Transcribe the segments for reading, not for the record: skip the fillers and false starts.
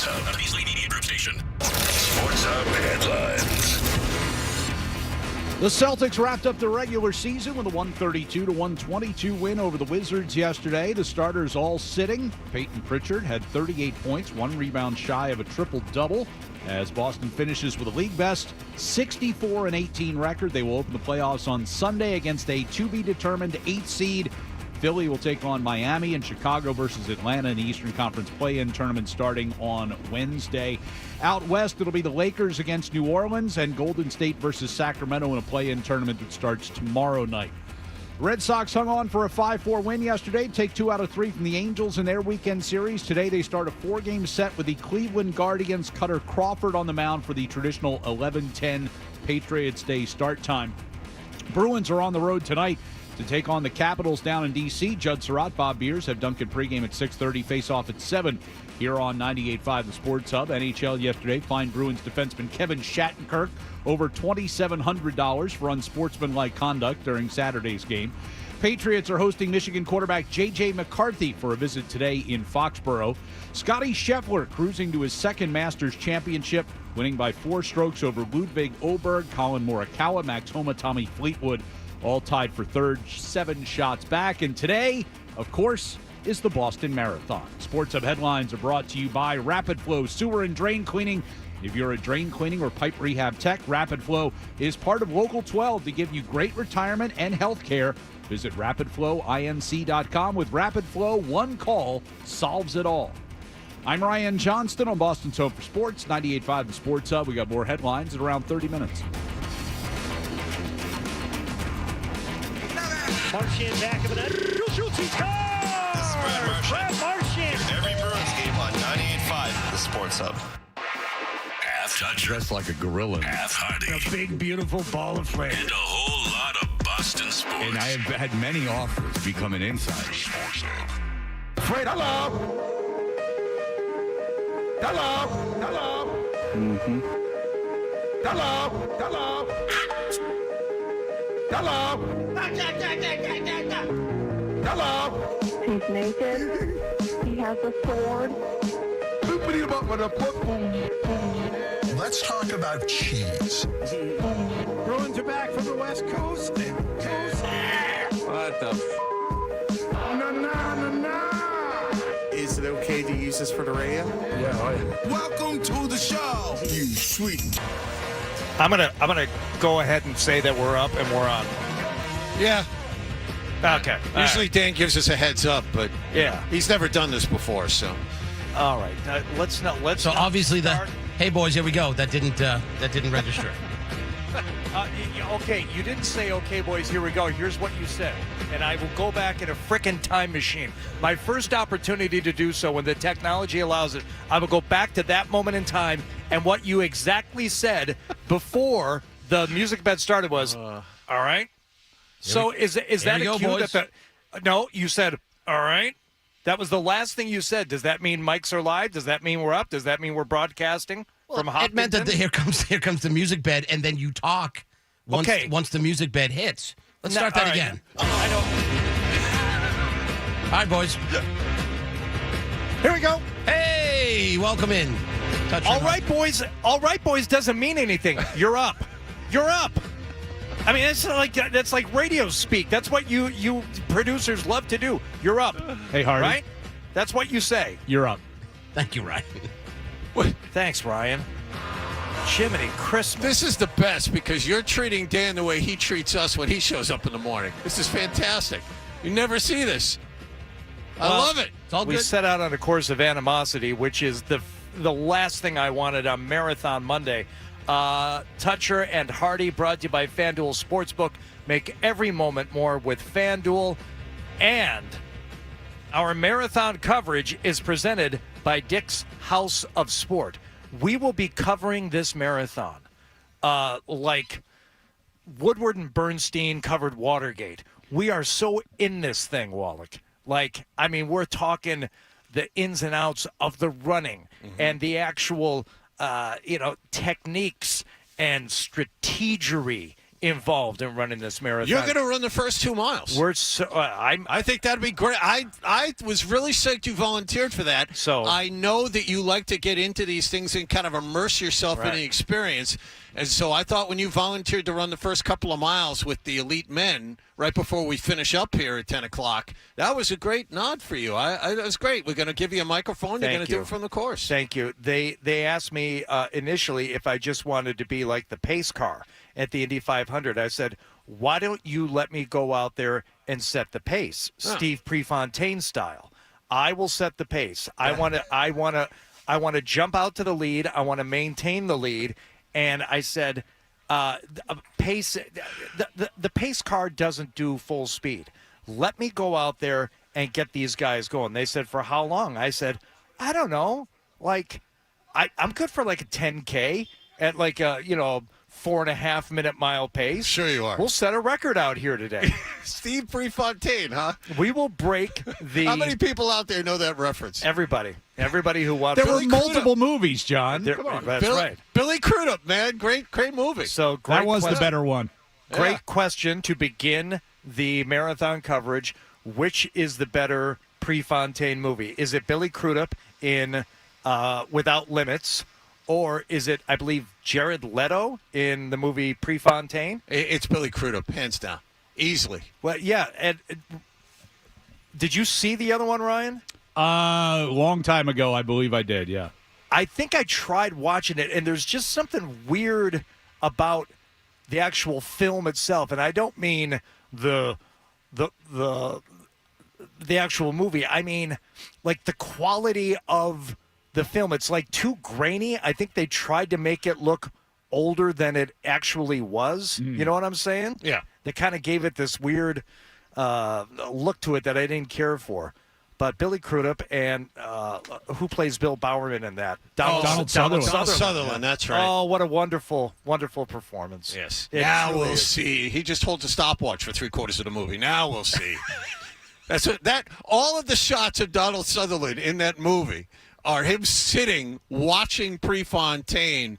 Hub, the Easley Media Group station. Sports Hub headlines. The Celtics wrapped up the regular season with a 132-122 win over the Wizards yesterday. The starters all sitting. Peyton Pritchard had 38 points, 1 rebound shy of a triple-double, as Boston finishes with a league-best 64-18 record. They will open the playoffs on Sunday against a to-be-determined 8th seed. Philly will take on Miami, and Chicago versus Atlanta in the Eastern Conference play-in tournament starting on Wednesday. Out west, it'll be the Lakers against New Orleans and Golden State versus Sacramento in a play-in tournament that starts tomorrow night. Red Sox hung on for a 5-4 win yesterday, take 2 out of 3 from the Angels in their weekend series. Today they start a 4-game set with the Cleveland Guardians. Cutter Crawford on the mound for the traditional 11-10 Patriots Day start time. Bruins are on the road tonight to take on the Capitals down in D.C. Judd Surratt, Bob Beers have Duncan pregame at 6:30, face-off at 7 here on 98.5 The Sports Hub. NHL yesterday fined Bruins defenseman Kevin Shattenkirk over $2,700 for unsportsmanlike conduct during Saturday's game. Patriots are hosting Michigan quarterback J.J. McCarthy for a visit today in Foxborough. Scotty Scheffler cruising to his second Masters championship, winning by 4 strokes over Ludwig Oberg, Colin Morikawa, Max Homa, Tommy Fleetwood, all tied for third, 7 shots back. And today, of course, is the Boston Marathon. Sports Hub headlines are brought to you by Rapid Flow Sewer and Drain Cleaning. If you're a drain cleaning or pipe rehab tech, Rapid Flow is part of Local 12 to give you great retirement and health care. Visit rapidflowinc.com. With Rapid Flow, one call solves it all. I'm Ryan Johnston on Boston's Home for Sports, 98.5 The Sports Hub. We got more headlines in around 30 minutes. Marchand back of the net. Shoots, he scores! This is Brad Marchand. Every Bruins game on 98.5 The Sports Hub. Half toucher. Dressed like a gorilla. Half Hardy. A big, beautiful ball of flame. And a whole lot of Boston sports. And I have had many offers to become an insider. Sports Hub. Fred, hello. Hello. Hello. Mm-hmm. Hello. Hello. Hello. Hello. He's naked. He has a sword. Let's talk about cheese. Bruins are back from the West Coast. What the Is it okay to use this for the radio? Welcome to the show, you sweet. I'm gonna go ahead and say that we're up and we're on. Yeah. Okay. Usually Dan gives us a heads up, but Yeah. he's never done this before, so. All right. Let's So not obviously start. hey boys, here we go. That didn't register. Okay, you didn't say, okay, boys, here we go. Here's what you said. And I will go back in a frickin' time machine. My first opportunity to do so, when the technology allows it, I will go back to that moment in time. And what you exactly said before the music bed started was, all right? So is that a go, cue boys. that the... No, you said, all right? That was the last thing you said. Does that mean mics are live? Does that mean we're up? Does that mean we're broadcasting from Hopkinton? It meant that here comes the music bed, and then you talk once the music bed hits. Let's start that again. I know. All right, boys. Here we go. Hey, welcome in. All right, boys. All right, boys doesn't mean anything. You're up. You're up. I mean, that's like radio speak. That's what you producers love to do. You're up. Hey, Hardy. Right? That's what you say. You're up. Thank you, Ryan. Thanks, Ryan. Jiminy Christmas. This is the best because you're treating Dan the way he treats us when he shows up in the morning. This is fantastic. You never see this. I love it. It's all We good. set out on a course of animosity, which is the last thing I wanted on Marathon Monday. Toucher and Hardy, brought to you by FanDuel Sportsbook. Make every moment more with FanDuel. And our marathon coverage is presented by Dick's House of Sport. We will be covering this marathon like Woodward and Bernstein covered Watergate. We are so in this thing, Wallach. Like, I mean, we're talking the ins and outs of the running and the actual, techniques and strategery involved in running this marathon. You're going to run the first 2 miles. I think that'd be great. I was really psyched you volunteered for that. So I know that you like to get into these things and kind of immerse yourself in the experience. And so I thought when you volunteered to run the first couple of miles with the elite men right before we finish up here at 10 o'clock, that was a great nod for you. That was great. We're going to give you a microphone. You're going to do it from the course. Thank you. They asked me initially if I just wanted to be like the pace car at the Indy 500. I said, why don't you let me go out there and set the pace, Steve Prefontaine style? I will set the pace. I want to jump out to the lead. I want to maintain the lead. And I said, pace. The pace car doesn't do full speed. Let me go out there and get these guys going. They said, for how long? I said, I don't know. Like, I'm good for like a 10K at like a 4.5 minute mile pace. Sure you are. We'll set a record out here today. Steve Prefontaine, huh? We will break the. How many people out there know that reference? Everybody who watched. There were multiple movies, John. Come on, that's right. Billy Crudup, man, great movie. So that was the better one. Great question to begin the marathon coverage. Which is the better Prefontaine movie? Is it Billy Crudup in Without Limits? Or is it, I believe, Jared Leto in the movie Prefontaine? It's Billy Crudup, hands down. Easily. Well, yeah. And did you see the other one, Ryan? Long time ago, I believe I did, yeah. I think I tried watching it, and there's just something weird about the actual film itself. And I don't mean the actual movie. I mean, like, the quality of the film. It's like too grainy. I think they tried to make it look older than it actually was. You know what I'm saying? Yeah. They kind of gave it this weird look to it that I didn't care for. But Billy Crudup and who plays Bill Bowerman in that? Donald Sutherland. Donald Sutherland, that's right. Oh, what a wonderful, wonderful performance. Yes. It now truly we'll is. see. He just holds a stopwatch for 3/4 of the movie. Now we'll see. All of the shots of Donald Sutherland in that movie are him sitting watching Prefontaine.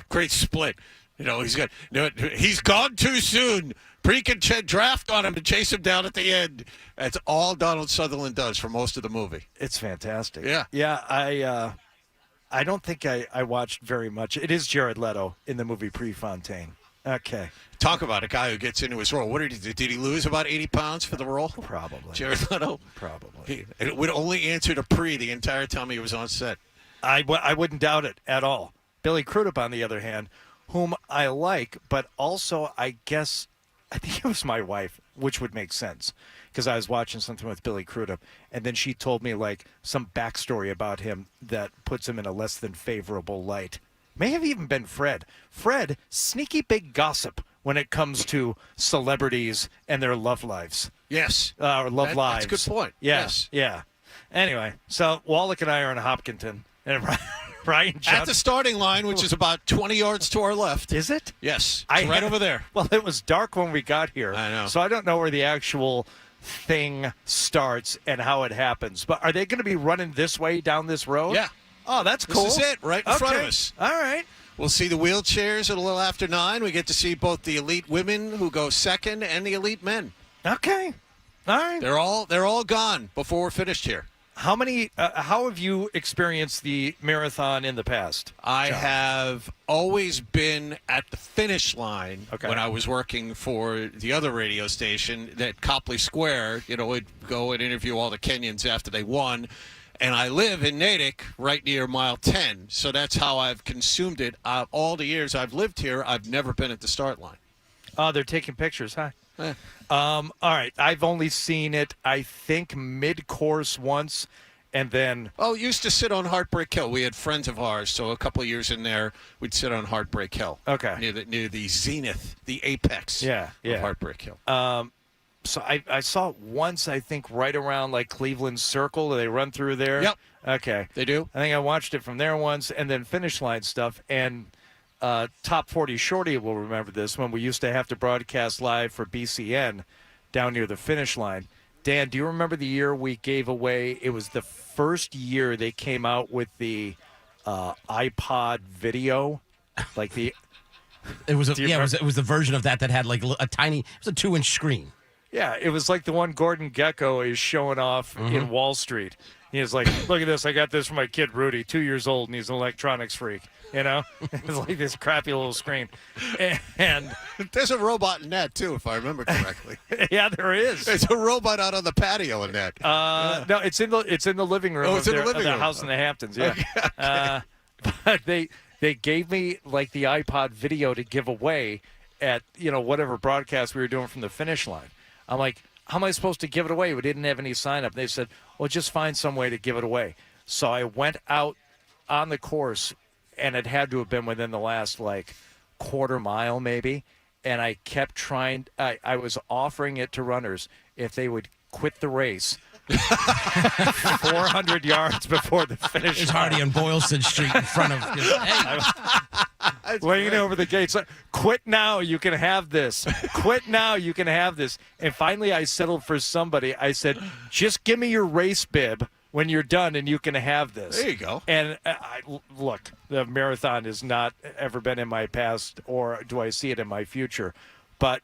Great split. He's gone too soon. Pre can draft on him and chase him down at the end. That's all Donald Sutherland does for most of the movie. It's fantastic. Yeah. Yeah, I don't think I watched very much. It is Jared Leto in the movie Prefontaine. Okay. Talk about a guy who gets into his role. What did he lose about 80 pounds for the role? Probably. Jared Leto? Probably. It would only answer to Pre the entire time he was on set. I wouldn't doubt it at all. Billy Crudup, on the other hand, whom I like, but also I think it was my wife, which would make sense because I was watching something with Billy Crudup, and then she told me like some backstory about him that puts him in a less than favorable light. May have even been Fred. Fred, sneaky big gossip when it comes to celebrities and their love lives. Yes. Or love lives. That's a good point. Yeah, Yes. Yeah. Anyway, so Wallach and I are in Hopkinton. And Ryan Johnson. At the starting line, which is about 20 yards to our left. Is it? Yes. It's right over there. Well, it was dark when we got here. I know. So I don't know where the actual thing starts and how it happens. But are they going to be running this way down this road? Yeah. Oh, that's cool. This is it, right in front of us. All right. We'll see the wheelchairs at a little after 9. We get to see both the elite women who go second and the elite men. Okay. All right. They're all gone before we're finished here. How have you experienced the marathon in the past? I have always been at the finish line when I was working for the other radio station at Copley Square. We'd go and interview all the Kenyans after they won. And I live in Natick, right near mile 10. So that's how I've consumed it. All the years I've lived here, I've never been at the start line. Oh, they're taking pictures, huh? All right. I've only seen it, I think, mid-course once, and then... Oh, used to sit on Heartbreak Hill. We had friends of ours, so a couple of years in there, we'd sit on Heartbreak Hill. Okay. Near the zenith, the apex of Heartbreak Hill. So I saw it once, I think, right around, like, Cleveland Circle. Do they run through there? Yep. Okay. They do? I think I watched it from there once, and then finish line stuff, and... Top 40 Shorty will remember this when we used to have to broadcast live for BCN down near the finish line. Dan, do you remember the year we gave away? It was the first year they came out with the iPod video, like the It was it was the version of that had like a tiny. It was a 2-inch screen. Yeah, it was like the one Gordon Gekko is showing off in Wall Street. He was like, look at this. I got this for my kid, Rudy, 2 years old, and he's an electronics freak. You know? It's like this crappy little screen. And there's a robot in that, too, if I remember correctly. Yeah, there is. There's a robot out on the patio in that. No, it's in the living room of the house in the Hamptons, yeah. Okay. But they gave me, like, the iPod video to give away at, whatever broadcast we were doing from the finish line. I'm like, how am I supposed to give it away? We didn't have any sign up. They said, well, just find some way to give it away. So I went out on the course, and it had to have been within the last, like, quarter mile maybe. And I kept trying. I was offering it to runners if they would quit the race 400 yards before the finish line. It's Hardy on Boylston Street in front of. Laying over the gates. Quit now, you can have this. Quit now, you can have this. And finally, I settled for somebody. I said, just give me your race bib when you're done, and you can have this. There you go. And look, the marathon has not ever been in my past, or do I see it in my future. But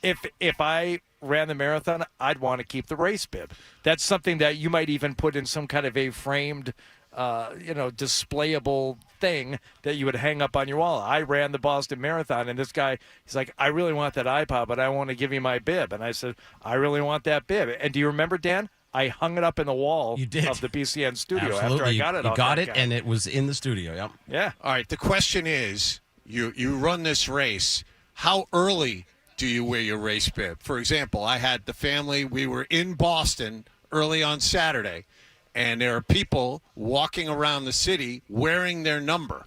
if I ran the marathon, I'd want to keep the race bib. That's something that you might even put in some kind of a framed displayable thing that you would hang up on your wall. I ran the Boston Marathon, and this guy, he's like, I really want that iPod, but I want to give you my bib. And I said, I really want that bib. And do you remember, Dan? I hung it up in the wall of the BCN studio. Absolutely. After I got it. You got it, and it was in the studio. Yep. Yeah. All right. The question is, you run this race. How early do you wear your race bib? For example, I had the family. We were in Boston early on Saturday, and there are people walking around the city wearing their number.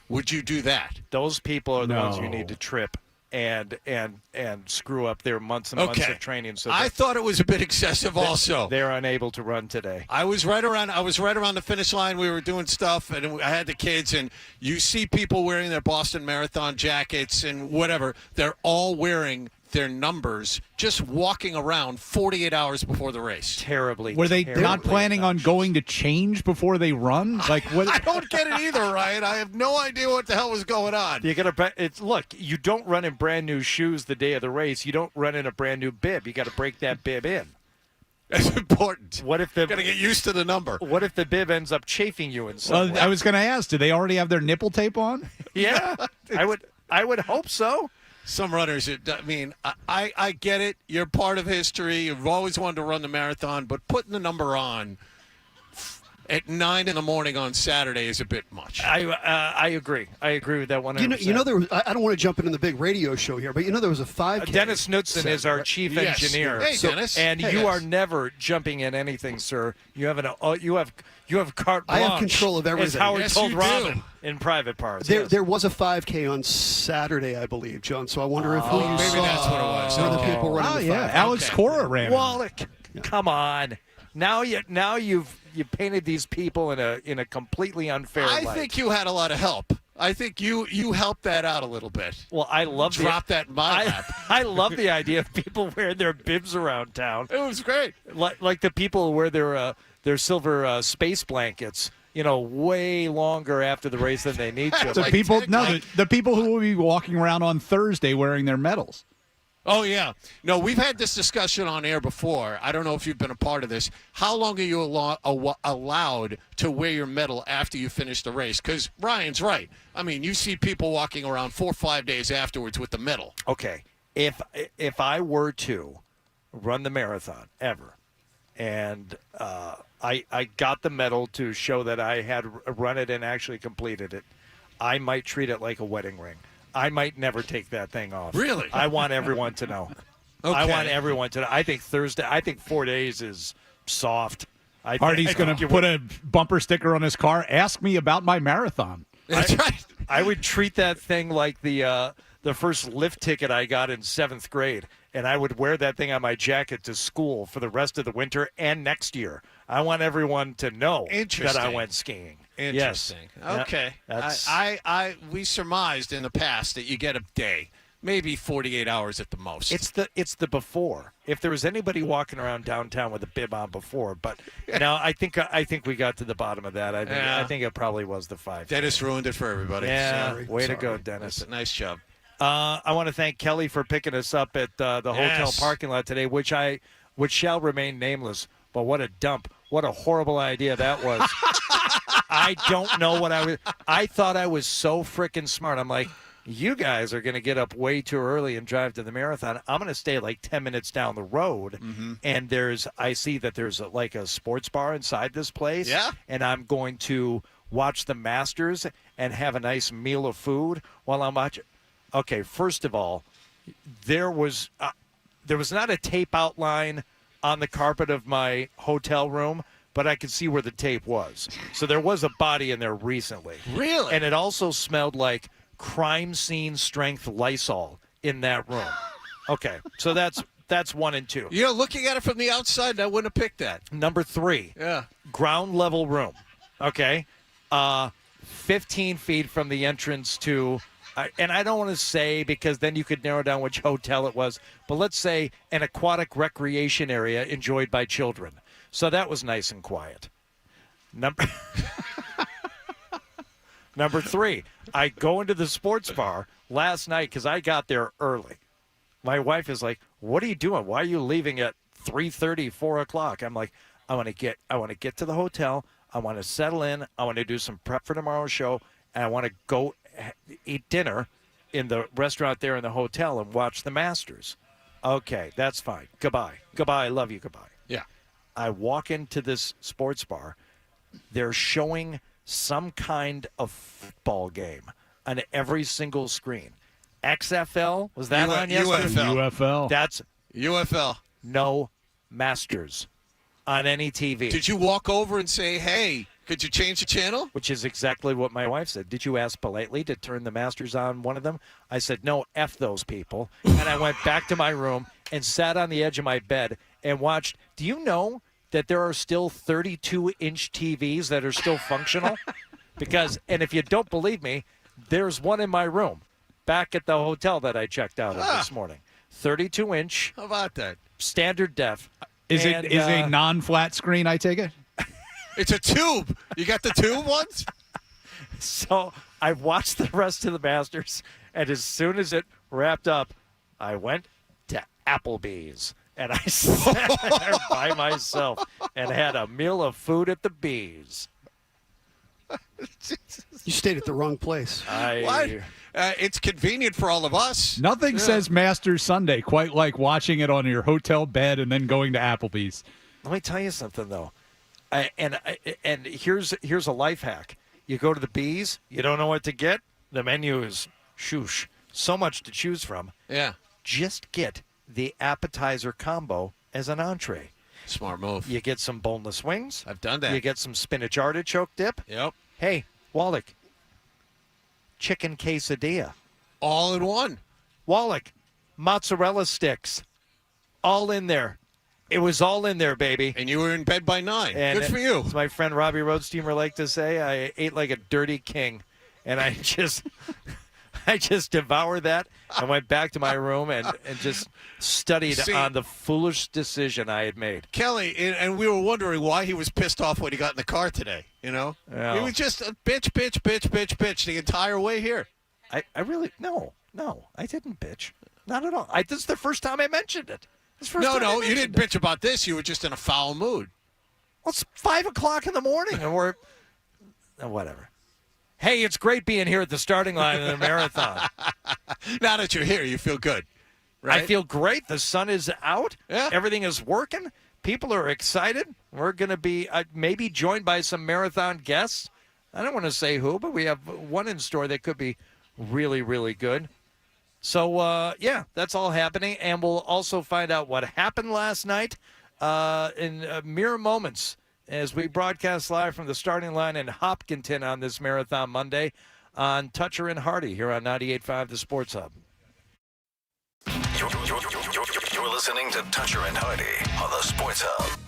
Would you do that? Those people are the ones you need to trip and screw up their months and months of training. So I thought it was a bit excessive also. They're unable to run today. I was right around the finish line. We were doing stuff, and I had the kids, and you see people wearing their Boston Marathon jackets and whatever. They're all wearing their numbers, just walking around 48 hours before the race. Were they not planning on going to change before they run? Like what? I don't get it either, Ryan. I have no idea what the hell was going on. Look, you don't run in brand new shoes the day of the race. You don't run in a brand new bib. You got to break that bib in. That's important. What if got to get used to the number? What if the bib ends up chafing you in some way? I was going to ask, do they already have their nipple tape on? Yeah, I would hope so. Some runners, I get it. You're part of history. You've always wanted to run the marathon, but putting the number on at 9 a.m. on Saturday is a bit much. I agree. I agree with that 100%. There was. I don't want to jump into the big radio show here, but there was a 5K. Dennis Knudsen is our chief engineer. Hey, Dennis. And you are never jumping in anything, sir. You have carte blanche. I have control of everything. As Howard told Robin in private parts. There was a 5K on Saturday, I believe, John. So I wonder if who you maybe saw. That's what it was. One of the people running the 5K. Alex Cora ran. Wallach, come on. Now you've painted these people in a completely unfair light. I think you had a lot of help. I think you helped that out a little bit. Well, I love that in my lap. I love the idea of people wearing their bibs around town. It was great. Like the people who wear their silver space blankets. Way longer after the race than they need to. The people who will be walking around on Thursday wearing their medals. Oh, yeah. No, we've had this discussion on air before. I don't know if you've been a part of this. How long are you allowed to wear your medal after you finish the race? Because Ryan's right. I mean, you see people walking around 4 or 5 days afterwards with the medal. Okay. If I were to run the marathon ever, and I got the medal to show that I had run it and actually completed it, I might treat it like a wedding ring. I might never take that thing off. Really? I want everyone to know. Okay. I want everyone to know. I think 4 days is soft. Hardy's going to put a bumper sticker on his car. Ask me about my marathon. That's right. I would treat that thing like the first lift ticket I got in 7th grade, and I would wear that thing on my jacket to school for the rest of the winter and next year. I want everyone to know that I went skiing. Interesting. Yes. Okay. We surmised in the past that you get a day. maybe 48 hours at the most. It's the before. If there was anybody walking around downtown with a bib on before, but no, I think we got to the bottom of that. I think it probably was the 5. Dennis ruined it for everybody. Yeah, Sorry. way to go, Dennis. Nice job. I want to thank Kelly for picking us up at the hotel parking lot today, which shall remain nameless. But what a dump! What a horrible idea that was. I don't know what I thought I was so freaking smart. I'm like, you guys are going to get up way too early and drive to the marathon. I'm going to stay like 10 minutes down the road, and I see that there's like a sports bar inside this place. Yeah. And I'm going to watch the Masters and have a nice meal of food while I'm watching. Okay, first of all, there was not a tape outline on the carpet of my hotel room, but I could see where the tape was. So there was a body in there recently. Really? And it also smelled like crime scene strength Lysol in that room. Okay, so that's 1 and 2. You know, looking at it from the outside, I wouldn't have picked that. Number 3. Yeah. Ground level room. Okay. 15 feet from the entrance to, and I don't want to say because then you could narrow down which hotel it was, but let's say an aquatic recreation area enjoyed by children. So that was nice and quiet. Number 3, I go into the sports bar last night because I got there early. My wife is like, "What are you doing? Why are you leaving at 3:30, 4 o'clock?" I'm like, I want to get to the hotel. I want to settle in. I want to do some prep for tomorrow's show, and I want to go eat dinner in the restaurant there in the hotel and watch the Masters. Okay, that's fine. Goodbye. I love you. Goodbye. Yeah. I walk into this sports bar. They're showing some kind of football game on every single screen. XFL, was that on yesterday? UFL. That's UFL. No Masters on any TV. Did you walk over and say, hey, could you change the channel? Which is exactly what my wife said. Did you ask politely to turn the Masters on one of them? I said, no, F those people. And I went back to my room and sat on the edge of my bed and watched. Do you know that there are still 32-inch TVs that are still functional? And if you don't believe me, there's one in my room back at the hotel that I checked out of this morning. 32-inch. How about that? Standard def. Is it a non-flat screen, I take it? It's a tube. You got the tube ones? So I watched the rest of the Masters, and as soon as it wrapped up, I went to Applebee's. And I sat there by myself and had a meal of food at the Bees. You stayed at the wrong place. What? It's convenient for all of us. Nothing says Masters Sunday quite like watching it on your hotel bed and then going to Applebee's. Let me tell you something, though. And here's a life hack. You go to the Bees, you don't know what to get. The menu is shoosh. So much to choose from. Yeah. Just get the appetizer combo as an entree. Smart move. You get some boneless wings. I've done that. You get some spinach artichoke dip. Yep. Hey, Wallach, chicken quesadilla. All in one. Wallach, mozzarella sticks. All in there. It was all in there, baby. And you were in bed by 9. And good for you. As my friend Robbie Roadsteamer liked to say, I ate like a dirty king. And I just devoured that and went back to my room and just studied on the foolish decision I had made. Kelly, and we were wondering why he was pissed off when he got in the car today, you know? Yeah. He was just a bitch the entire way here. I really, no, I didn't bitch. Not at all. This is the first time I mentioned it. No, you didn't bitch about this. You were just in a foul mood. Well, it's 5 o'clock in the morning and we're, whatever. Hey, it's great being here at the starting line of the marathon. Now that you're here, you feel good, right? I feel great. The sun is out. Yeah. Everything is working. People are excited. We're going to be maybe joined by some marathon guests. I don't want to say who, but we have one in store that could be really, really good. So, yeah, that's all happening. And we'll also find out what happened last night in mere moments as we broadcast live from the starting line in Hopkinton on this Marathon Monday on Toucher and Hardy here on 98.5 The Sports Hub. You're listening to Toucher and Hardy on the Sports Hub.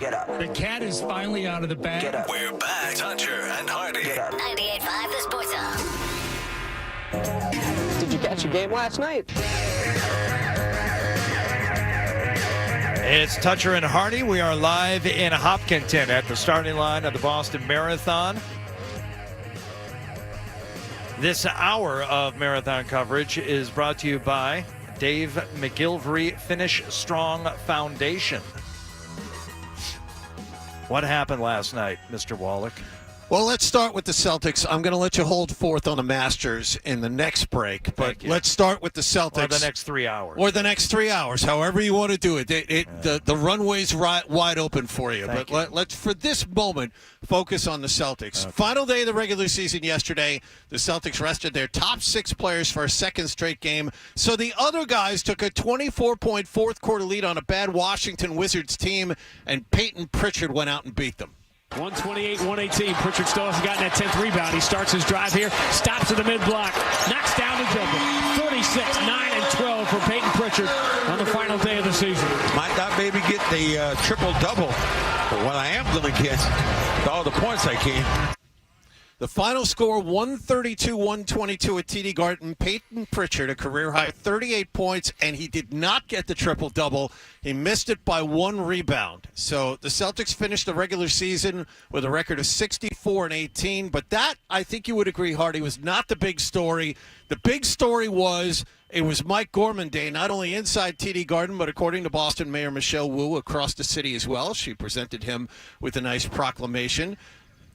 Get up. The cat is finally out of the bag. Get up. We're back. Toucher and Hardy. Get up. 98.5 The Sports Hub. Did you catch a game last night? It's Toucher and Hardy. We are live in Hopkinton at the starting line of the Boston Marathon. This hour of marathon coverage is brought to you by Dave McGilvery Finish Strong Foundation. What happened last night, Mr. Wallach? Well, let's start with the Celtics. I'm going to let you hold forth on the Masters in the next break, but let's start with the Celtics. Or the next 3 hours. Or the next 3 hours, however you want to do it. The runway's wide open for you. Let's, for this moment, focus on the Celtics. Okay. Final day of the regular season yesterday, the Celtics rested their top 6 players for a second straight game, so the other guys took a 24-point fourth-quarter lead on a bad Washington Wizards team, and Peyton Pritchard went out and beat them. 128-118. Pritchard still hasn't gotten that 10th rebound. He starts his drive here, stops at the mid-block, knocks down the jumper. 36, 9, and 12 for Peyton Pritchard on the final day of the season. Might not maybe get the triple-double, but what I am going to get is all the points I can. The final score, 132-122 at TD Garden. Peyton Pritchard, a career-high 38 points, and he did not get the triple-double. He missed it by 1 rebound. So the Celtics finished the regular season with a record of 64-18. But that, I think you would agree, Hardy, was not the big story. The big story was it was Mike Gorman Day, not only inside TD Garden, but according to Boston Mayor Michelle Wu, across the city as well. She presented him with a nice proclamation.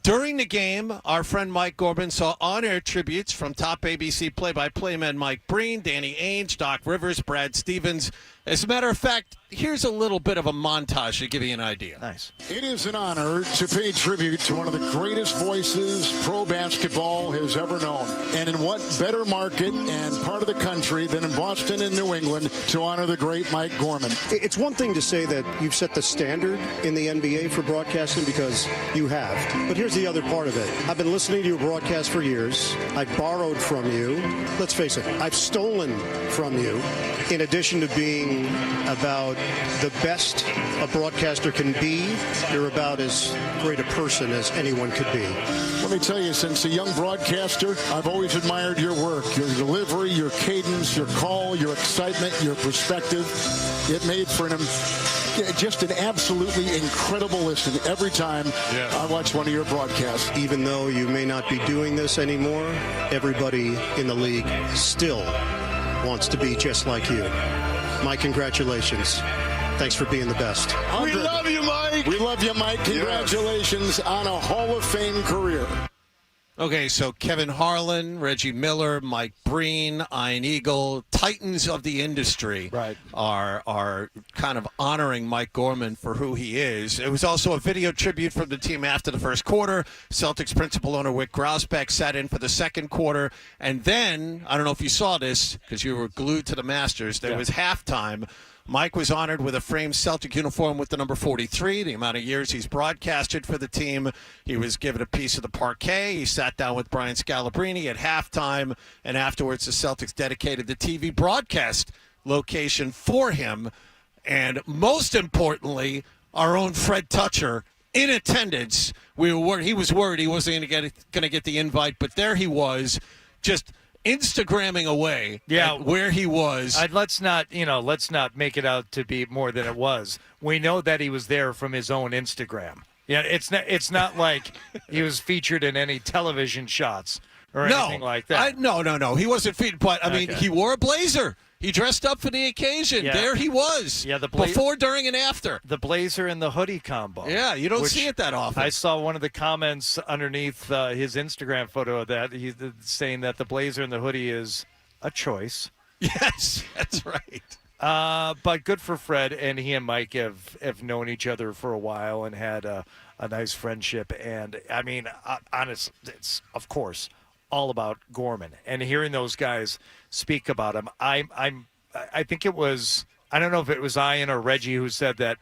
During the game, our friend Mike Gorman saw on-air tributes from top ABC play-by-play men Mike Breen, Danny Ainge, Doc Rivers, Brad Stevens. As a matter of fact, here's a little bit of a montage to give you an idea. Nice. It is an honor to pay tribute to one of the greatest voices pro basketball has ever known. And in what better market and part of the country than in Boston and New England to honor the great Mike Gorman. It's one thing to say that you've set the standard in the NBA for broadcasting, because you have. But here's the other part of it. I've been listening to you broadcast for years. I've borrowed from you. Let's face it, I've stolen from you. In addition to being about the best a broadcaster can be, you're about as great a person as anyone could be. Let me tell you, since a young broadcaster, I've always admired your work, your delivery, your cadence, your call, your excitement, your perspective. It made for just an absolutely incredible listen every time I watch one of your broadcasts. Even though you may not be doing this anymore, everybody in the league still wants to be just like you. My congratulations. Thanks for being the best. We love you, Mike. We love you, Mike. Congratulations on a Hall of Fame career. Okay, so Kevin Harlan, Reggie Miller, Mike Breen, Ian Eagle, titans of the industry are kind of honoring Mike Gorman for who he is. It was also a video tribute from the team after the first quarter. Celtics principal owner Wick Grousbeck sat in for the second quarter. And then, I don't know if you saw this because you were glued to the Masters, there was halftime. Mike was honored with a framed Celtic uniform with the number 43, the amount of years he's broadcasted for the team. He was given a piece of the parquet. He sat down with Brian Scalabrine at halftime, and afterwards the Celtics dedicated the TV broadcast location for him. And most importantly, our own Fred Toucher in attendance. He was worried he wasn't going to get the invite, but there he was, just Instagramming away at where he was. Let's not make it out to be more than it was. We know that he was there from his own Instagram. Yeah, it's not like he was featured in any television shots or anything like that. No. He wasn't featured, but I mean, he wore a blazer. He dressed up for the occasion. Yeah. There he was. Yeah, before, during, and after. The blazer and the hoodie combo. Yeah, you don't see it that often. I saw one of the comments underneath his Instagram photo of that. He's saying that the blazer and the hoodie is a choice. Yes, that's right. But good for Fred, and he and Mike have known each other for a while and had a nice friendship. And, I mean, honestly, it's, of course, all about Gorman. And hearing those guys speak about him, I think it was, I don't know if it was Ian or Reggie who said that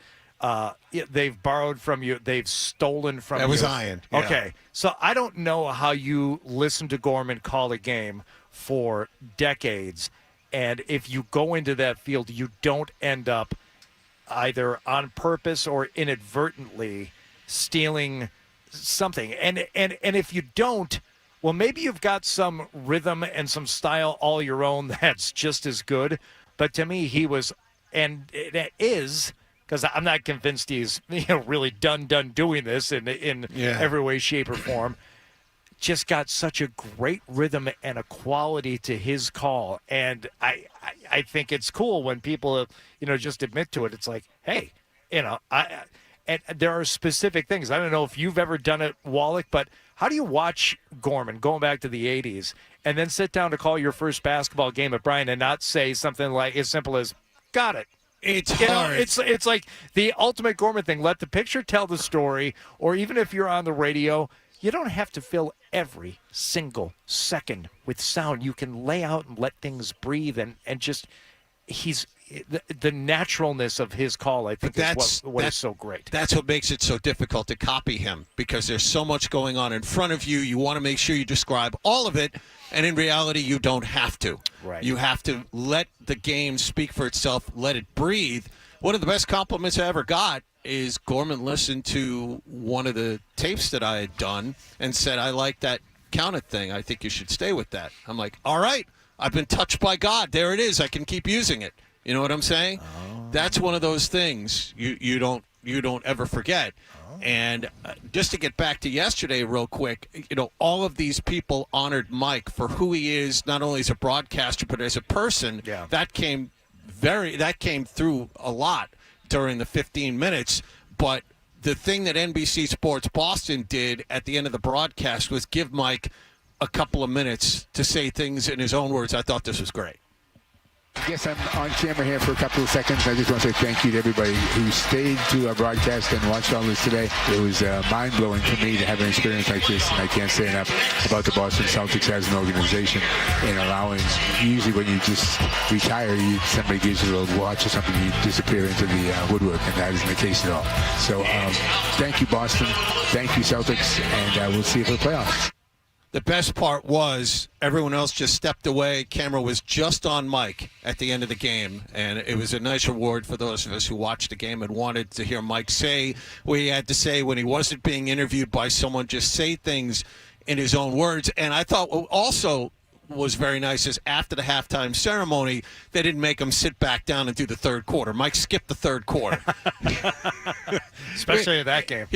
they've borrowed from you, they've stolen from you. That was Ian. Yeah. Okay, so I don't know how you listen to Gorman call a game for decades, and if you go into that field, you don't end up either on purpose or inadvertently stealing something. And if you don't, well, maybe you've got some rhythm and some style all your own that's just as good. But to me, he was, and it is, because I'm not convinced he's really done doing this in every way, shape, or form. Just got such a great rhythm and a quality to his call, and I think it's cool when people just admit to it. It's like, hey, and there are specific things. I don't know if you've ever done it, Wallach, but how do you watch Gorman going back to the 80s and then sit down to call your first basketball game at Bryant and not say something like as simple as "got it"? It's hard. It's like the ultimate Gorman thing. Let the picture tell the story, or even if you're on the radio, you don't have to fill every single second with sound. You can lay out and let things breathe, and just he's the naturalness of his call, I think, is what is so great. That's what makes it so difficult to copy him, because there's so much going on in front of you. You want to make sure you describe all of it, and in reality, you don't have to. Right. You have to let the game speak for itself, let it breathe. One of the best compliments I ever got is Gorman listened to one of the tapes that I had done and said, I like that counted thing. I think you should stay with that. I'm like, all right, I've been touched by God. There it is. I can keep using it. You know what I'm saying? Oh. That's one of those things you don't ever forget. Oh. And just to get back to yesterday real quick, all of these people honored Mike for who he is, not only as a broadcaster but as a person. Yeah. That came through a lot during the 15 minutes. But the thing that NBC Sports Boston did at the end of the broadcast was give Mike a couple of minutes to say things in his own words. I thought this was great. I guess I'm on camera here for a couple of seconds. I just want to say thank you to everybody who stayed through our broadcast and watched all this today. It was mind-blowing for me to have an experience like this, and I can't say enough about the Boston Celtics as an organization in allowing, usually when you just retire, somebody gives you a little watch or something, you disappear into the woodwork, and that isn't the case at all. So thank you, Boston. Thank you, Celtics, and we'll see you for the playoffs. The best part was everyone else just stepped away. Camera was just on Mike at the end of the game, and it was a nice reward for those of us who watched the game and wanted to hear Mike say what he had to say when he wasn't being interviewed by someone, just say things in his own words. And I thought what also was very nice is after the halftime ceremony, they didn't make him sit back down and do the third quarter. Mike skipped the third quarter. Especially in that game.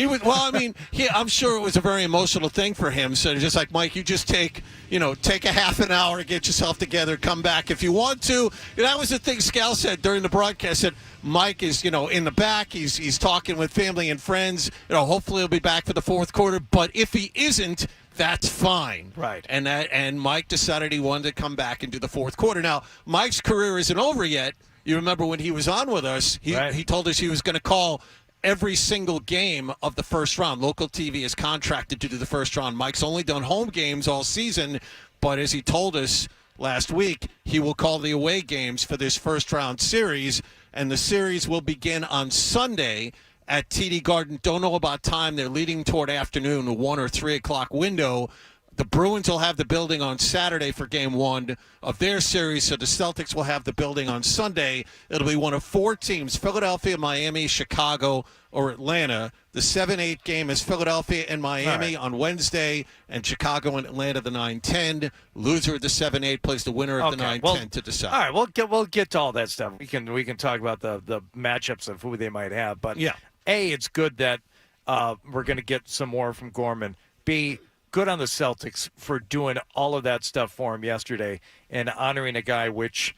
I'm sure it was a very emotional thing for him. So just like, Mike, you just take a half an hour to get yourself together, come back if you want to. That was the thing Scal said during the broadcast, that Mike is, in the back. He's talking with family and friends. Hopefully he'll be back for the fourth quarter. But if he isn't, that's fine. Right. And Mike decided he wanted to come back and do the fourth quarter. Now, Mike's career isn't over yet. You remember when he was on with us, he told us he was going to call every single game of the first round. Local TV is contracted to do the first round. Mike's only done home games all season, but as he told us last week, he will call the away games for this first round series, and the series will begin on Sunday at TD Garden. Don't know about time. They're leading toward afternoon, a 1 or 3 o'clock window. The Bruins will have the building on Saturday for game one of their series, so the Celtics will have the building on Sunday. It'll be one of 4 teams, Philadelphia, Miami, Chicago, or Atlanta. The 7-8 game is Philadelphia and Miami on Wednesday, and Chicago and Atlanta the 9-10. Loser of the 7-8 plays the winner of the 9-10 to decide. All right, we'll get to all that stuff. We can talk about the matchups of who they might have. But yeah. A, it's good that we're going to get some more from Gorman. B, good on the Celtics for doing all of that stuff for him yesterday and honoring a guy, which,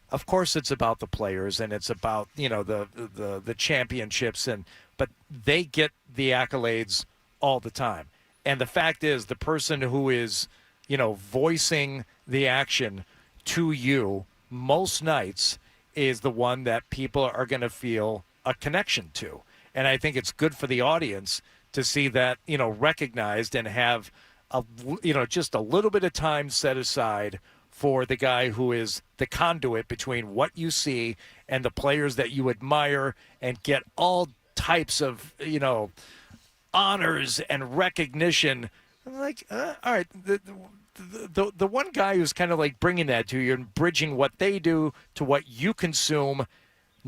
of course, it's about the players and it's about the championships, but they get the accolades all the time. And the fact is, the person who is voicing the action to you most nights is the one that people are going to feel a connection to. And I think it's good for the audience to see that, recognized and have, just a little bit of time set aside for the guy who is the conduit between what you see and the players that you admire, and get all types of, honors and recognition. Like, all right, the one guy who's kind of like bringing that to you and bridging what they do to what you consume,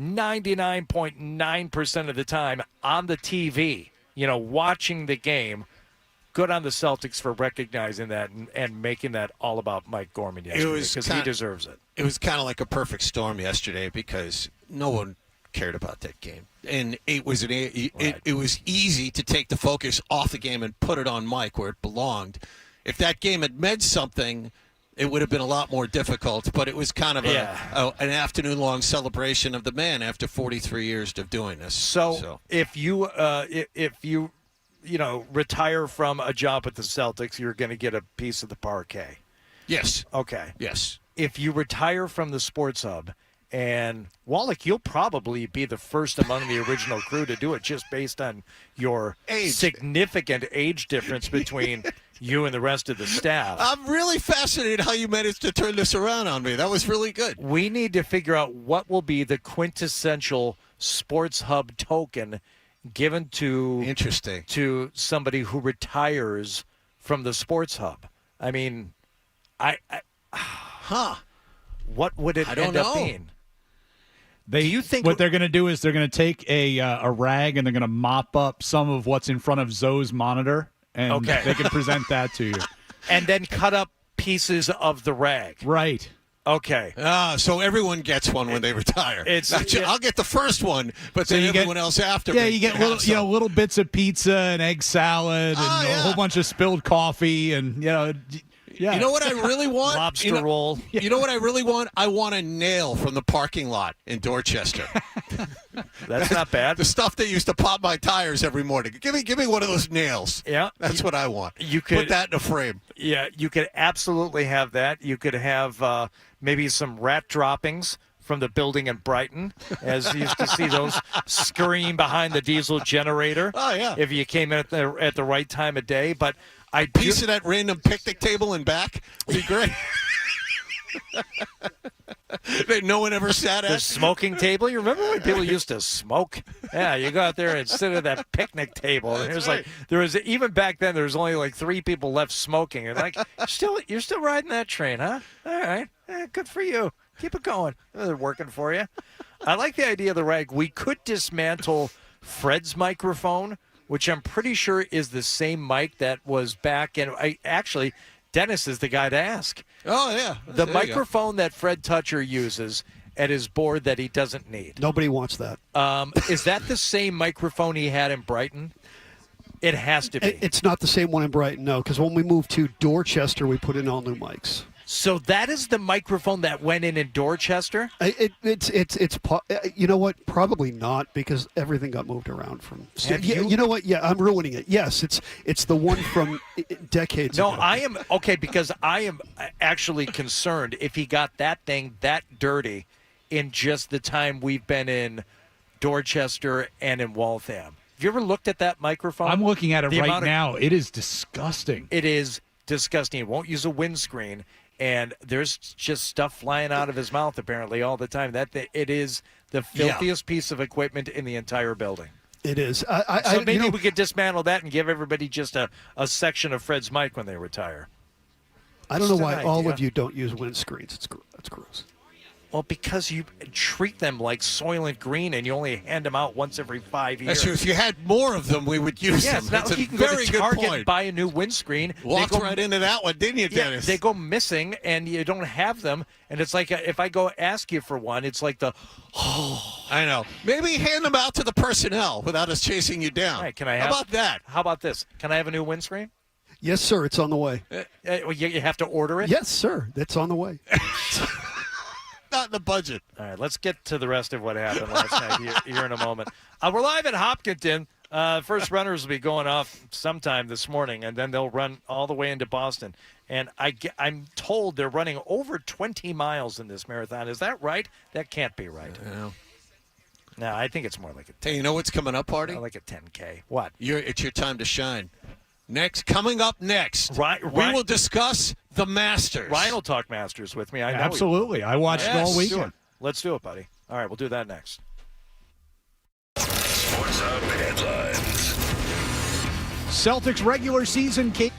99.9% of the time on the TV, watching the game. Good on the Celtics for recognizing that and making that all about Mike Gorman yesterday, because he deserves it. It was kind of like a perfect storm yesterday because no one cared about that game. And it was it was easy to take the focus off the game and put it on Mike where it belonged. If that game had meant something, it would have been a lot more difficult, but it was kind of an afternoon-long celebration of the man after 43 years of doing this. So. if you retire from a job at the Celtics, you're going to get a piece of the parquet. Yes. Okay. Yes. If you retire from the Sports Hub, and Wallach, you'll probably be the first among the original crew to do it just based on your significant age difference between you and the rest of the staff. I'm really fascinated how you managed to turn this around on me. That was really good. We need to figure out what will be the quintessential Sports Hub token given to somebody who retires from the Sports Hub. I mean, what would it end up being? Do you think what they're going to do is they're going to take a rag and they're going to mop up some of what's in front of Zoe's monitor, and they can present that to you, and then cut up pieces of the rag. Right. Okay. So everyone gets one when they retire. I'll get the first one, but then everyone else after. Yeah, you get little bits of pizza and egg salad and a whole bunch of spilled coffee and Yeah. You know what I really want? Lobster roll. You know what I really want? I want a nail from the parking lot in Dorchester. That's not bad. The stuff that used to pop my tires every morning. Give me one of those nails. Yeah. That's what I want. You could put that in a frame. Yeah, you could absolutely have that. You could have maybe some rat droppings from the building in Brighton, as you used to see those scurrying behind the diesel generator. Oh, yeah. If you came in at the right time of day. But a piece of that random picnic table in back would be great. That no one ever sat at. The smoking table. You remember when people used to smoke? Yeah, you go out there and sit at that picnic table. And even back then there was only like 3 people left smoking. And you're still riding that train, huh? All right, good for you. Keep it going. They're working for you. I like the idea of the rag. We could dismantle Fred's microphone, which I'm pretty sure is the same mic that was back in. Actually, Dennis is the guy to ask. Oh, yeah. The microphone that Fred Toucher uses at his board that he doesn't need. Nobody wants that. Is that the same microphone he had in Brighton? It has to be. It's not the same one in Brighton, no, because when we moved to Dorchester, we put in all new mics. So that is the microphone that went in Dorchester? It's you know what? Probably not, because everything got moved around from. You know what? Yeah, I'm ruining it. Yes, it's the one from decades ago. No, I am because I am actually concerned if he got that thing that dirty in just the time we've been in Dorchester and in Waltham. Have you ever looked at that microphone? I'm looking at it right now. It is disgusting. It is disgusting. It won't use a windscreen. And there's just stuff flying out of his mouth apparently all the time. It is the filthiest piece of equipment in the entire building. It is. So maybe we could dismantle that and give everybody just a section of Fred's mic when they retire. I don't know why all of you don't use windscreens. That's gross. Well, because you treat them like Soylent Green and you only hand them out once every 5 years. That's true. If you had more of them, we would use them. It's not That's like a you can go very to good Target point. and buy a new windscreen. Walked right into that one, didn't you, Dennis? They go missing and you don't have them. And it's like if I go ask you for one, it's like I know. Maybe hand them out to the personnel without us chasing you down. Right, how about that? How about this? Can I have a new windscreen? Yes, sir. It's on the way. You have to order it? Yes, sir. That's on the way. Not in the budget. All right, let's get to the rest of what happened last night here in a moment. We're live at Hopkinton. First runners will be going off sometime this morning, and then they'll run all the way into Boston. And I'm told they're running over 20 miles in this marathon. Is that right? That can't be right. No, I think it's more like Hey, you know what's coming up, Party? Like a 10K. What? It's your time to shine. Coming up next, we will discuss the Masters. Ryan will talk Masters with me. I know. Absolutely. I watched it all weekend. Let's do it, buddy. All right, we'll do that next. Sports Hub headlines. Celtics regular season game.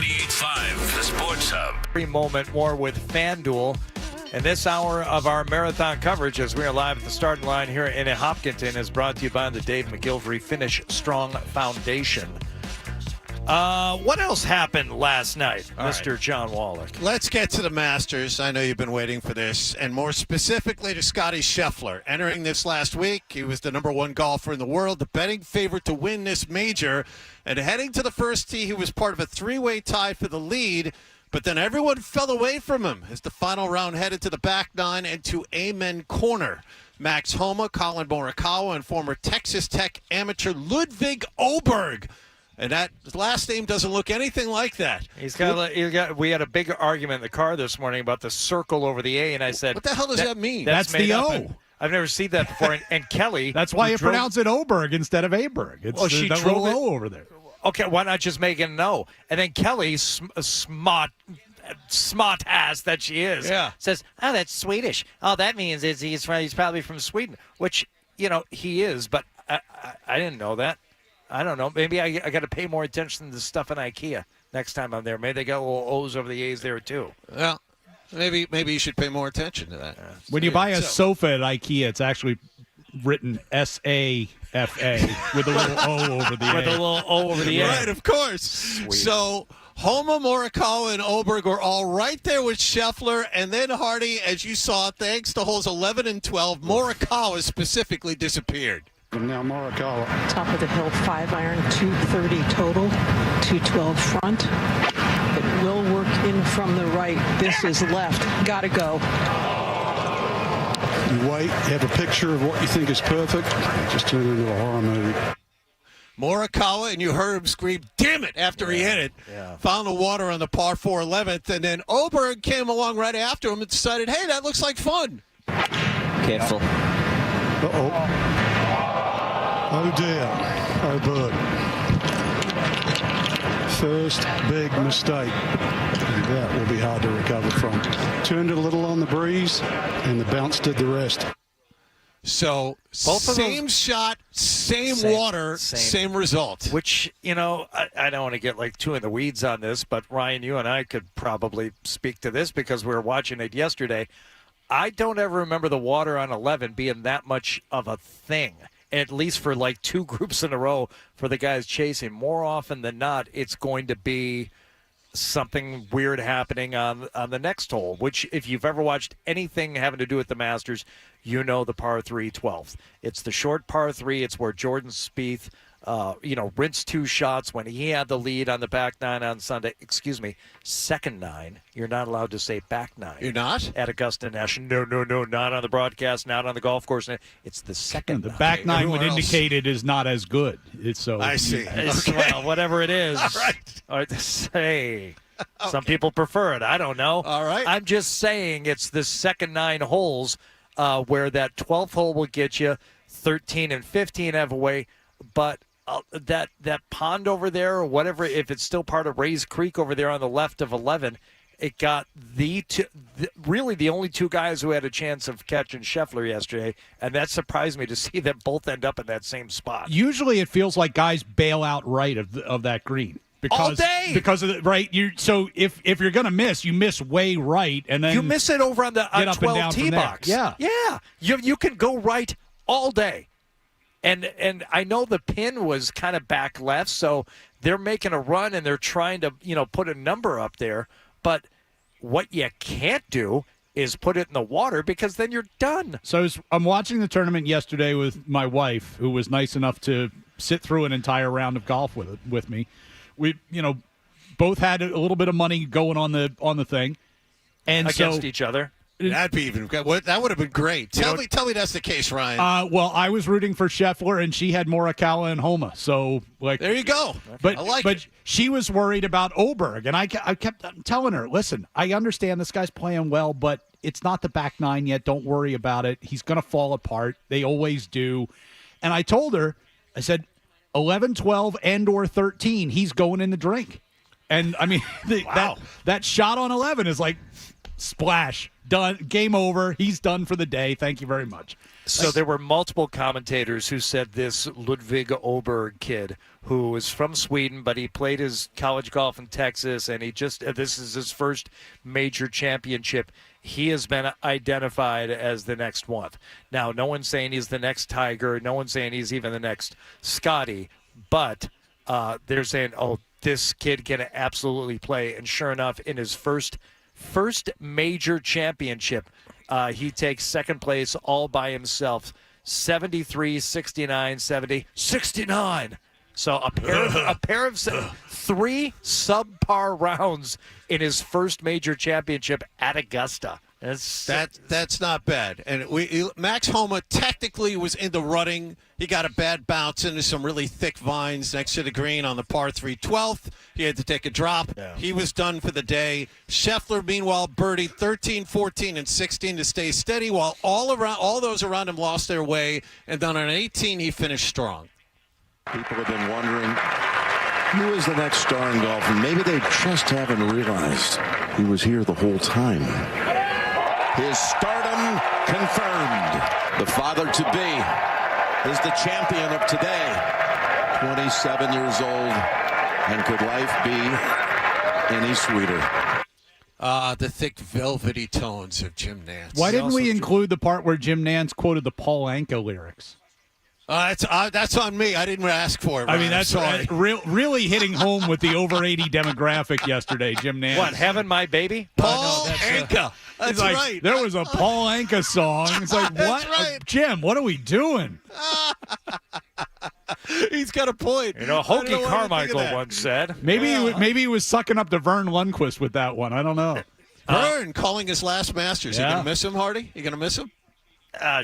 98.5, the Sports Hub. Every moment more with FanDuel. And this hour of our marathon coverage, as we are live at the starting line here in Hopkinton, is brought to you by the Dave McGilvery Finish Strong Foundation. What else happened last night, Mr. John Wallach? Let's get to the Masters. I know you've been waiting for this, and more specifically to Scottie Scheffler. Entering this last week, he was the number one golfer in the world, the betting favorite to win this major. And heading to the first tee, he was part of a three-way tie for the lead, but then everyone fell away from him as the final round headed to the back nine and to Amen Corner. Max Homa, Colin Morikawa, and former Texas Tech amateur Ludwig Oberg. And that last name doesn't look anything like that. We had a big argument in the car this morning about the circle over the A, and I said, what the hell does that mean? That's the O. I've never seen that before. And Kelly. That's why you pronounce it Oberg instead of Aberg. It's she that drove little O over there. Okay, why not just make it an O? And then Kelly, smart ass that she is, says, "Oh, that's Swedish. Oh, that means he's probably from Sweden," which he is, but I didn't know that. I don't know. Maybe I got to pay more attention to the stuff in IKEA next time I'm there. Maybe they got little O's over the A's there too. Well, maybe you should pay more attention to that. When you buy a sofa at IKEA, it's actually written SAFA with a little O over the A. With a little O over the A. Right, of course. Sweet. So Homa, Morikawa, and Oberg were all right there with Scheffler, and then Hardy, as you saw, thanks to holes 11 and 12, Morikawa specifically disappeared. And now Morikawa. Top of the hill, 5-iron, 230 total, 212 front. It will work in from the right. This is left. Gotta go. You wait, have a picture of what you think is perfect. Just turn it into a horror movie. Morikawa, and you heard him scream, "Damn it," after he hit it. Yeah. Found the water on the par 4 11th, and then Oberg came along right after him and decided, hey, that looks like fun. Careful. Uh-oh. Oh dear, Oberg. First big mistake. And that will be hard to recover from. Turned it a little on the breeze, and the bounce did the rest. So, same shot, same water, same result. Which, I don't want to get too in the weeds on this, but Ryan, you and I could probably speak to this because we were watching it yesterday. I don't ever remember the water on 11 being that much of a thing. At least for two groups in a row for the guys chasing. More often than not, it's going to be something weird happening on the next hole, which if you've ever watched anything having to do with the Masters, the par 3 12th. It's the short par 3. It's where Jordan Spieth, rinsed 2 shots when he had the lead on the back nine on Sunday. Excuse me, second nine. You're not allowed to say back nine. You're not? At Augusta National. No, not on the broadcast, not on the golf course. It's the second The back nine would indicate it is not as good. It's so. I see. Well, whatever it is. All right. Say. Some people prefer it. I don't know. All right. I'm just saying it's the second 9 holes where that 12th hole will get you 13 and 15 have away, but that pond over there or whatever, if it's still part of Rays Creek over there on the left of 11, it got really the only 2 guys who had a chance of catching Scheffler yesterday, and that surprised me to see them both end up in that same spot. Usually it feels like guys bail out right of that green. All day because of the right. So if you're gonna miss, you miss way right, and then you miss it over on the 12 tee box. Yeah. You can go right all day, and I know the pin was kind of back left, so they're making a run and they're trying to put a number up there. But what you can't do is put it in the water because then you're done. So I'm watching the tournament yesterday with my wife, who was nice enough to sit through an entire round of golf with me. We, both had a little bit of money going on the thing, and against each other. That'd be even good. That would have been great. Tell me that's the case, Ryan. Well, I was rooting for Scheffler, and she had Morikawa and Homa. So, there you go. But I like but it. she was worried about Oberg, and I kept telling her, listen, I understand this guy's playing well, but it's not the back nine yet. Don't worry about it. He's going to fall apart. They always do. And I told her, I said, 11, 12, and or 13, he's going in the drink. And, I mean, that shot on 11 is like, splash, done, game over. He's done for the day. Thank you very much. So there were multiple commentators who said this Ludwig Oberg kid, who is from Sweden, but he played his college golf in Texas, and this is his first major championship. He has been identified as the next one. Now, no one's saying he's the next Tiger. No one's saying he's even the next Scotty, but they're saying, oh, this kid can absolutely play. And sure enough, in his first major championship, he takes second place all by himself, 73, 69, 70, 69. So a pair of three subpar rounds in his first major championship at Augusta. That's not bad. And Max Homa technically was in the running. He got a bad bounce into some really thick vines next to the green on the par 3 12th. He had to take a drop. Yeah. He was done for the day. Scheffler, meanwhile, birdied 13, 14, and 16 to stay steady, while all those around him lost their way. And then on 18, he finished strong. People have been wondering who is the next star in golf, and maybe they just haven't realized he was here the whole time. His stardom confirmed. The father-to-be is the champion of today. 27 years old, and could life be any sweeter? The thick, velvety tones of Jim Nantz. Why didn't we include the part where Jim Nantz quoted the Paul Anka lyrics? That's on me. I didn't ask for it. I mean, that's really hitting home with the over 80 demographic yesterday, Jim Nantz. What, Having My Baby? Paul Anka. That's like, right. There was a Paul Anka song. It's like, what? Right. Jim, what are we doing? He's got a point. Hoagie Carmichael once said. Maybe he was sucking up to Vern Lundquist with that one. I don't know. Vern calling his last Masters. You going to miss him, Hardy? You going to miss him?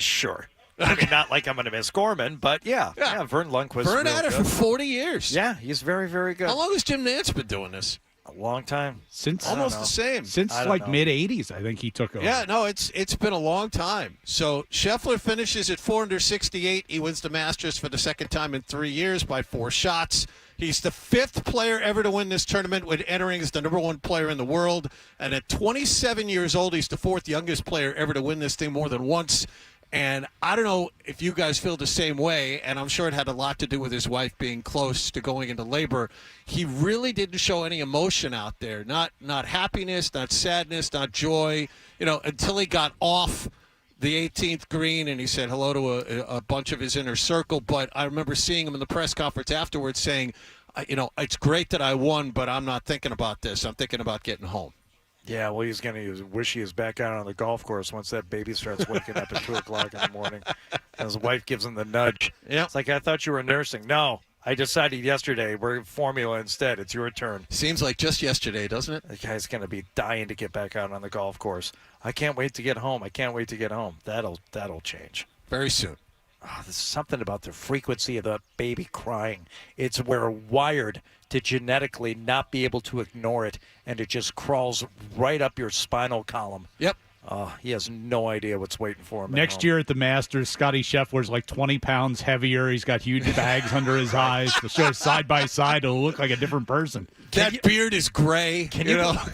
Sure. I mean, not like I'm going to miss Gorman, but yeah, Vern Lundquist. Vern had it for 40 years. Yeah, he's very, very good. How long has Jim Nantz been doing this? A long time. Since almost the same. Since like mid-'80s, I think he took over. Yeah, no, it's been a long time. So Scheffler finishes at 468. He wins the Masters for the second time in 3 years by 4 shots. He's the 5th player ever to win this tournament, with entering as the #1 player in the world. And at 27 years old, he's the 4th youngest player ever to win this thing more than once. And I don't know if you guys feel the same way, and I'm sure it had a lot to do with his wife being close to going into labor. He really didn't show any emotion out there, not happiness, not sadness, not joy, until he got off the 18th green and he said hello to a bunch of his inner circle. But I remember seeing him in the press conference afterwards saying, it's great that I won, but I'm not thinking about this. I'm thinking about getting home. Yeah, well, he's going to wish he was back out on the golf course once that baby starts waking up at 2 o'clock in the morning. And his wife gives him the nudge. Yeah. It's like, I thought you were nursing. No, I decided yesterday we're formula instead. It's your turn. Seems like just yesterday, doesn't it? The guy's going to be dying to get back out on the golf course. I can't wait to get home. That'll change. Very soon. Oh, there's something about the frequency of the baby crying. We're wired to genetically not be able to ignore it, and it just crawls right up your spinal column. Yep. He has no idea what's waiting for him. Next year at the Masters, Scotty Scheffler's like 20 pounds heavier. He's got huge bags under his eyes. The show side by side, it'll look like a different person. That beard is gray.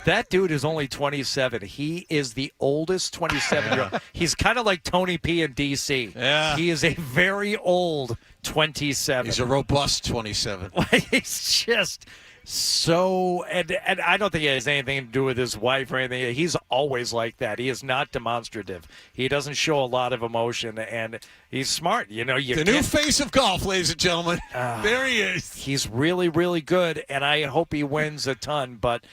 That dude is only 27. He is the oldest 27-year-old. He's kind of like Tony P in D.C. Yeah. He is a very old 27. He's a robust 27. He's just so, and I don't think it has anything to do with his wife or anything. He's always like that. He is not demonstrative. He doesn't show a lot of emotion, and he's smart. The new face of golf, ladies and gentlemen. There he is. He's really, really good, and I hope he wins a ton. But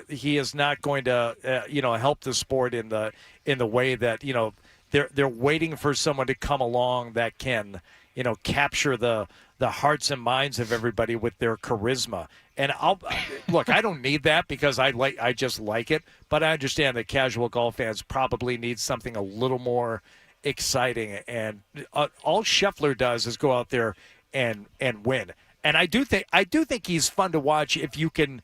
he is not going to, help the sport in the way that they're waiting for someone to come along that can, capture the hearts and minds of everybody with their charisma. And I don't need that because I just like it, but I understand that casual golf fans probably need something a little more exciting. And all Scheffler does is go out there and win. And I do think he's fun to watch if you can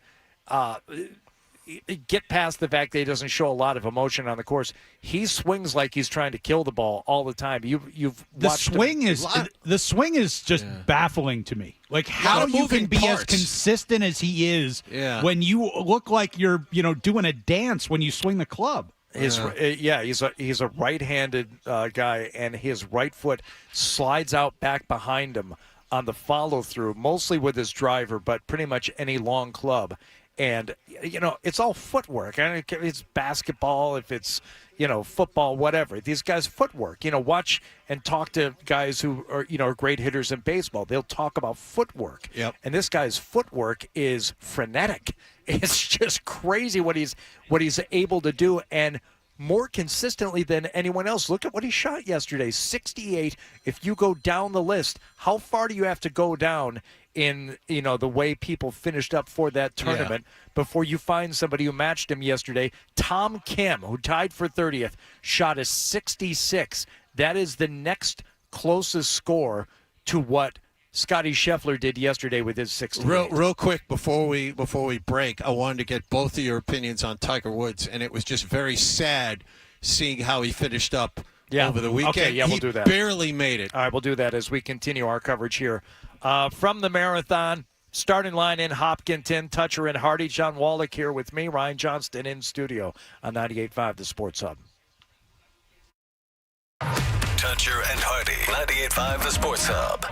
get past the fact that he doesn't show a lot of emotion on the course. He swings like he's trying to kill the ball all the time. You've watched the swing is just baffling to me. Like how you can be as consistent as he is when you look like you're doing a dance when you swing the club. He's a right-handed guy, and his right foot slides out back behind him on the follow-through, mostly with his driver, but pretty much any long club. And, it's all footwork. I don't care if it's basketball, if it's, football, whatever. These guys' footwork. Watch and talk to guys who are great hitters in baseball. They'll talk about footwork. Yep. And this guy's footwork is frenetic. It's just crazy what he's able to do, and more consistently than anyone else. Look at what he shot yesterday, 68. If you go down the list, how far do you have to go down in the way people finished up for that tournament before you find somebody who matched him yesterday? Tom Kim, who tied for 30th, shot a 66. That is the next closest score to what Scotty Scheffler did yesterday with his 68. Real quick before we break, I wanted to get both of your opinions on Tiger Woods, and it was just very sad seeing how he finished up over the weekend. Okay, we'll do that. He barely made it. All right, we'll do that as we continue our coverage here. From the marathon, starting line in Hopkinton, Toucher and Hardy. John Wallach here with me, Ryan Johnston in studio on 98.5 The Sports Hub. Toucher and Hardy, 98.5 The Sports Hub.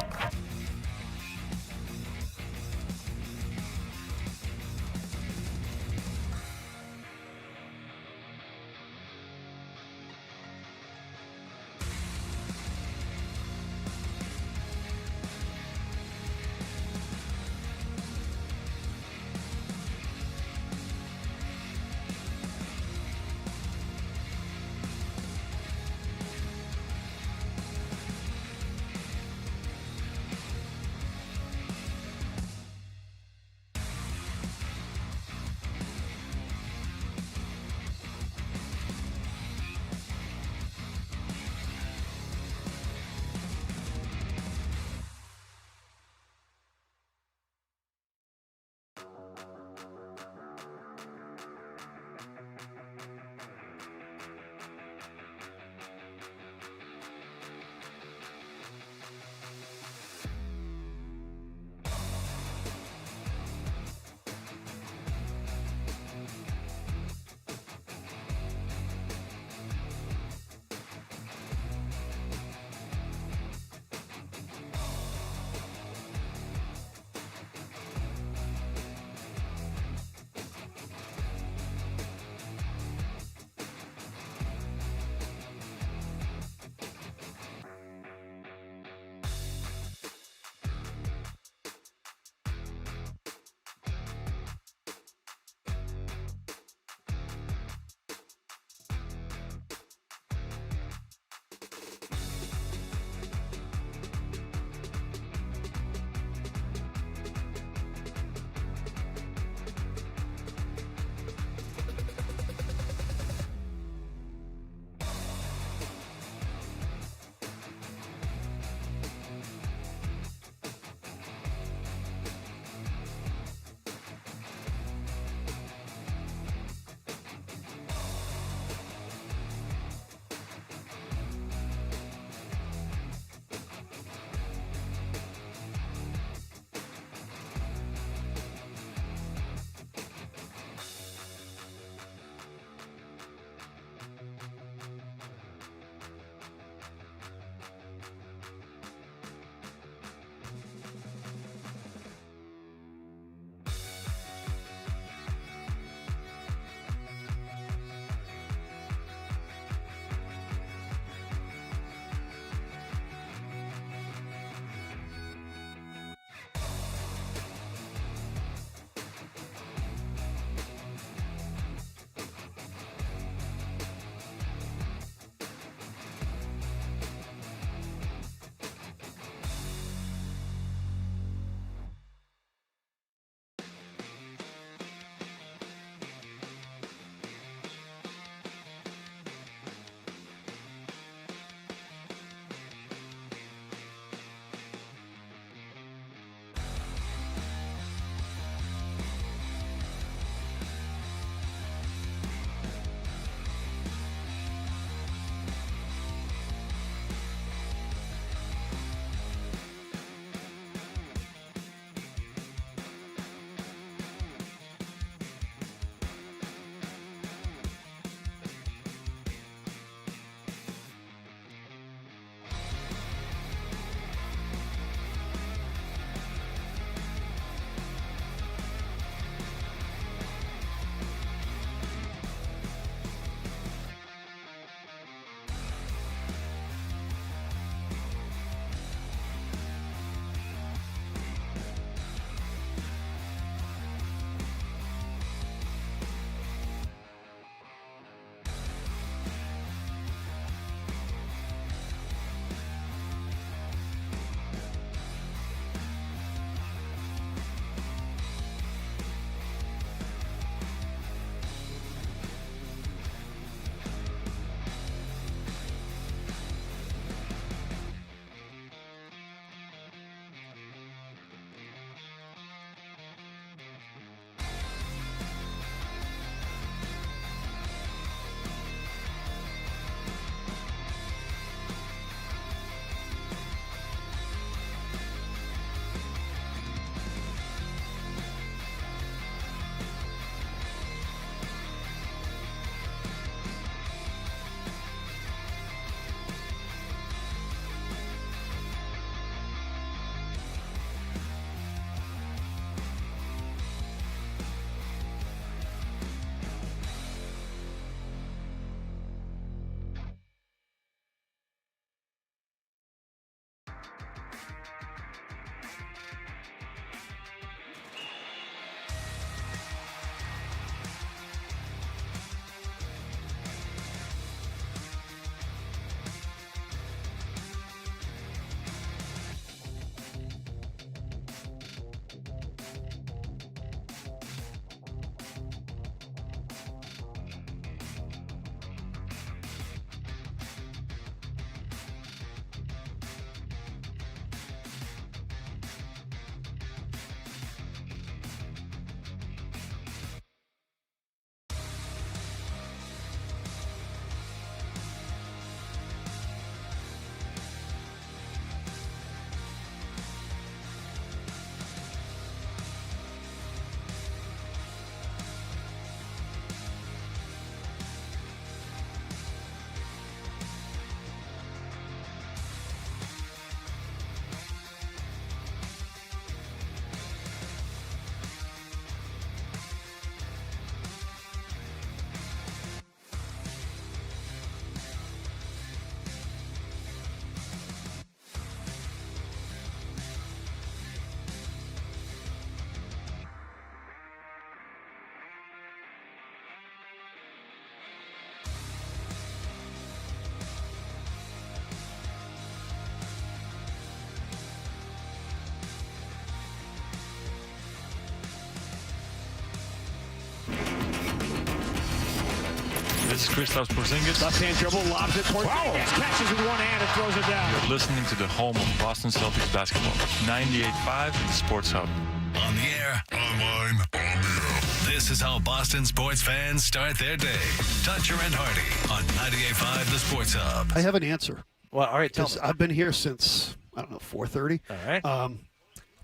is Kristaps Porzingis. Left-hand dribble, lobs it. Porzingis catches with one hand and throws it down. You're listening to the home of Boston Celtics basketball. 98.5 The Sports Hub. On the air, online, on the air. This is how Boston sports fans start their day. Toucher and Hardy on 98.5 The Sports Hub. I have an answer. Well, all right, tell me. I've been here since, 4:30. All right.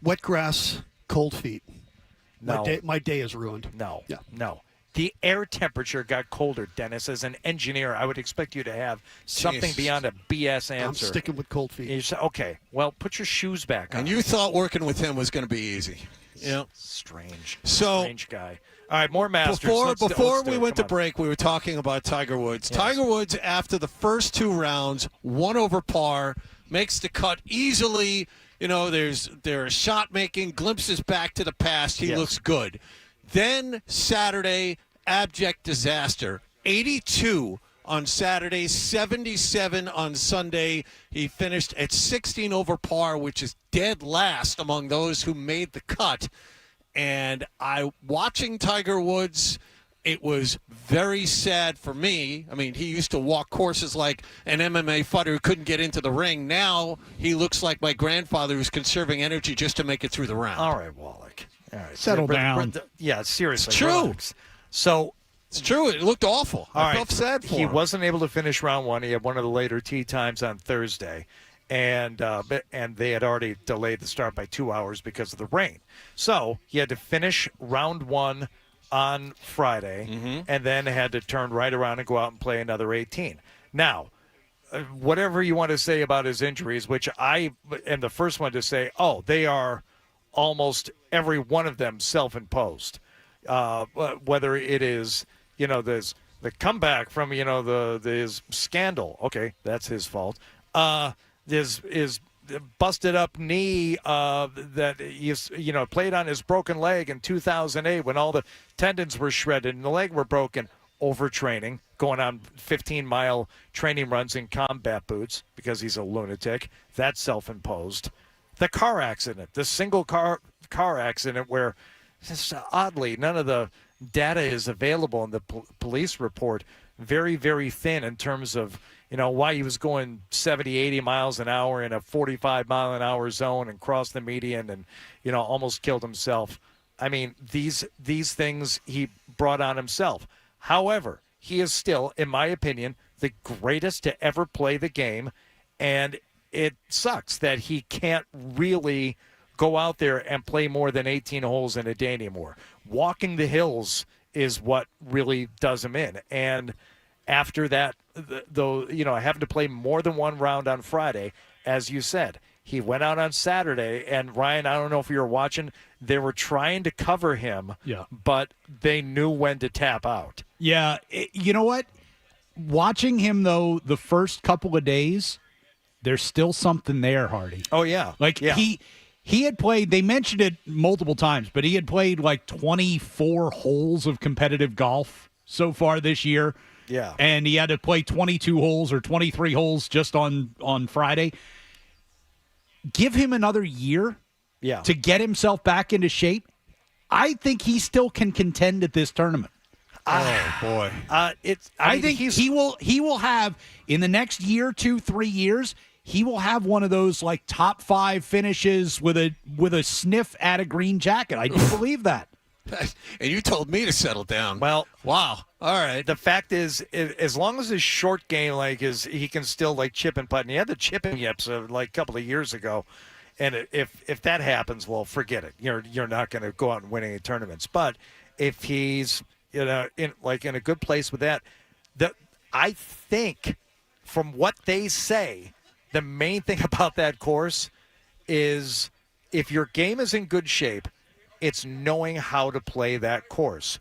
Wet grass, cold feet. No. My day is ruined. No. Yeah. No. The air temperature got colder, Dennis. As an engineer, I would expect you to have something beyond a BS answer. I'm sticking with cold feet. You say, okay, well, put your shoes back on. And you thought working with him was going to be easy. Yeah. Strange. So, strange guy. All right, more Masters. Before we went to break, we were talking about Tiger Woods. Yes. Tiger Woods, after the first 2 rounds, 1 over par, makes the cut easily. You know, there's shot making, glimpses back to the past. He looks good. Then Saturday, abject disaster. 82 on Saturday, 77 on Sunday. He finished at 16 over par, which is dead last among those who made the cut. And watching Tiger Woods, it was very sad for me. I mean, he used to walk courses like an MMA fighter who couldn't get into the ring. Now he looks like my grandfather who's conserving energy just to make it through the round. All right, Wallach. All right. Settle down. Yeah, seriously. It's true. Relax. So it's true. It looked awful. I felt sad for him. He wasn't able to finish round 1. He had one of the later tee times on Thursday. And they had already delayed the start by 2 hours because of the rain. So he had to finish round 1 on Friday, and then had to turn right around and go out and play another 18. Now, whatever you want to say about his injuries, which I am the first one to say, they are almost every one of them self-imposed. Whether it is, there's the comeback from, his scandal. Okay, that's his fault. His busted up knee that he's played on his broken leg in 2008 when all the tendons were shredded and the leg were broken. Overtraining, going on 15-mile training runs in combat boots because he's a lunatic. That's self-imposed. The car accident, the single car accident where just oddly none of the data is available in the police report. Very, very thin in terms of why he was going 70, 80 miles an hour in a 45-mile-an-hour zone and crossed the median and, almost killed himself. I mean, these things he brought on himself. However, he is still, in my opinion, the greatest to ever play the game, and it sucks that he can't really go out there and play more than 18 holes in a day anymore. Walking the hills is what really does him in, and after that, though, having to play more than 1 round on Friday, as you said, he went out on Saturday, and Ryan, I don't know if you were watching, they were trying to cover him, but they knew when to tap out. Yeah, you know what? Watching him, though, the first couple of days, there's still something there, Hardy. Oh, yeah. He had played, they mentioned it multiple times, but he had played like 24 holes of competitive golf so far this year. Yeah. And he had to play 22 holes or 23 holes just on Friday. Give him another year to get himself back into shape. I think he still can contend at this tournament. Oh, boy. I think he will have, in the next year, 2, 3 years, he will have one of those like top 5 finishes with a sniff at a green jacket. I do believe that. And you told me to settle down. Well, wow. All right. The fact is, as long as his short game he can still chip and putt. And he had the chipping yips a couple of years ago. And if that happens, well, forget it. You're not going to go out and win any tournaments. But if he's in a good place with that, I think from what they say, the main thing about that course is if your game is in good shape, it's knowing how to play that course,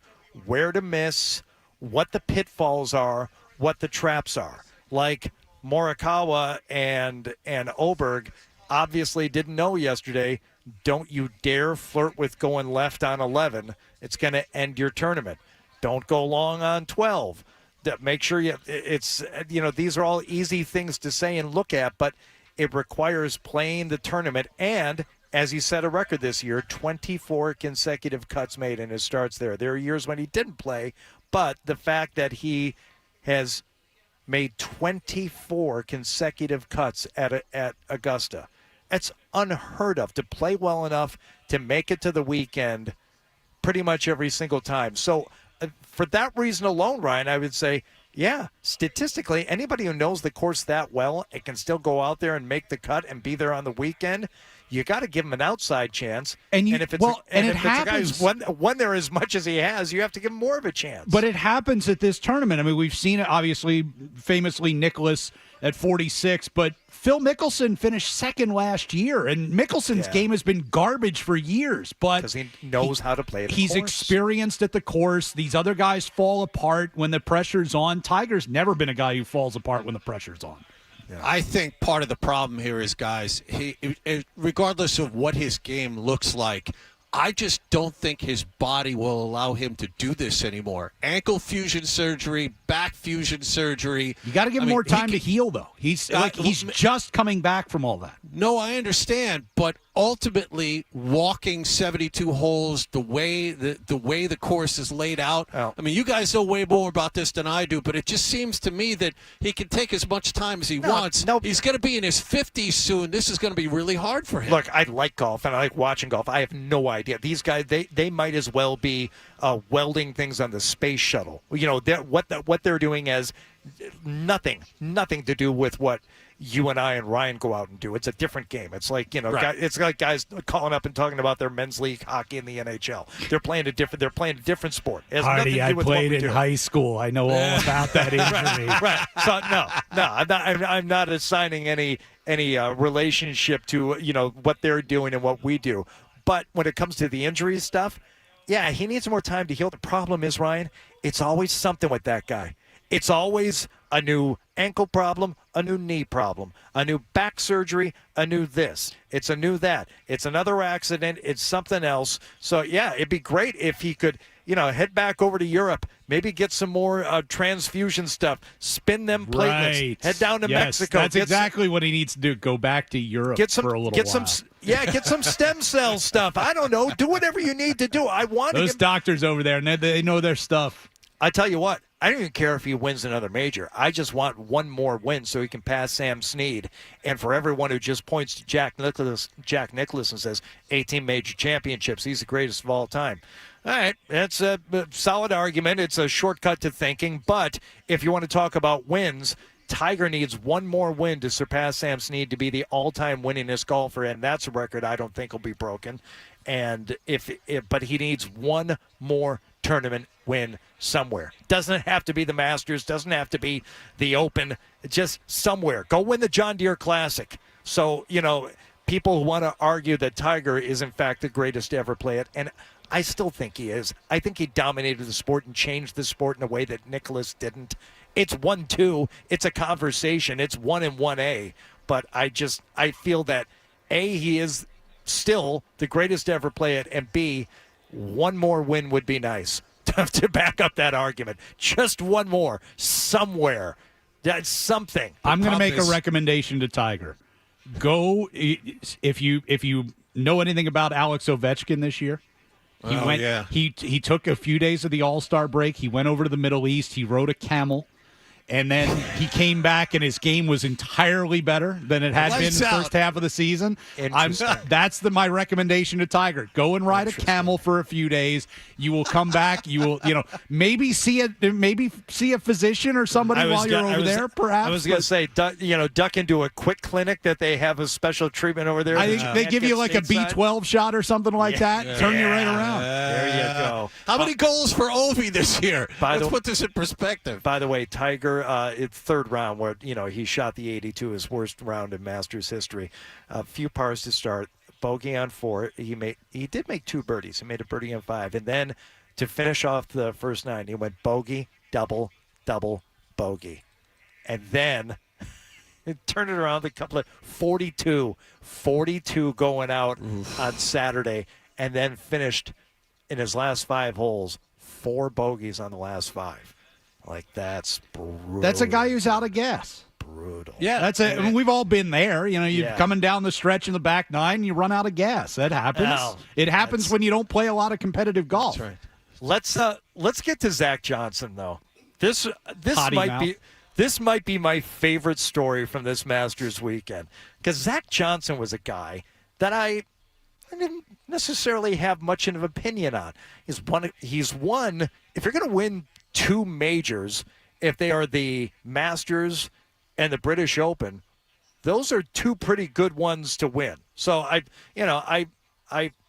where to miss, what the pitfalls are, what the traps are. Like Morikawa and Oberg obviously didn't know yesterday, don't you dare flirt with going left on 11. It's going to end your tournament. Don't go long on 12. Make sure these are all easy things to say and look at, but it requires playing the tournament. And as he set a record this year, 24 consecutive cuts made in his starts there. There are years when he didn't play, but the fact that he has made 24 consecutive cuts at Augusta. That's unheard of, to play well enough to make it to the weekend pretty much every single time. So for that reason alone, Ryan, I would say, yeah, statistically, anybody who knows the course that well and can still go out there and make the cut and be there on the weekend, you got to give him an outside chance. And if it's a guy who's won there as much as he has, you have to give him more of a chance. But it happens at this tournament. I mean, we've seen it, obviously, famously, Nicklaus at 46, but Phil Mickelson finished second last year, and Mickelson's game has been garbage for years. But because he knows how to play the he's course. Experienced at the course. These other guys fall apart when the pressure's on. Tiger's never been a guy who falls apart when the pressure's on. Yeah. I think part of the problem here is, guys, regardless of what his game looks like, I just don't think his body will allow him to do this anymore. Ankle fusion surgery, back fusion surgery. You got to give him more time to heal, though. He's just coming back from all that. No, I understand, but ultimately, walking 72 holes, the way the course is laid out. Oh. I mean, you guys know way more about this than I do, but it just seems to me that he can take as much time as he wants. No. He's going to be in his 50s soon. This is going to be really hard for him. Look, I like golf, and I like watching golf. I have no idea. These guys, they might as well be welding things on the space shuttle. You know, what they're doing has nothing to do with what you and I and Ryan go out and do. It's a different game. It's like, it's like guys calling up and talking about their men's league hockey in the NHL. They're playing a different sport. It has nothing to do I with played what we in do. high school. I know all about that injury. Right. So I'm not assigning any relationship to what they're doing and what we do. But when it comes to the injury stuff, yeah, he needs more time to heal. The problem is, Ryan, it's always something with that guy. It's always a new ankle problem, a new knee problem, a new back surgery, a new this. It's a new that. It's another accident. It's something else. So, yeah, it'd be great if he could, head back over to Europe, maybe get some more transfusion stuff, spin them platelets, right. Head down to Mexico. That's exactly what he needs to do. Go back to Europe for a little while. Get some stem cell stuff. I don't know. Do whatever you need to do. Those doctors over there, they know their stuff. I tell you what, I don't even care if he wins another major. I just want one more win so he can pass Sam Snead. And for everyone who just points to Jack Nicklaus and says 18 major championships, he's the greatest of all time. All right, that's a solid argument. It's a shortcut to thinking. But if you want to talk about wins, Tiger needs one more win to surpass Sam Snead to be the all-time winningest golfer, and that's a record I don't think will be broken. And but he needs one more tournament win somewhere. Doesn't have to be the Masters, doesn't have to be the Open, just somewhere. Go win the John Deere Classic. So, people who want to argue that Tiger is in fact the greatest to ever play it, and I still think he is. I think he dominated the sport and changed the sport in a way that Nicklaus didn't. It's 1-2. It's a conversation. It's 1 and 1A. But I feel that A, he is still the greatest to ever play it, and B, one more win would be nice to back up that argument. Just one more somewhere. That's something. I'm going to make a recommendation to Tiger. Go if you know anything about Alex Ovechkin this year. He took a few days of the All-Star break. He went over to the Middle East. He rode a camel. And then he came back, and his game was entirely better than it had been in the first half of the season. That's my recommendation to Tiger. Go and ride a camel for a few days. You will come back. You will, maybe see a physician or somebody while you're over there. Perhaps I was going to say, duck into a quick clinic that they have a special treatment over there. I think they give you like a B12 shot or something like that. Yeah. Turn you right around. There you go. How many goals for Ovi this year? Let's put this in perspective. By the way, Tiger. It's third round where he shot the 82, his worst round in Masters history. A few pars to start, bogey on 4. He did make 2 birdies. He made a birdie on 5, and then to finish off the first 9, he went bogey, double, bogey, and then turned it around. A couple of 42 going out on Saturday, and then finished in his last 5 holes 4 bogeys on the last 5. Like, that's brutal. That's a guy who's out of gas. Brutal. Yeah, that's it. I mean, we've all been there. You're coming down the stretch in the back 9, you run out of gas. That happens. It happens when you don't play a lot of competitive golf. That's right. Let's get to Zack Johnson, though. This Potty might mouth. be this might be my favorite story from this Masters weekend, because Zack Johnson was a guy that I didn't necessarily have much of an opinion on. He's won. If you're going to win two majors, if they are the Masters and the British Open, those are two pretty good ones to win. So I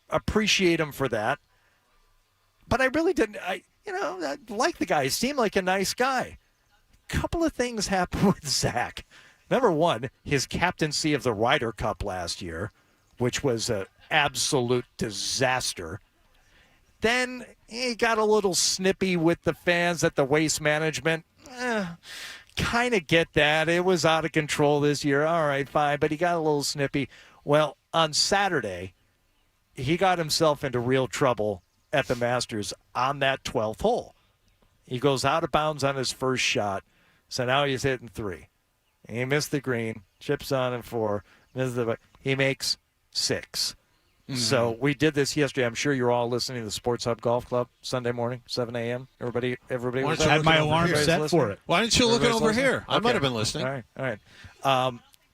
appreciate him for that. But I really didn't. I like the guy. He seemed like a nice guy. A couple of things happened with Zach. Number one, his captaincy of the Ryder Cup last year, which was an absolute disaster. Then he got a little snippy with the fans at the Waste Management. Kind of get that. It was out of control this year. All right, fine. But he got a little snippy. Well, on Saturday, he got himself into real trouble at the Masters on that 12th hole. He goes out of bounds on his first shot. So now he's hitting 3. He missed the green. Chips on in 4. He makes 6. Mm-hmm. So we did this yesterday. I'm sure you're all listening to the Sports Hub Golf Club Sunday morning, 7 a.m. Everybody was had my alarm set for it. Why didn't you look over here? I might have been listening. All right.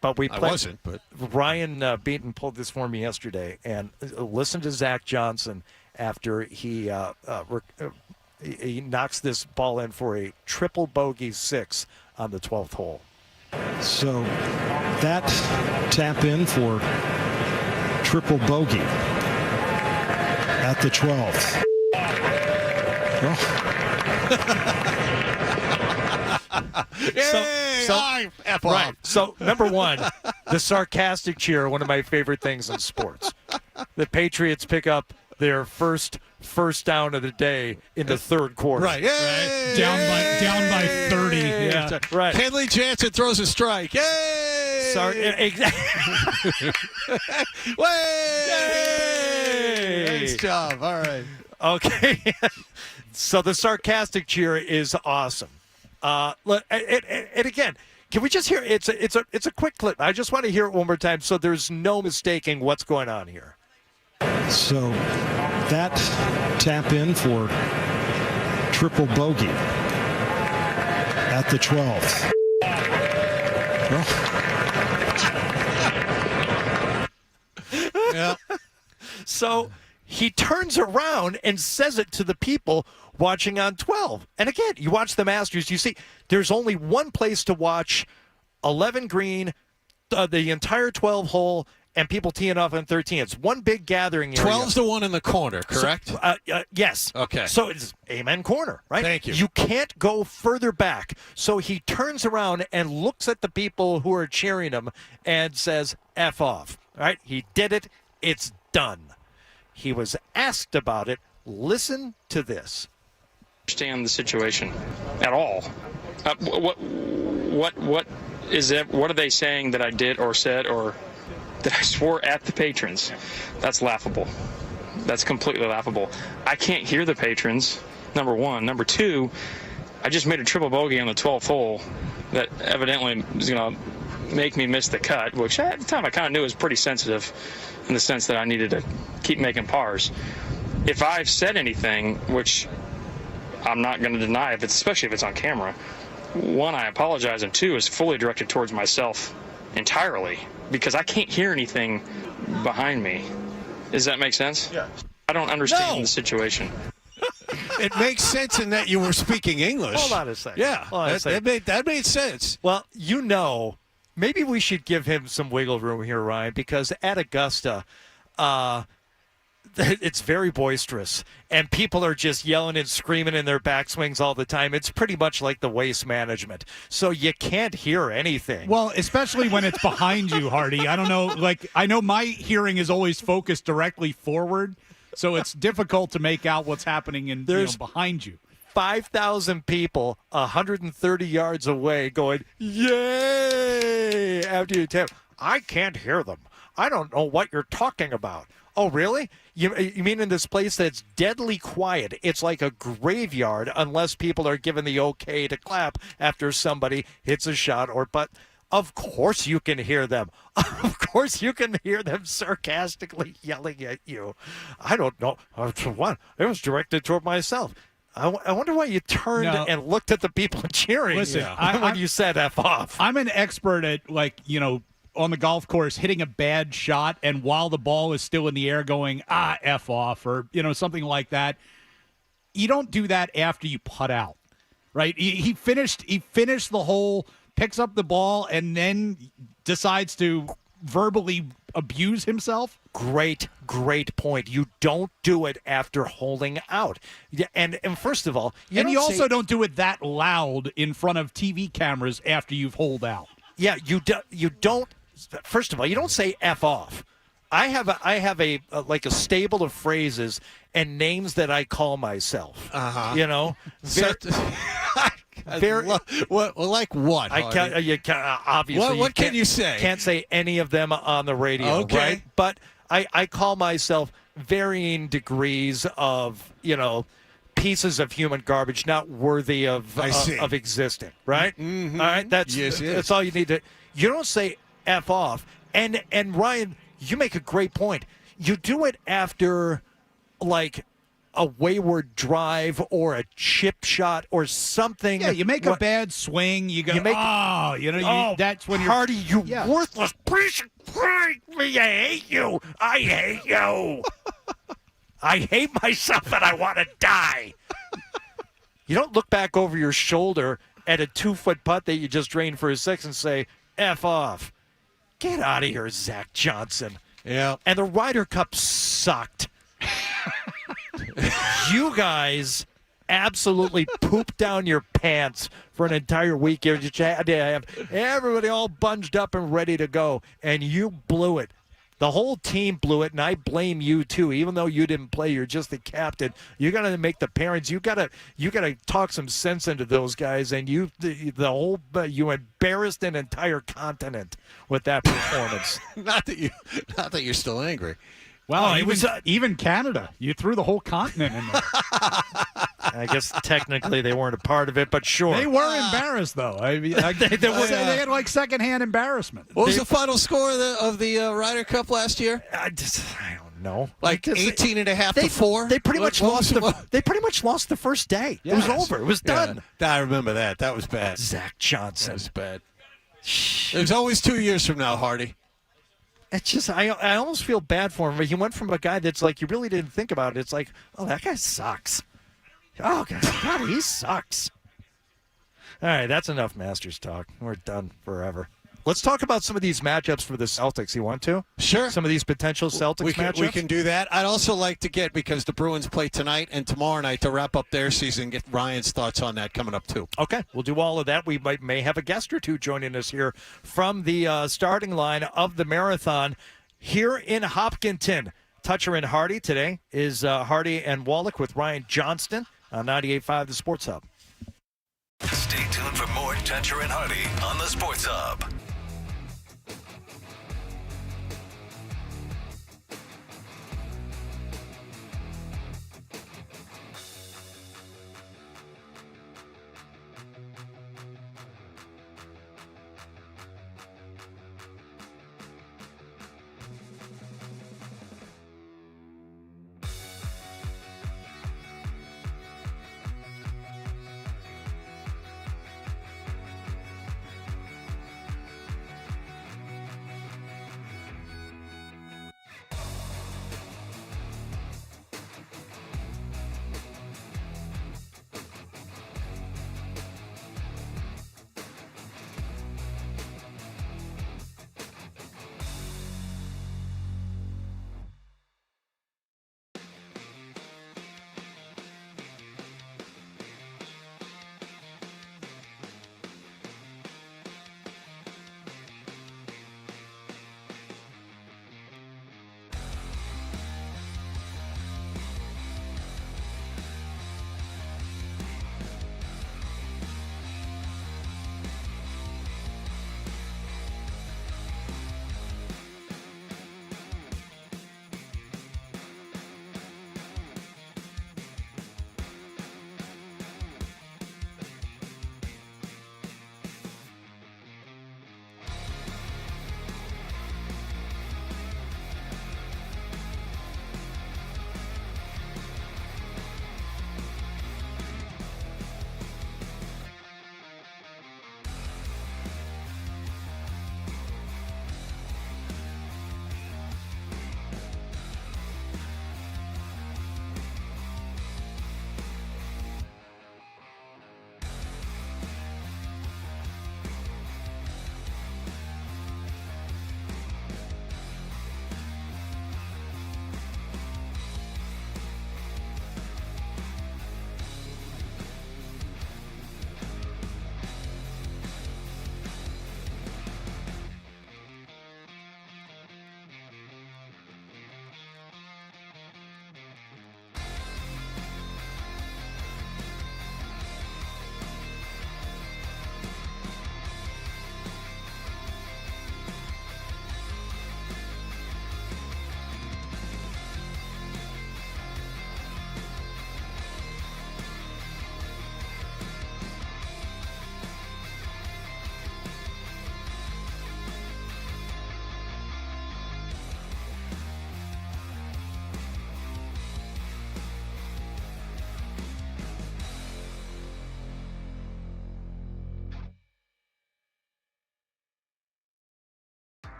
But we played. I wasn't, but Ryan Beaton pulled this for me yesterday, and listened to Zack Johnson after he knocks this ball in for a triple bogey 6 on the 12th hole. So that tap in for triple bogey at the 12th. Right. So, number one, the sarcastic cheer, one of my favorite things in sports. The Patriots pick up their first down of the day in the third quarter. Right. Yay! Down by 30. Yeah. Right. Kenley Jansen throws a strike. Yay! Sorry. Exactly. Yay! Nice job. All right. Okay. So the sarcastic cheer is awesome. And again, can we just hear it's a quick clip. I just want to hear it one more time so there's no mistaking what's going on here. So that tap in for triple bogey at the 12th. Yeah. So he turns around and says it to the people watching on 12. And again, you watch the Masters, you see there's only one place to watch 11 green, the entire 12 hole, and people teeing off on 13. It's one big gathering area. 12's the one in the corner, correct? So, yes. Okay. So it's Amen Corner, right? Thank you. You can't go further back. So he turns around and looks at the people who are cheering him and says, F off. All right? He did it. It's done. He was asked about it. Listen to this. Understand the situation at all. What is it? What are they saying that I did or said or that I swore at the patrons? That's laughable. That's completely laughable. I can't hear the patrons, number one. Number two, I just made a triple bogey on the 12th hole that evidently is going to make me miss the cut, which at the time I kind of knew was pretty sensitive in the sense that I needed to keep making pars. If I've said anything, which I'm not going to deny, especially if it's on camera, one, I apologize, and two, is fully directed towards myself entirely because I can't hear anything behind me. Does that make sense? Yeah. I don't understand the situation. It makes sense in that you were speaking English. Hold on a second. Yeah, Hold on a second. that made sense. Well, maybe we should give him some wiggle room here, Ryan, because at Augusta, it's very boisterous, and people are just yelling and screaming in their backswings all the time. It's pretty much like the Waste Management, so you can't hear anything. Well, especially when it's behind you, Hardy. I don't know. Like, I know my hearing is always focused directly forward, so it's difficult to make out what's happening behind you. 5,000 people 130 yards away going, yay, after you tap. I can't hear them. I don't know what you're talking about. Oh, really? You mean in this place that's deadly quiet? It's like a graveyard unless people are given the okay to clap after somebody hits a shot or putt. Of course you can hear them. Of course you can hear them sarcastically yelling at you. I don't know. It was directed toward myself. I wonder why you turned and looked at the people cheering when you said F off. I'm an expert at, on the golf course, hitting a bad shot, and while the ball is still in the air going, F off, or, something like that. You don't do that after you putt out, right? He finished the hole, picks up the ball, and then decides to verbally abuse himself. Great point. You don't do it after holding out. Yeah, and first of all, you also don't do it that loud in front of TV cameras after you've holed out. Yeah, you don't. First of all, you don't say F off. I have a stable of phrases and names that I call myself. Like what? I can't. You can't obviously. What can you say? Can't say any of them on the radio, right? But I call myself varying degrees of pieces of human garbage not worthy of existing, right? Mm-hmm. All right, that's all you need to. You don't say F off, and Ryan, you make a great point. You do it after, like, a wayward drive or a chip shot or something. Yeah, you make a bad swing. You go, that's when you're... Hardy, you worthless piece of crap. I hate you. I hate you. I hate myself and I want to die. You don't look back over your shoulder at a 2-foot putt that you just drained for a 6 and say, F off. Get out of here, Zack Johnson. Yeah. And the Ryder Cup sucked. You guys absolutely pooped down your pants for an entire week. You had to have everybody all bunged up and ready to go, and you blew it. The whole team blew it, and I blame you too. Even though you didn't play, you're just the captain. You got to make the parents. You got to talk some sense into those guys. And you embarrassed an entire continent with that performance. Not that you're still angry. Well, even Canada. You threw the whole continent in there. I guess technically they weren't a part of it, but sure. They were embarrassed, though. They had like secondhand embarrassment. What was the final score of the Ryder Cup last year? I don't know. Like 18.5 to 4. They pretty much lost. They pretty much lost the first day. It was over. It was done. I remember that. That was bad. Zack Johnson. That was bad. There's always 2 years from now, Hardy. It's just I almost feel bad for him. But he went from a guy that's like you really didn't think about it. It's like, oh, that guy sucks. Oh, God, he sucks. All right, that's enough Masters talk. We're done forever. Let's talk about some of these matchups for the Celtics. You want to? Sure. Some of these potential Celtics matchups? We can do that. I'd also like to get, because the Bruins play tonight and tomorrow night to wrap up their season, get Ryan's thoughts on that coming up, too. Okay, we'll do all of that. We may have a guest or two joining us here from the starting line of the Marathon here in Hopkinton. Toucher and Hardy today is Hardy and Wallach with Ryan Johnston on 98.5 The Sports Hub. Stay tuned for more Toucher and Hardy on the Sports Hub.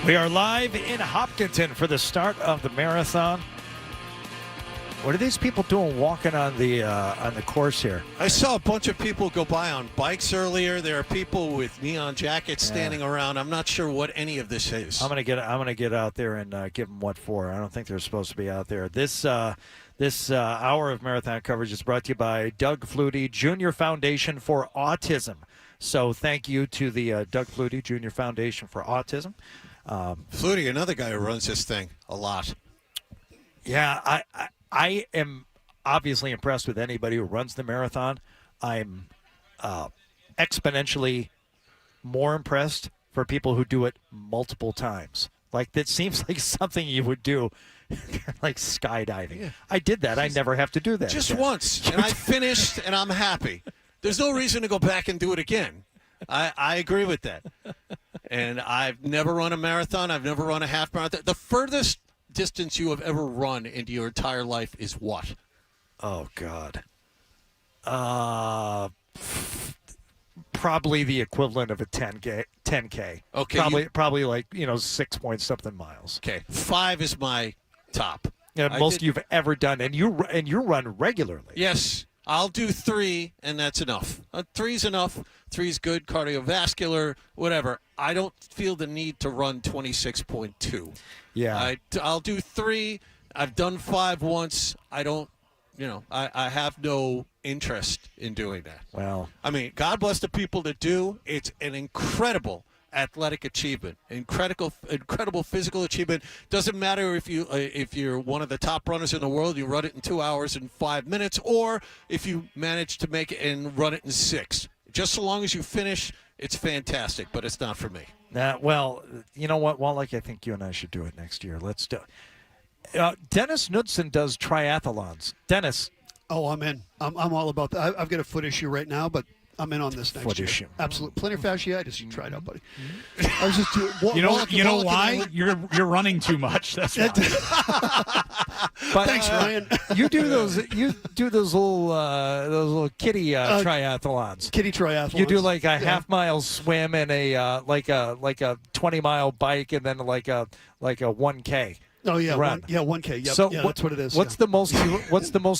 We are live in Hopkinton for the start of the marathon. What are these people doing walking on the course here? I saw a bunch of people go by on bikes earlier. There are people with neon jackets standing around. I'm not sure what any of this is. I'm gonna get out there and give them what for. I don't think they're supposed to be out there. This hour of marathon coverage is brought to you by Doug Flutie Junior Foundation for Autism. So thank you to the Doug Flutie Junior Foundation for Autism. Flutie, another guy who runs this thing a lot. Yeah, I am obviously impressed with anybody who runs the marathon. I'm exponentially more impressed for people who do it multiple times. Like, that seems like something you would do, like skydiving. Yeah. I did that. I never have to do that. Just once, and I finished, and I'm happy. There's no reason to go back and do it again. I agree with that. And I've never run a marathon. I've never run a half marathon. The furthest distance you have ever run in your entire life is what? Oh, God. Probably the equivalent of a 10K. Okay. Probably like, 6 point something miles. Okay. 5 is my top. Yeah, most you've ever done, and you run regularly. Yes. I'll do 3, and that's enough. 3's enough. 3's good, cardiovascular, whatever. I don't feel the need to run 26.2. Yeah. I'll do 3. I've done 5 once. I don't, I have no interest in doing that. Well, I mean, God bless the people that do. It's an incredible athletic achievement, incredible physical achievement. Doesn't matter if you're one of the top runners in the world, you run it in 2 hours and 5 minutes, or if you manage to make it and run it in 6. Just so long as you finish, it's fantastic. But it's not for me. Well, you know what, Wallach? I think you and I should do it next year. Let's do it. Dennis Knudsen does triathlons. Dennis. Oh, I'm in. I'm all about that. I've got a foot issue right now, but I'm in on this next year. Issue. Absolute plantar fasciitis. You try it out, buddy. I was just you know why? You're running too much. That's why. But, thanks, Ryan. you do those little kiddie triathlons. Kiddie triathlons. You do like a half-mile swim and a like a 20-mile bike, and then like a 1K. Oh yeah, run. 1K. Yep. So that's what it is. What's the most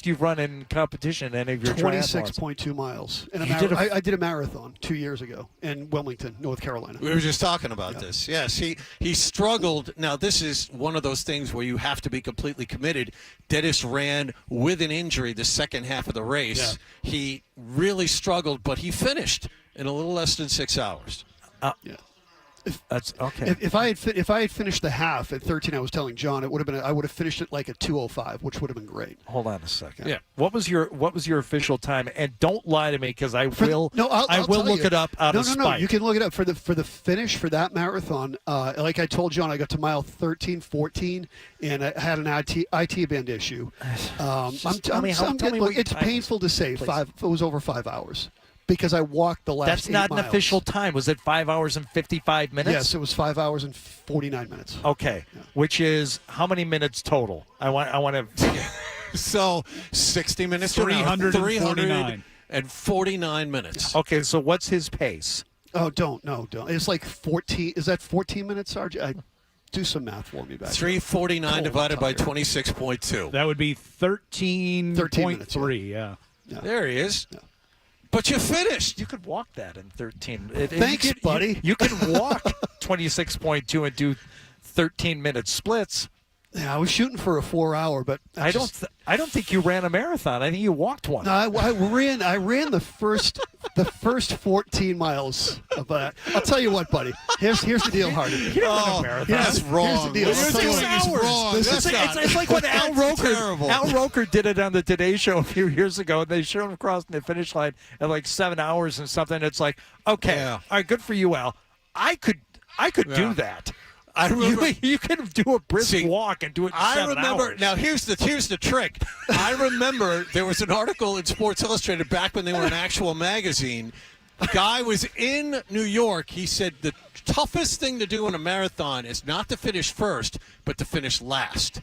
you've run in competition? Any of your 26.2 miles. I did a marathon 2 years ago in Wilmington, North Carolina. We were just talking about this. Yes, he struggled. Now this is one of those things where you have to be completely committed. Dennis ran with an injury the second half of the race. Yeah. He really struggled, but he finished in a little less than 6 hours. Yeah. That's okay. If I had finished the half at 13, I was telling John, I would have finished it like at 2:05, which would have been great. Hold on a second. Yeah. What was your official time? And don't lie to me, because I will look it up out of spite. No. You can look it up for the finish for that marathon. Like I told John, I got to mile 13, 14, and I had an IT band issue. It's painful to say. It was over 5 hours. Because I walked the last 8 miles. That's not an official time. Was it 5 hours and 55 minutes? Yes, it was 5 hours and 49 minutes. Okay, yeah. Which is how many minutes total? I want to. So 60 minutes. 349 minutes. Okay, so what's his pace? Oh, don't. It's like 14. Is that 14 minutes, Sergeant? Do some math for me back. 349 divided by 26.2. That would be 13.3. Yeah. There he is. Yeah. But you finished. You could walk that in 13. Thanks, buddy. You can walk 26.2 and do 13-minute splits. Yeah, I was shooting for a 4 hour, but I don't think you ran a marathon. I think you walked one. No, I ran the first 14 miles of that. I'll tell you what, buddy. Here's the deal, Hardy. You didn't run a marathon. That's wrong. It's like when Al Roker did it on the Today Show a few years ago, and they showed him crossing the finish line at like 7 hours and something. It's like, okay, all right, good for you, Al. I could do that. I remember you can do a brisk walk and do it in 7 hours. Now here's the trick. I remember there was an article in Sports Illustrated back when they were an actual magazine. A guy was in New York. He said the toughest thing to do in a marathon is not to finish first, but to finish last.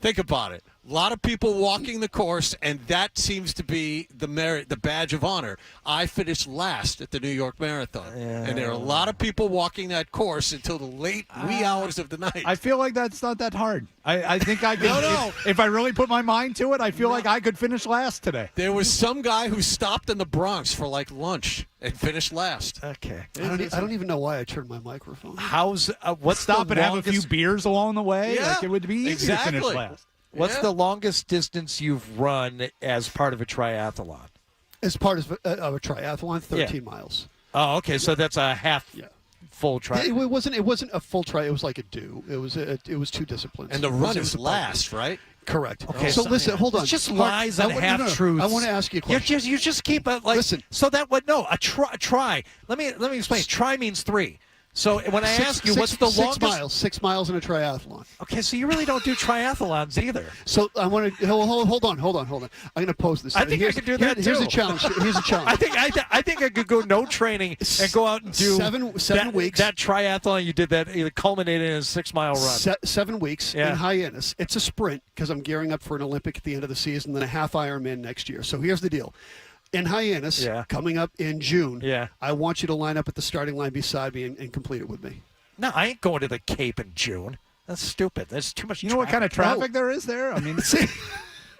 Think about it. A lot of people walking the course, and that seems to be the badge of honor. I finished last at the New York Marathon, and there are a lot of people walking that course until the late wee hours of the night. I feel like that's not that hard. I think I could. No. If I really put my mind to it, I feel like I could finish last today. There was some guy who stopped in the Bronx for like lunch and finished last. Okay. I don't even know why I turned my microphone. What's Stop the and have a longest- few beers along the way? Yeah, Like it would be easy to finish last. What's the longest distance you've run as part of a triathlon? As part of a triathlon, 13 miles. Oh, okay. So that's a half full triathlon. It wasn't a full tri. It was like a do. It was 2 disciplines. And the It run was is last, right? Correct. Okay, So listen, hold on. It's just Mark, lies and no, half truths. I want to ask you a question. You just keep it like. Listen. So that would no a try. Let me explain. Try means 3. So when I ask you what's the longest 6 miles in a triathlon. Okay, so you really don't do triathlons either. So I want to hold on. I'm going to pose this. I think I could do that Here's too. a challenge. Here's a challenge. I think I could go no training and go out and do 7 weeks. That triathlon you did that it culminated in a 6-mile run. 7 weeks in Hyannis. It's a sprint because I'm gearing up for an Olympic at the end of the season, then a half Ironman next year. So here's the deal. In Hyannis, coming up in June, I want you to line up at the starting line beside me and complete it with me. No, I ain't going to the Cape in June. That's stupid. There's too much. You know what kind of traffic there is there? I mean,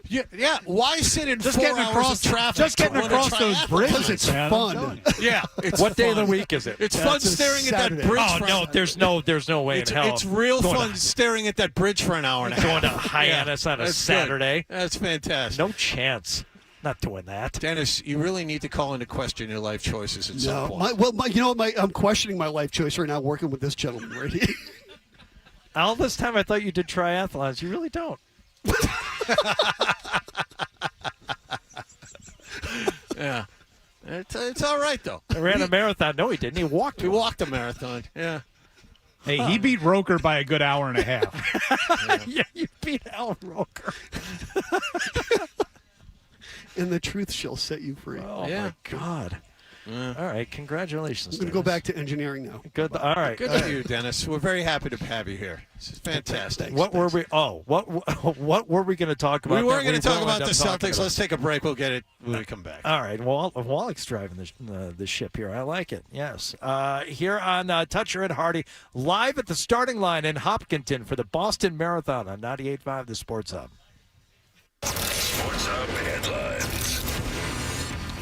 Yeah, why sit in just 4 getting hours across, of traffic? just getting to run a across those triathlon? bridges. It's man. fun. Yeah, it's what day of fun. the week is it? It's fun That's a staring at that Saturday. bridge. Oh no, there's no way in hell. It's real Going fun staring at that bridge for an hour and a half. Going to Hyannis on a That's Saturday. Good. That's fantastic. No chance. Not doing that. Dennis, you really need to call into question your life choices at some point. I'm questioning my life choice right now working with this gentleman right here. All this time I thought you did triathlons. You really don't. Yeah. It's all right, though. I ran a marathon. No, he didn't. He walked. He walked a marathon. Yeah. Hey, he beat Roker by a good hour and a half. Yeah, you beat Al Roker. And the truth shall set you free. Oh, my God. All right, congratulations. I'm going to go back to engineering now. Good. All right. Good for you, Dennis. We're very happy to have you here. This is fantastic. What were we? Oh, what were we going to talk about? We were going to talk about the will end up talking Celtics. about? Let's take a break. We'll get it when we come back. All right. Well, Wallach's driving the ship here. I like it. Yes. Here on Toucher and Hardy, live at the starting line in Hopkinton for the Boston Marathon on 98.5 The Sports Hub. Sports Hub headlines.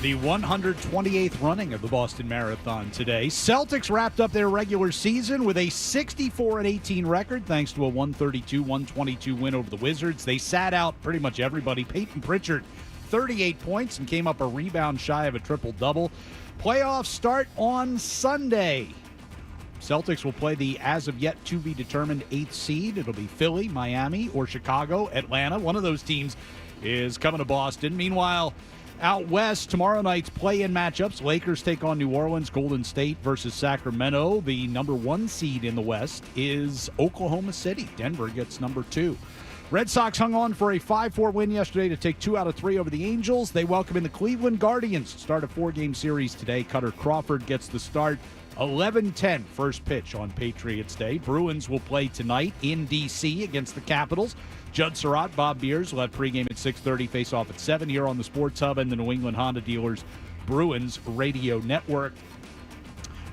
The 128th running of the Boston Marathon today. Celtics wrapped up their regular season with a 64-18 record thanks to a 132-122 win over the Wizards. They sat out pretty much everybody. Peyton Pritchard, 38 points and came up a rebound shy of a triple-double. Playoffs start on Sunday. Celtics will play the as-of-yet-to-be-determined 8th seed. It'll be Philly, Miami, or Chicago, Atlanta. One of those teams is coming to Boston. Meanwhile, out west, tomorrow night's play-in matchups. Lakers take on New Orleans, Golden State versus Sacramento. The number 1 seed in the West is Oklahoma City. Denver gets number 2. Red Sox hung on for a 5-4 win yesterday to take 2 out of 3 over the Angels. They welcome in the Cleveland Guardians to start a 4-game series today. Cutter Crawford gets the start. 11:10 first pitch on Patriots Day. Bruins will play tonight in D.C. against the Capitals. Judd Surratt, Bob Beers will have pregame at 6:30, face off at 7 here on the Sports Hub and the New England Honda Dealers Bruins Radio Network.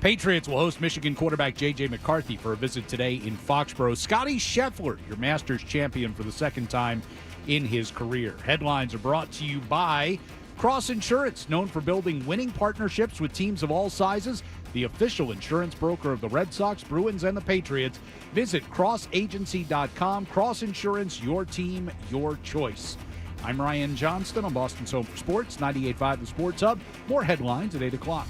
Patriots will host Michigan quarterback J.J. McCarthy for a visit today in Foxborough. Scotty Scheffler, your Masters champion for the second time in his career. Headlines are brought to you by Cross Insurance, known for building winning partnerships with teams of all sizes. The official insurance broker of the Red Sox, Bruins, and the Patriots. Visit crossagency.com. Cross Insurance, your team, your choice. I'm Ryan Johnston on Boston's Home for Sports, 98.5 The Sports Hub. More headlines at 8 o'clock.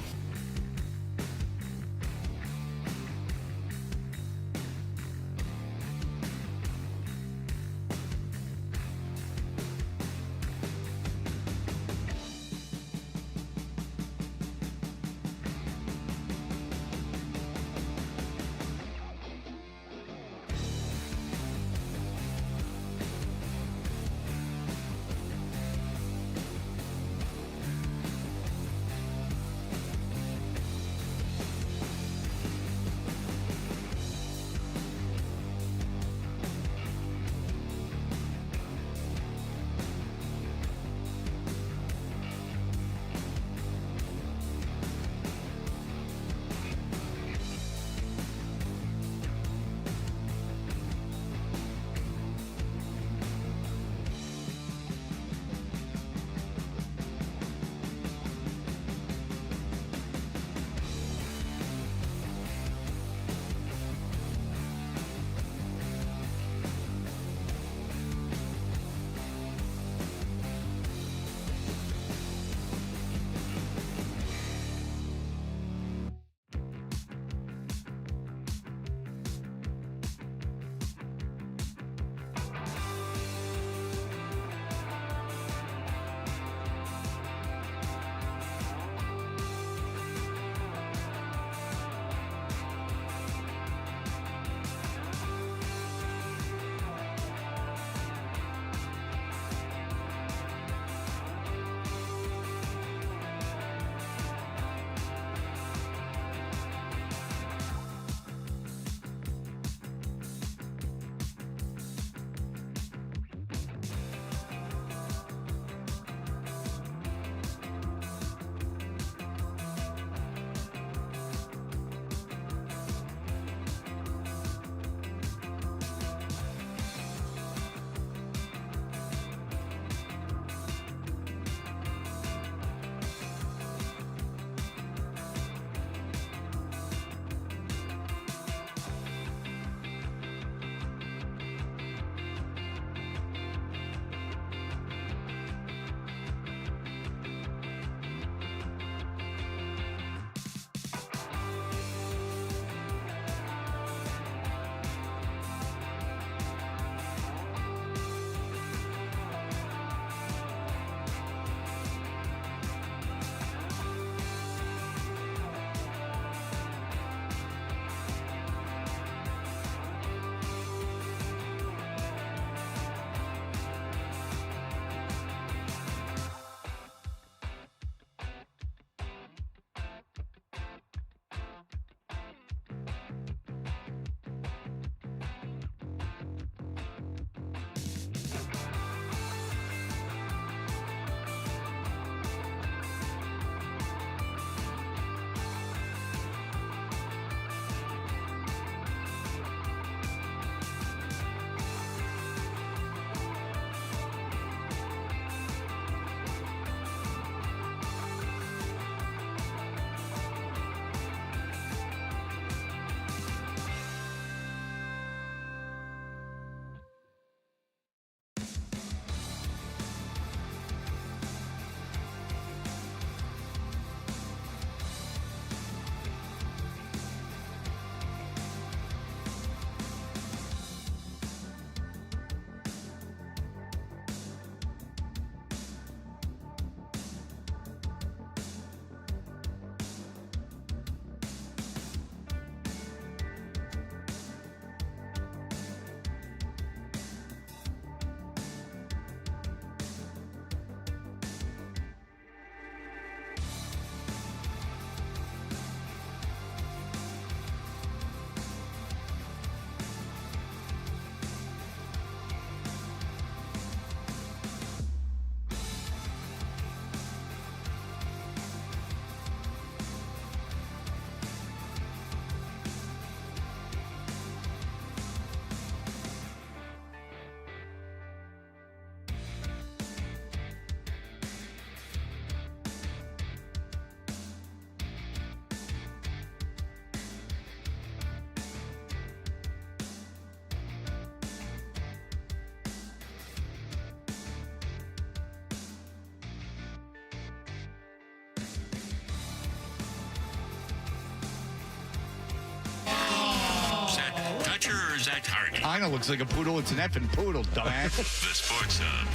Jack Hardy. Kinda looks like a poodle. It's an effing poodle, dumbass. The Sports Hub.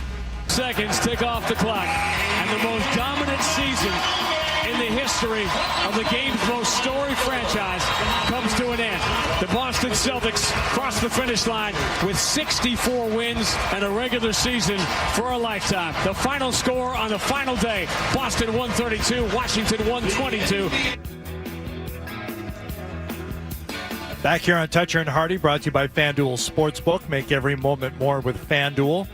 Seconds tick off the clock, and the most dominant season in the history of the game's most storied franchise comes to an end. The Boston Celtics cross the finish line with 64 wins and a regular season for a lifetime. The final score on the final day, Boston 132, Washington 122. Back here on Toucher and Hardy, brought to you by FanDuel Sportsbook. Make every moment more with FanDuel.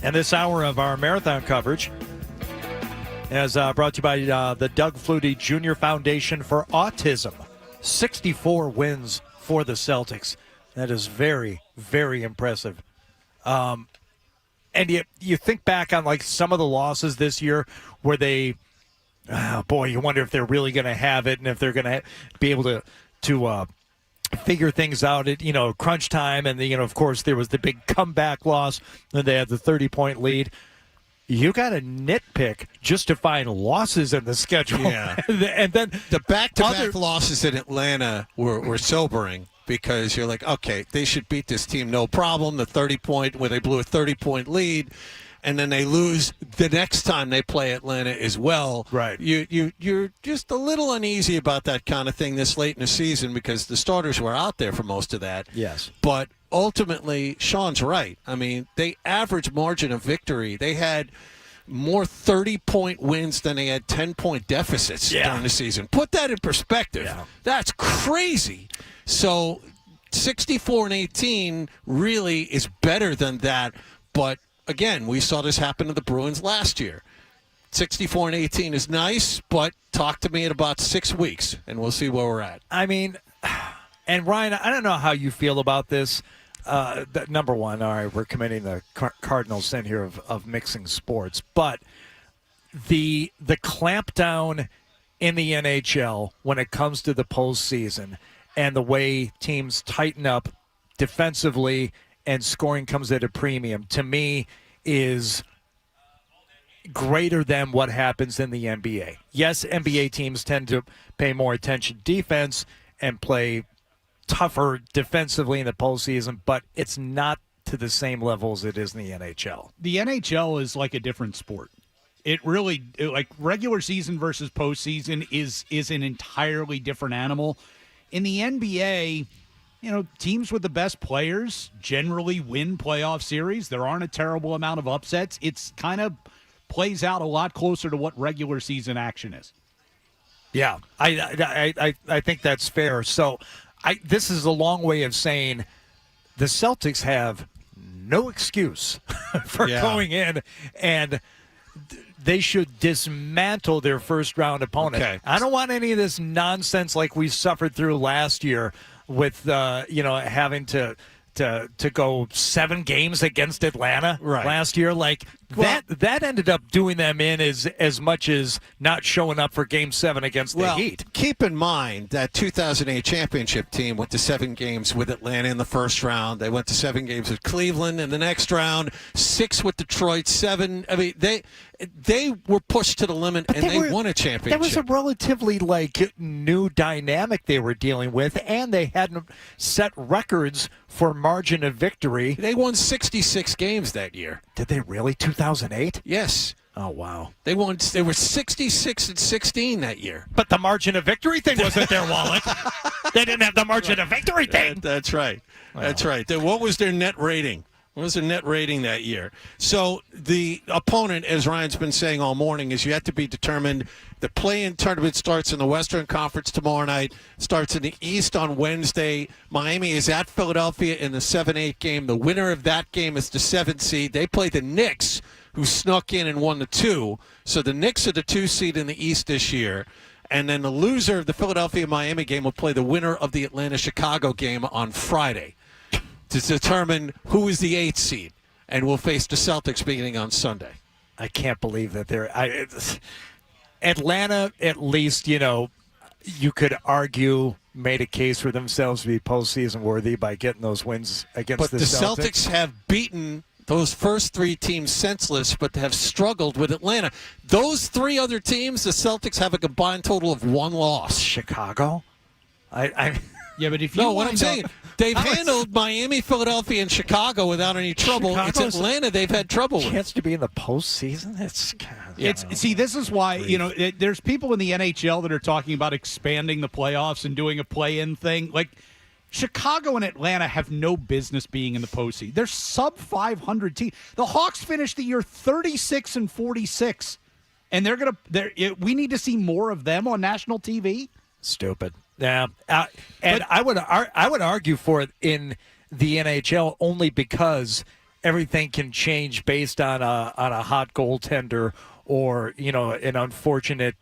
And this hour of our marathon coverage is brought to you by the Doug Flutie Jr. Foundation for Autism. 64 wins for the Celtics. That is very, very impressive. And you think back on like some of the losses this year where they, you wonder if they're really going to have it and if they're going to be able to figure things out at, crunch time. And, of course, there was the big comeback loss, and they had the 30-point lead. You got to nitpick just to find losses in the schedule. Yeah. And then the back-to-back losses in Atlanta were sobering because you're like, okay, they should beat this team, no problem. The 30-point, where they blew a 30-point lead, and then they lose the next time they play Atlanta as well. Right. You're just a little uneasy about that kind of thing this late in the season because the starters were out there for most of that. Yes. But ultimately, Sean's right. I mean, they average margin of victory. They had more 30-point wins than they had 10-point deficits during the season. Put that in perspective. Yeah. That's crazy. So 64-18 really is better than that, but again, we saw this happen to the Bruins last year. 64-18 is nice, but talk to me in about 6 weeks, and we'll see where we're at. I mean, and Ryan, I don't know how you feel about this. Number one, all right, we're committing the cardinal sin here of mixing sports, but the clampdown in the NHL when it comes to the postseason and the way teams tighten up defensively and scoring comes at a premium, to me, is greater than what happens in the NBA. Yes, NBA teams tend to pay more attention to defense and play tougher defensively in the postseason, but it's not to the same level as it is in the NHL. The NHL is like a different sport. It really, like regular season versus postseason is an entirely different animal. In the NBA, teams with the best players generally win playoff series. There aren't a terrible amount of upsets. It's kind of plays out a lot closer to what regular season action is. Yeah, I think that's fair. So this is a long way of saying the Celtics have no excuse for going in, and they should dismantle their first-round opponent. Okay. I don't want any of this nonsense like we suffered through last year with having to go 7 games against Atlanta last year. Like that ended up doing them in as much as not showing up for Game 7 against the Heat. Keep in mind that 2008 championship team went to 7 games with Atlanta in the first round. They went to 7 games with Cleveland in the next round, 6 with Detroit, 7. I mean, they were pushed to the limit, and they won a championship. That was a relatively new dynamic they were dealing with, and they hadn't set records for margin of victory. They won 66 games that year. Did they really? 2008? Yes. Oh, wow. They were 66-16 that year. But the margin of victory thing wasn't there, Wallach. They didn't have the margin of victory thing. That's right. That's right. What was their net rating? What was their net rating that year? So the opponent, as Ryan's been saying all morning, is yet to be determined. The play-in tournament starts in the Western Conference tomorrow night, starts in the East on Wednesday. Miami is at Philadelphia in the 7-8 game. The winner of that game is the 7th seed. They play the Knicks, who snuck in and won the 2. So the Knicks are the 2 seed in the East this year. And then the loser of the Philadelphia-Miami game will play the winner of the Atlanta-Chicago game on Friday to determine who is the 8th seed, and will face the Celtics beginning on Sunday. I can't believe that Atlanta, at least, you could argue, made a case for themselves to be postseason worthy by getting those wins against the Celtics. But the Celtics have beaten those first 3 teams senseless, but have struggled with Atlanta. Those 3 other teams, the Celtics have a combined total of 1 loss. Chicago? Yeah, but if you what I'm saying, they've handled Miami, Philadelphia, and Chicago without any trouble. Chicago's it's Atlanta they've had trouble with. Chance to be in the postseason. See, this is why there's people in the NHL that are talking about expanding the playoffs and doing a play-in thing. Like Chicago and Atlanta have no business being in the postseason. They're sub 500 team. The Hawks finished the year 36-46, and we need to see more of them on national TV. Stupid. Yeah, and I would argue for it in the NHL only because everything can change based on a hot goaltender or an unfortunate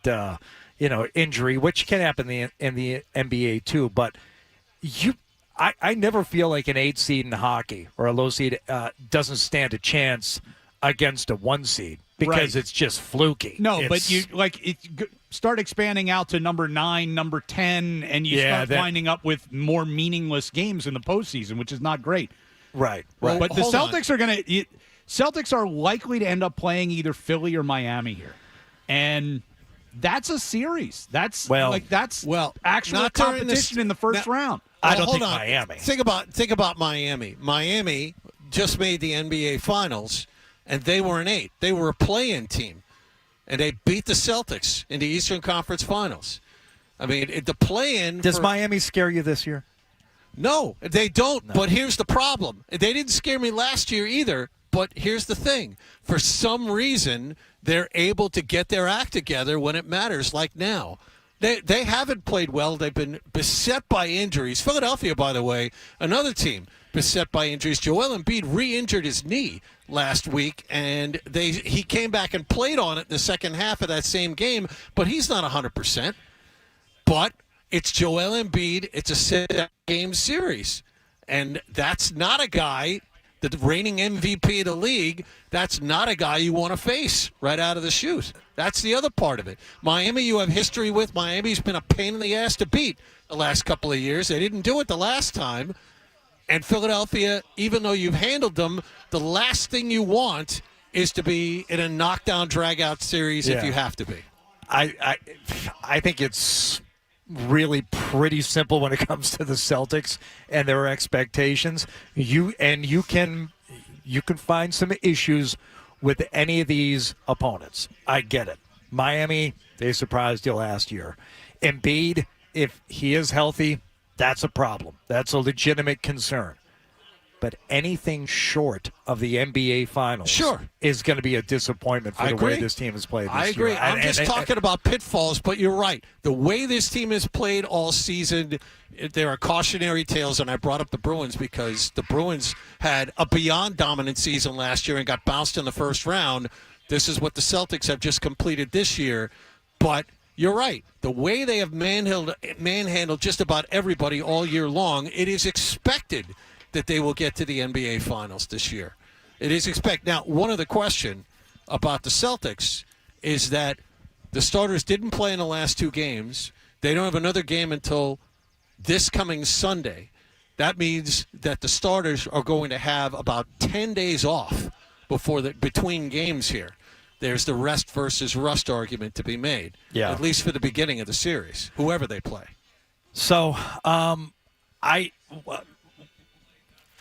injury, which can happen in the NBA too. But I never feel like an 8 seed in hockey or a low seed doesn't stand a chance against a 1 seed because it's just fluky. No, but you start expanding out to number 9, number 10, and you start winding up with more meaningless games in the postseason, which is not great. Right. But the Celtics Celtics are likely to end up playing either Philly or Miami here, and that's a series. That's actual competition in the first round. I don't think Miami. Think about Miami. Miami just made the NBA Finals, and they were an 8. They were a play-in team, and they beat the Celtics in the Eastern Conference Finals. I mean, the play-in. Does Miami scare you this year? No, they don't. No. But here's the problem. They didn't scare me last year either. But here's the thing. For some reason, they're able to get their act together when it matters, like now. They haven't played well. They've been beset by injuries. Philadelphia, by the way, another team beset by injuries. Joel Embiid re-injured his knee last week, and he came back and played on it in the second half of that same game, but he's not 100%. But it's Joel Embiid. It's a 7-game series, and that's not a guy, the reigning MVP of the league, that's not a guy you want to face right out of the chute. That's the other part of it. Miami, you have history with. Miami's been a pain in the ass to beat the last couple of years. They didn't do it the last time. And Philadelphia, even though you've handled them, the last thing you want is to be in a knockdown, drag-out series if you have to be. I think it's really pretty simple when it comes to the Celtics and their expectations. You can find some issues with any of these opponents. I get it. Miami, they surprised you last year. Embiid, if he is healthy, that's a problem. That's a legitimate concern. But anything short of the NBA Finals is going to be a disappointment for the way this team has played this year. I agree. I'm just talking about pitfalls, but you're right. The way this team has played all season, there are cautionary tales, and I brought up the Bruins because the Bruins had a beyond dominant season last year and got bounced in the first round. This is what the Celtics have just completed this year. But you're right. The way they have manhandled just about everybody all year long, it is expected that they will get to the NBA Finals this year. It is expected. Now, one other question about the Celtics is that the starters didn't play in the last 2 games. They don't have another game until this coming Sunday. That means that the starters are going to have about 10 days off between games here. There's the rest versus rust argument to be made, at least for the beginning of the series, whoever they play. So I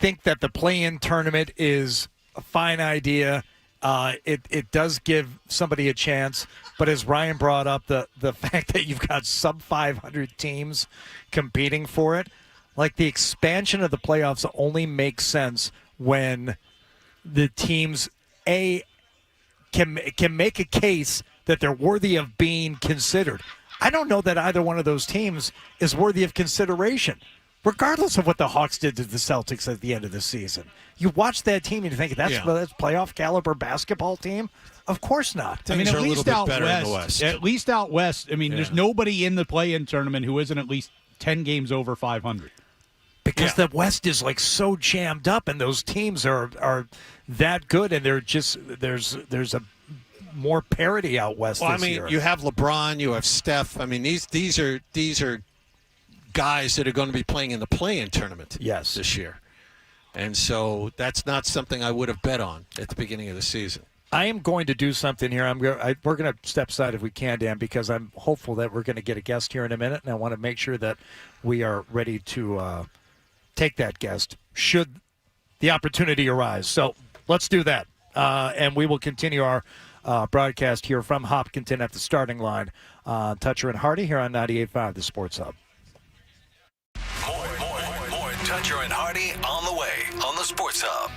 think that the play-in tournament is a fine idea. It does give somebody a chance, but as Ryan brought up, the fact that you've got sub-500 teams competing for it, like the expansion of the playoffs only makes sense when the teams can make a case that they're worthy of being considered. I don't know that either one of those teams is worthy of consideration, regardless of what the Hawks did to the Celtics at the end of the season. You watch that team and you think, that's playoff caliber basketball team? Of course not. I mean, at least out west, I mean, there's nobody in the play-in tournament who isn't at least 10 games over 500. Because the West is like so jammed up, and those teams are that good, and they're just there's a more parity out west. Well, this year. You have LeBron, you have Steph. I mean, these are guys that are going to be playing in the play-in tournament this year. And so that's not something I would have bet on at the beginning of the season. I am going to do something here. We're going to step aside if we can, Dan, because I'm hopeful that we're going to get a guest here in a minute, and I want to make sure that we are ready to take that guest should the opportunity arise. So let's do that, and we will continue our broadcast here from Hopkinton at the starting line. Toucher and Hardy here on 98.5, the Sports Hub. More Toucher and Hardy on the way on the Sports Hub.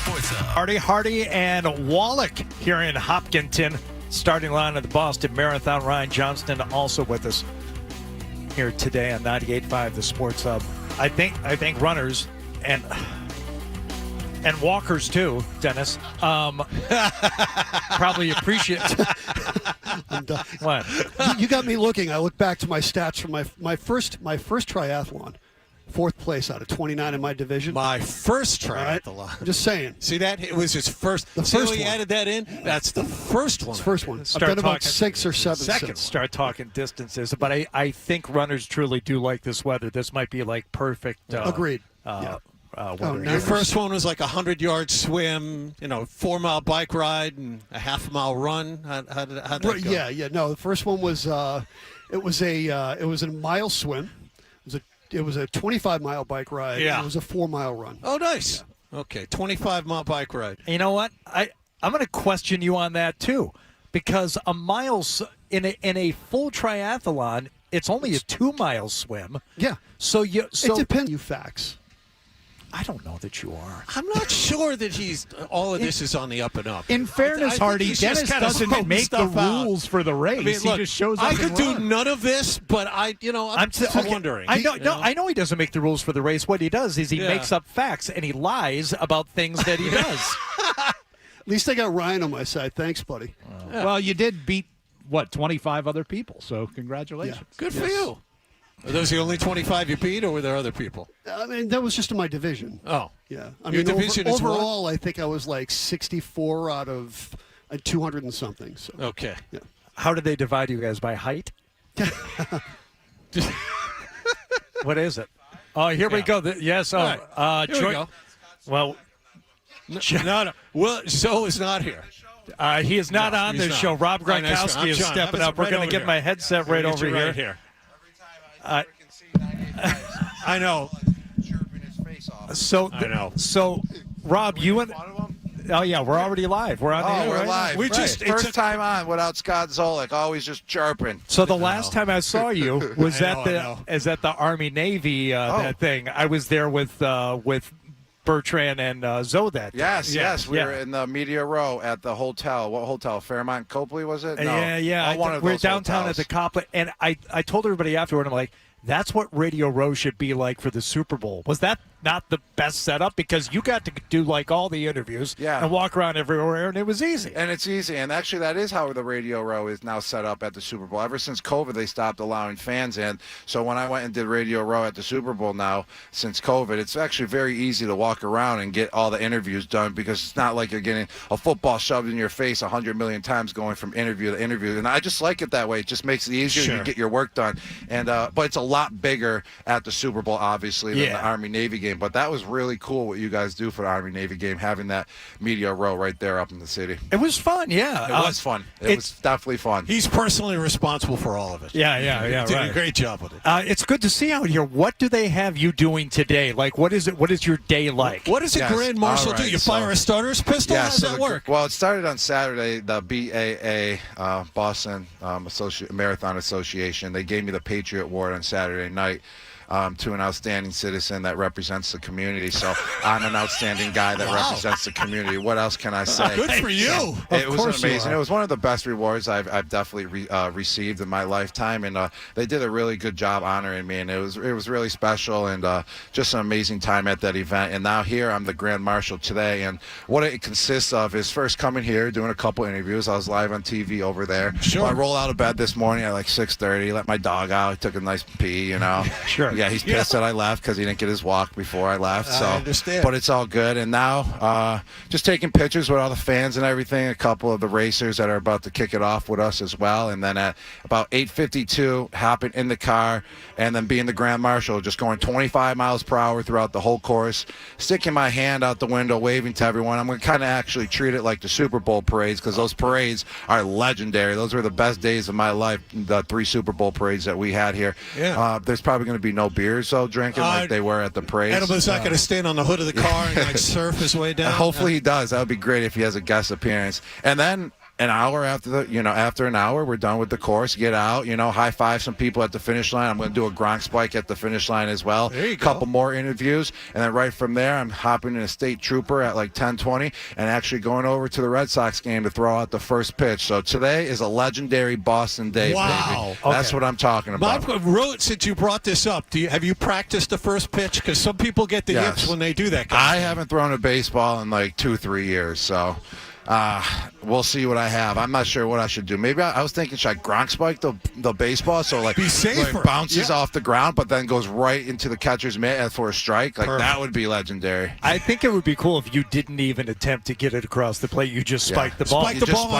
Sports Hub. Hardy and Wallach here in Hopkinton. Starting line of the Boston Marathon. Ryan Johnston also with us here today on 98.5 The Sports Hub. I think runners and walkers too, Dennis, probably appreciate. What? You got me looking. I look back to my stats from my first triathlon. 4th place out of 29 in my division. My first triathlon. Right? I'm just saying. See that? It was his first. The See first how he one. added that in? That's the first one. First one. I've done about 6 or 7 since. Start talking distances. But I think runners truly do like this weather. This might be like perfect. Agreed. Weather. Your first one was like a 100-yard swim, 4-mile bike ride, and a half-mile run. How'd that go? Yeah. No, the first one was it was a mile swim. It was a 25-mile bike ride. Yeah. And it was a 4-mile run. Oh, nice. Yeah. Okay, 25-mile bike ride. You know what? I'm going to question you on that too, because a mile in a full triathlon, it's only a 2-mile swim. Yeah. It depends. You facts. I don't know that you are. I'm not sure that all of this is on the up and up. In fairness, Hardy, Dennis doesn't make the rules for the race. I mean, look, he just shows up. I could do none of this, but I'm wondering. I know he doesn't make the rules for the race. What he does is he makes up facts and he lies about things that he does. At least I got Ryan on my side. Thanks, buddy. Well, you did beat 25 other people, so congratulations. Yeah. Good for you. Are those the only 25 you beat, or were there other people? I mean, that was just in my division. Oh. Yeah. Your division is overall, I think I was like 64 out of 200 and something. So. Okay. Yeah. How did they divide you guys? By height? What is it? Oh, here we go. Yes. Oh, right. Here we go. Well, no. Well, Zoe is not here. He is not on this show. Rob Gronkowski is stepping up. We're going to get my headset right over right here. I know. So, Rob, you and oh yeah, we're already live. We're on the air. We're right? live. We just first time on without Scott Zolik, always just chirping. So the last time I saw you was at the Army Navy that thing. I was there with Bertrand and Zoe that day. Yes. We were in the media row at the hotel. What hotel? Fairmont Copley, was it? No. Yeah. We're downtown hotels. at the Copley, and I told everybody afterward, I'm like, that's what Radio Row should be like for the Super Bowl. Was that not the best setup? Because you got to do like all the interviews and walk around everywhere, and it was easy. And it's easy. And actually, that is how the Radio Row is now set up at the Super Bowl. Ever since COVID, they stopped allowing fans in. So when I went and did Radio Row at the Super Bowl now, since COVID, it's actually very easy to walk around and get all the interviews done, because it's not like you're getting a football shoved in your face 100 million times going from interview to interview. And I just like it that way. It just makes it easier. Sure. You get your work done. And but it's a lot bigger at the Super Bowl, obviously, than the Army-Navy game. But that was really cool what you guys do for the Army-Navy game, having that media row right there up in the city. It was fun, yeah. It was fun. It was definitely fun. He's personally responsible for all of it. Yeah, Did a great job with it. It's good to see out here. What do they have you doing today? Like, what is it? What is your day like? What does a Grand Marshal do? You fire a starter's pistol? How does that work? Well, it started on Saturday, the BAA, Boston Marathon Association. They gave me the Patriot Award on Saturday night. To an outstanding citizen that represents the community. So I'm an outstanding guy that represents the community. What else can I say? Good for you. It was amazing. It was one of the best rewards I've definitely received in my lifetime, and they did a really good job honoring me, and it was really special, and just an amazing time at that event. And now here I'm the Grand Marshal today, and what it consists of is first coming here, doing a couple interviews. I was live on TV over there. Sure. I rolled out of bed this morning at like 6:30, let my dog out. He took a nice pee, Sure. Yeah, he's pissed that I left because he didn't get his walk before I left. So, I understand. But it's all good. And now just taking pictures with all the fans and everything, a couple of the racers that are about to kick it off with us as well. And then at about 8:52, hopping in the car and then being the Grand Marshal, just going 25 miles per hour throughout the whole course, sticking my hand out the window, waving to everyone. I'm going to kind of actually treat it like the Super Bowl parades, because those parades are legendary. Those were the best days of my life, the 3 Super Bowl parades that we had here. Yeah. There's probably going to be no beers, though, drinking like they were at the parades. Edelman's not going to stand on the hood of the car and surf his way down. Hopefully he does. That would be great if he has a guest appearance. And then an hour after an hour, we're done with the course. Get out, high five some people at the finish line. I'm going to do a Gronk spike at the finish line as well. There you go. Couple more interviews, and then right from there, I'm hopping in a state trooper at like 10:20, and actually going over to the Red Sox game to throw out the first pitch. So today is a legendary Boston day, Wow. baby. That's what I'm talking about. Since you brought this up, have you practiced the first pitch? Because some people get the yips when they do that. I haven't thrown a baseball in like 2-3 years, so we'll see what I have. I'm not sure what I should do. Maybe I was thinking, should I Gronk spike the baseball so like be safer, it bounces off the ground, but then goes right into the catcher's mitt for a strike? Like that would be legendary. I think it would be cool if you didn't even attempt to get it across the plate. You just spiked the ball. Spiked the ball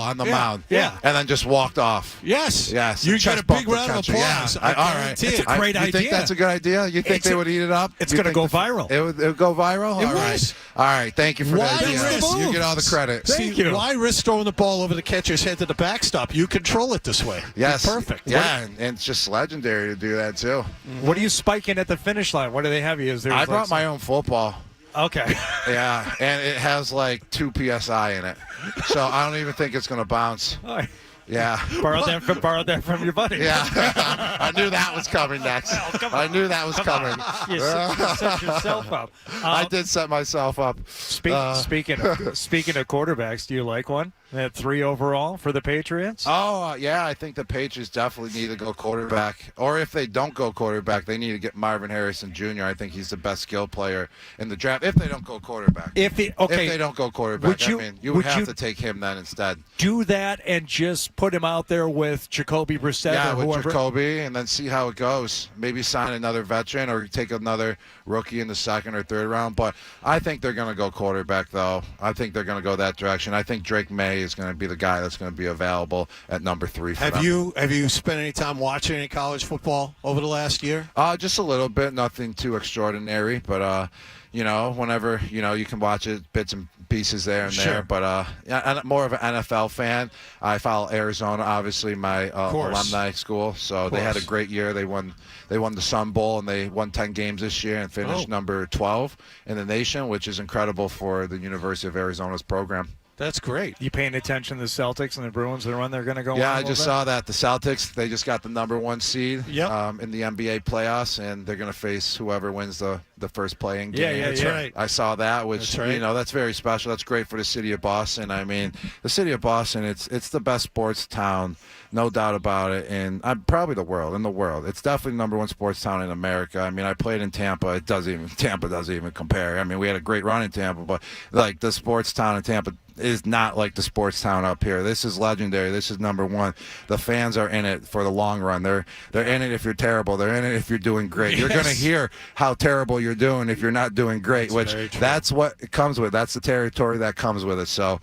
on the mound. Yeah. And then just walked off. Yes. You get a big round of applause. Yeah. All right. It's a great idea. You think that's a good idea? You think they would eat it up? It's going to go viral. It would go viral? All right. All right. Thank you for that idea. You get all the credit. Thank you. Why risk throwing the ball over the catcher's head to the backstop? You control it this way. Yes. You're perfect. Yeah, and it's just legendary to do that, too. What are you spiking at the finish line? What do they have you? I brought my own football. Okay. Yeah, and it has like 2 PSI in it. So I don't even think it's going to bounce. All right. Yeah. Borrow that from your buddy. Yeah. I knew that was coming next. I knew that was coming. You set yourself up. I did set myself up. Speaking of quarterbacks, do you like one? They had 3 overall for the Patriots? Oh, yeah, I think the Patriots definitely need to go quarterback. Or if they don't go quarterback, they need to get Marvin Harrison Jr. I think he's the best skill player in the draft if they don't go quarterback. If they don't go quarterback, you would have to take him then instead. Do that and just put him out there with Jacoby Brissett or whoever. Jacoby, and then see how it goes. Maybe sign another veteran or take another rookie in the 2nd or 3rd round. But I think they're going to go quarterback, though. I think they're going to go that direction. I think Drake May is going to be the guy that's going to be available at number 3 for them. Have you spent any time watching any college football over the last year? Just a little bit, nothing too extraordinary, but whenever you can watch it, bits and pieces there and there. But I'm more of an NFL fan. I follow Arizona, obviously my alumni school, so they had a great year. They won the Sun Bowl, and they won 10 games this year and finished number 12 in the nation, which is incredible for the University of Arizona's program. That's great. You paying attention to the Celtics and the Bruins, the run they're going to go on? Yeah, I just saw that. The Celtics, they just got the number 1 seed in the NBA playoffs, and they're going to face whoever wins the first playing game. Yeah, that's right. I saw that, which, that's very special. That's great for the city of Boston. I mean, the city of Boston, it's the best sports town, no doubt about it, and probably in the world. It's definitely the number 1 sports town in America. I mean, I played in Tampa. Tampa doesn't even compare. I mean, we had a great run in Tampa, but like the sports town in Tampa is not like the sports town up here. This is legendary. This is number 1. The fans are in it for the long run. They're in it if you're terrible. They're in it if you're doing great. You're going to hear how terrible you're doing if you're not doing great, that's what it comes with. That's the territory that comes with it. So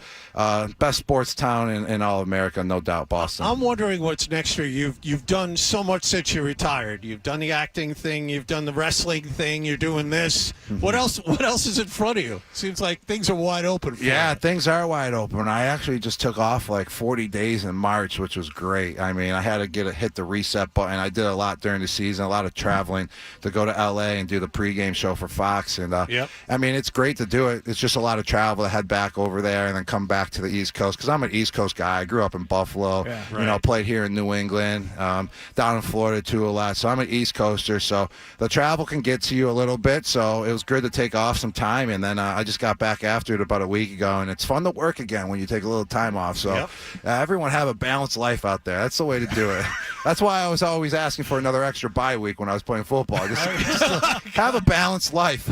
best sports town in all America, no doubt, Boston. I'm wondering what's next year. You've done so much since you retired. You've done the acting thing. You've done the wrestling thing. You're doing this. What else is in front of you? Seems like things are wide open for you. Things are wide open. I actually just took off like 40 days in March, which was great. I mean, I had to hit the reset button. I did a lot during the season, a lot of traveling to go to LA and do the pregame show for Fox. And I mean, it's great to do it. It's just a lot of travel to head back over there and then come back to the East Coast, because I'm an East Coast guy. I grew up in Buffalo, played here in New England, down in Florida too a lot. So I'm an East Coaster. So the travel can get to you a little bit. So it was good to take off some time. And then I just got back after it about a week ago, and it's fun to work again when you take a little time off. So everyone have a balanced life out there. That's the way to do it. That's why I was always asking for another extra bye week when I was playing football. Just to have a balanced life.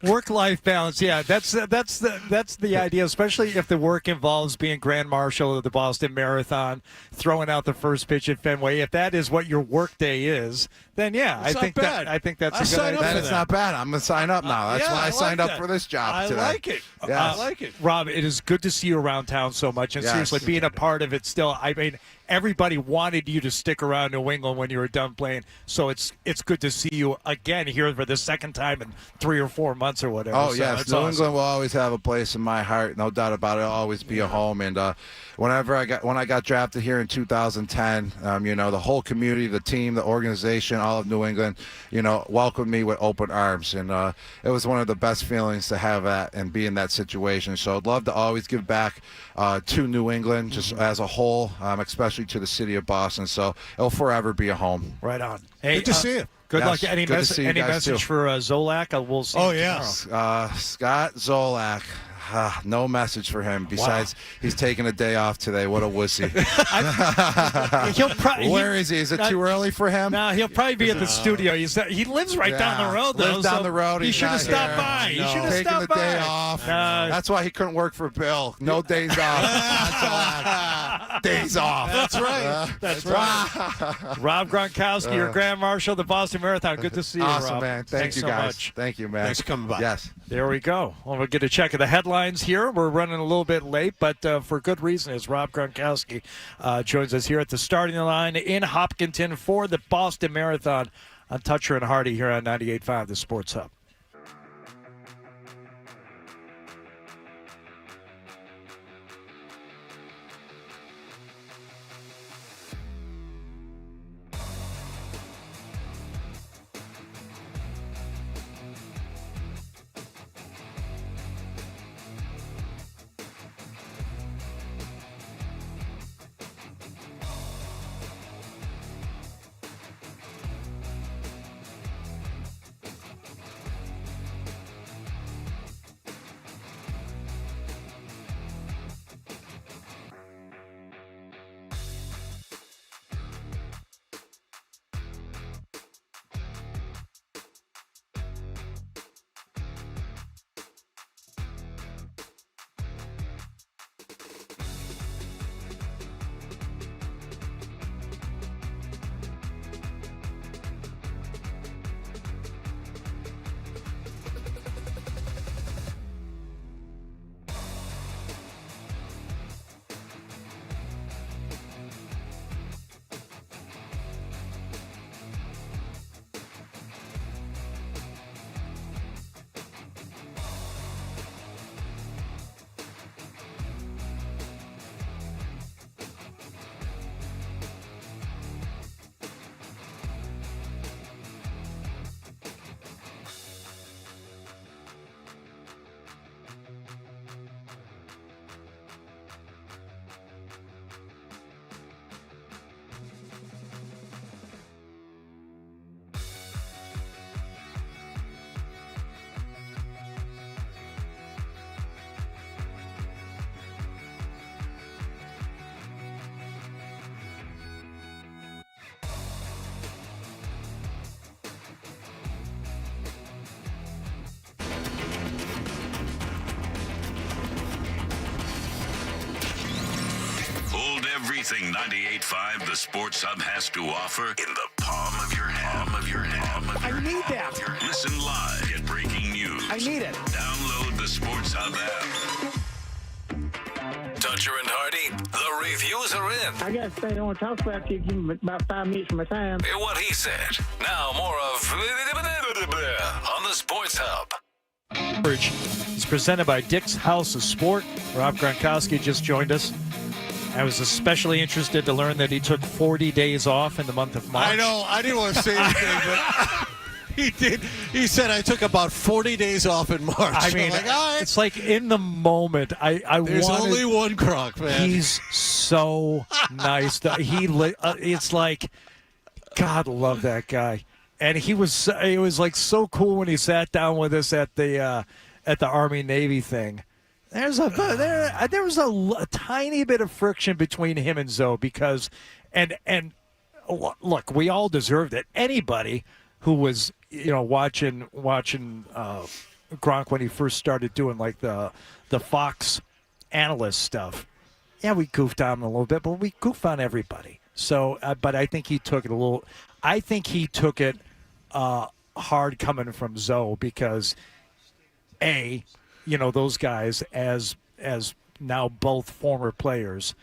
Work-life balance. Yeah, that's the idea, especially if the work involves being Grand Marshal of the Boston Marathon, throwing out the first pitch at Fenway. If that is what your work day is, then I think that's a good idea. Then it's not bad. I'm gonna sign up now. That's why I signed up for this job today. I like it. I like it. Rob, it is good to see you around town so much, and seriously, being a part of it still. I mean, everybody wanted you to stick around New England when you were done playing. So it's good to see you again here for the second time in 3 or 4 months or whatever. Oh, so yes. New England will always have a place in my heart. No doubt about it. It'll always be a home. And when I got drafted here in 2010, the whole community, the team, the organization, all of New England, welcomed me with open arms. And it was one of the best feelings to have that and be in that situation. So I'd love to always give back to New England just as a whole, especially to the city of Boston. So it'll forever be a home. Right on. Hey, good to see you. Good Yes, luck. Any good to see you guys, message too. for Zolak? We'll see. Oh, him yeah. tomorrow. Scott Zolak. No message for him. Besides, he's taking a day off today. What a wussy. Where is he? Is it too early for him? No, he'll probably be at the studio. He lives right down the road, though. Lives down the road. He He's should have not stopped here. by. He No. should have Taking stopped the by. day off. That's why he couldn't work for Bill. No days off. Days off. That's right. That's right. Rob Gronkowski, your Grand Marshal of the Boston Marathon. Good to see you, Awesome, Rob. man. Thanks Thank you, so guys. much. Thank you, man. Thanks for coming by. Yes. There we go. Well, we'll get a check of the headlines here. We're running a little bit late, but for good reason, as Rob Gronkowski joins us here at the starting line in Hopkinton for the Boston Marathon on Toucher and Hardy here on 98.5, the Sports Hub. Hold everything 98.5 the Sports Hub has to offer in the palm of your hand. I need that. Listen live. Get breaking news. I need it. Download the Sports Hub app. Toucher and Hardy, the reviews are in. I got to say, I don't want to talk about you. Give me about 5 minutes of my time. Hear what he said. Now more of on the Sports Hub. It's presented by Dick's House of Sport. Rob Gronkowski just joined us. I was especially interested to learn that he took 40 days off in the month of March. I know. I didn't want to say anything, but he did. He said I took about 40 days off in March. I mean, I'm like, all right. it's like in the moment. There's only one Gronk, man. He's so nice. It's like, God love that guy. And it was like so cool when he sat down with us at the Army Navy thing. There was a tiny bit of friction between him and Zoe because, and look, we all deserved it. Anybody who was watching Gronk when he first started doing like the Fox analyst stuff, yeah, we goofed on him a little bit, but we goof on everybody. So, but I think he took it a little. I think he took it hard coming from Zoe because, those guys as now both former players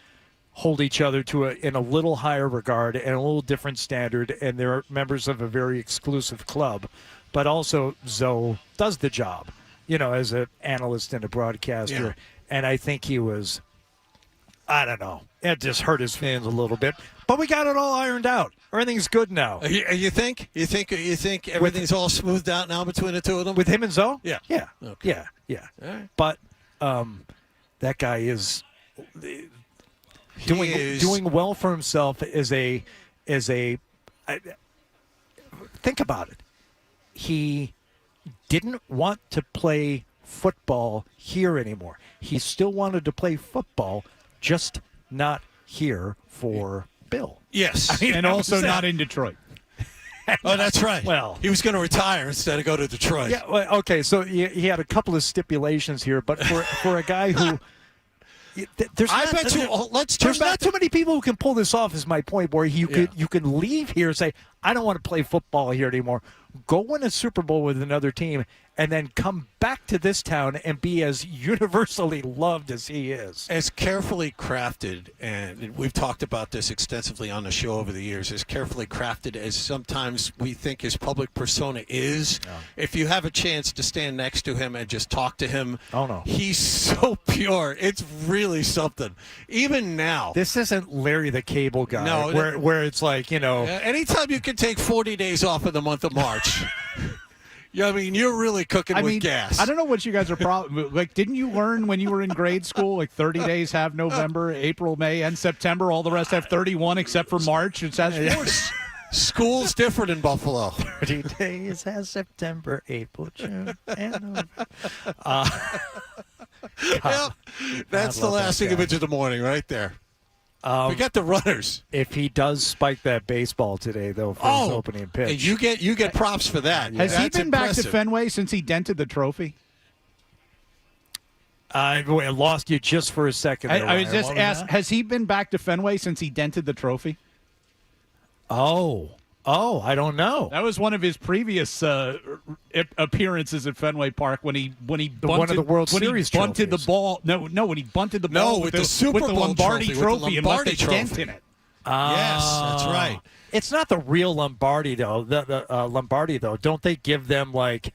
hold each other in a little higher regard and a little different standard, and they're members of a very exclusive club. But also, Zoe does the job, as an analyst and a broadcaster. Yeah. And I think he was, I don't know, it just hurt his fans a little bit. But we got it all ironed out. Everything's good now. You think? You think everything's all smoothed out now between the two of them? With him and Zoe? Yeah. Yeah. Okay. Yeah. All right. But that guy is doing well for himself as a think about it. He didn't want to play football here anymore. He still wanted to play football, just not here for Bill. Yes. And also not in Detroit. Oh, that's right. Well, he was going to retire instead of go to Detroit. Yeah. Well, okay. So he had a couple of stipulations here, but for a guy who, there's not too many people who can pull this off. Is my point. Where you can leave here and say, I don't want to play football here anymore. Go win a Super Bowl with another team, and then come back to this town and be as universally loved as he is. As carefully crafted, and we've talked about this extensively on the show over the years, as carefully crafted as sometimes we think his public persona is, if you have a chance to stand next to him and just talk to him, he's so pure. It's really something. Even now. This isn't Larry the Cable Guy, No, where it's like, anytime you can take 40 days off in the month of March. Yeah, I mean, you're really cooking with gas. I don't know what you guys are like. Didn't you learn when you were in grade school, like 30 days have November, April, May, and September? All the rest have 31 except for March. It's as School's different in Buffalo. 30 days has September, April, June, and November. That's the last image of the morning right there. We got the runners. If he does spike that baseball today, though, for his opening pitch. And you get props for that. Has he been back to impressive. Fenway since he dented the trophy? I lost you just for a second. I was just asked, has he been back to Fenway since he dented the trophy? Oh, I don't know. That was one of his previous appearances at Fenway Park when he bunted, one of the World when Series he bunted trophies. the ball. No, when he bunted the ball with the Super Bowl Lombardi trophy, and left a dent in it. Yes, that's right. It's not the real Lombardi though. The Lombardi though, don't they give them like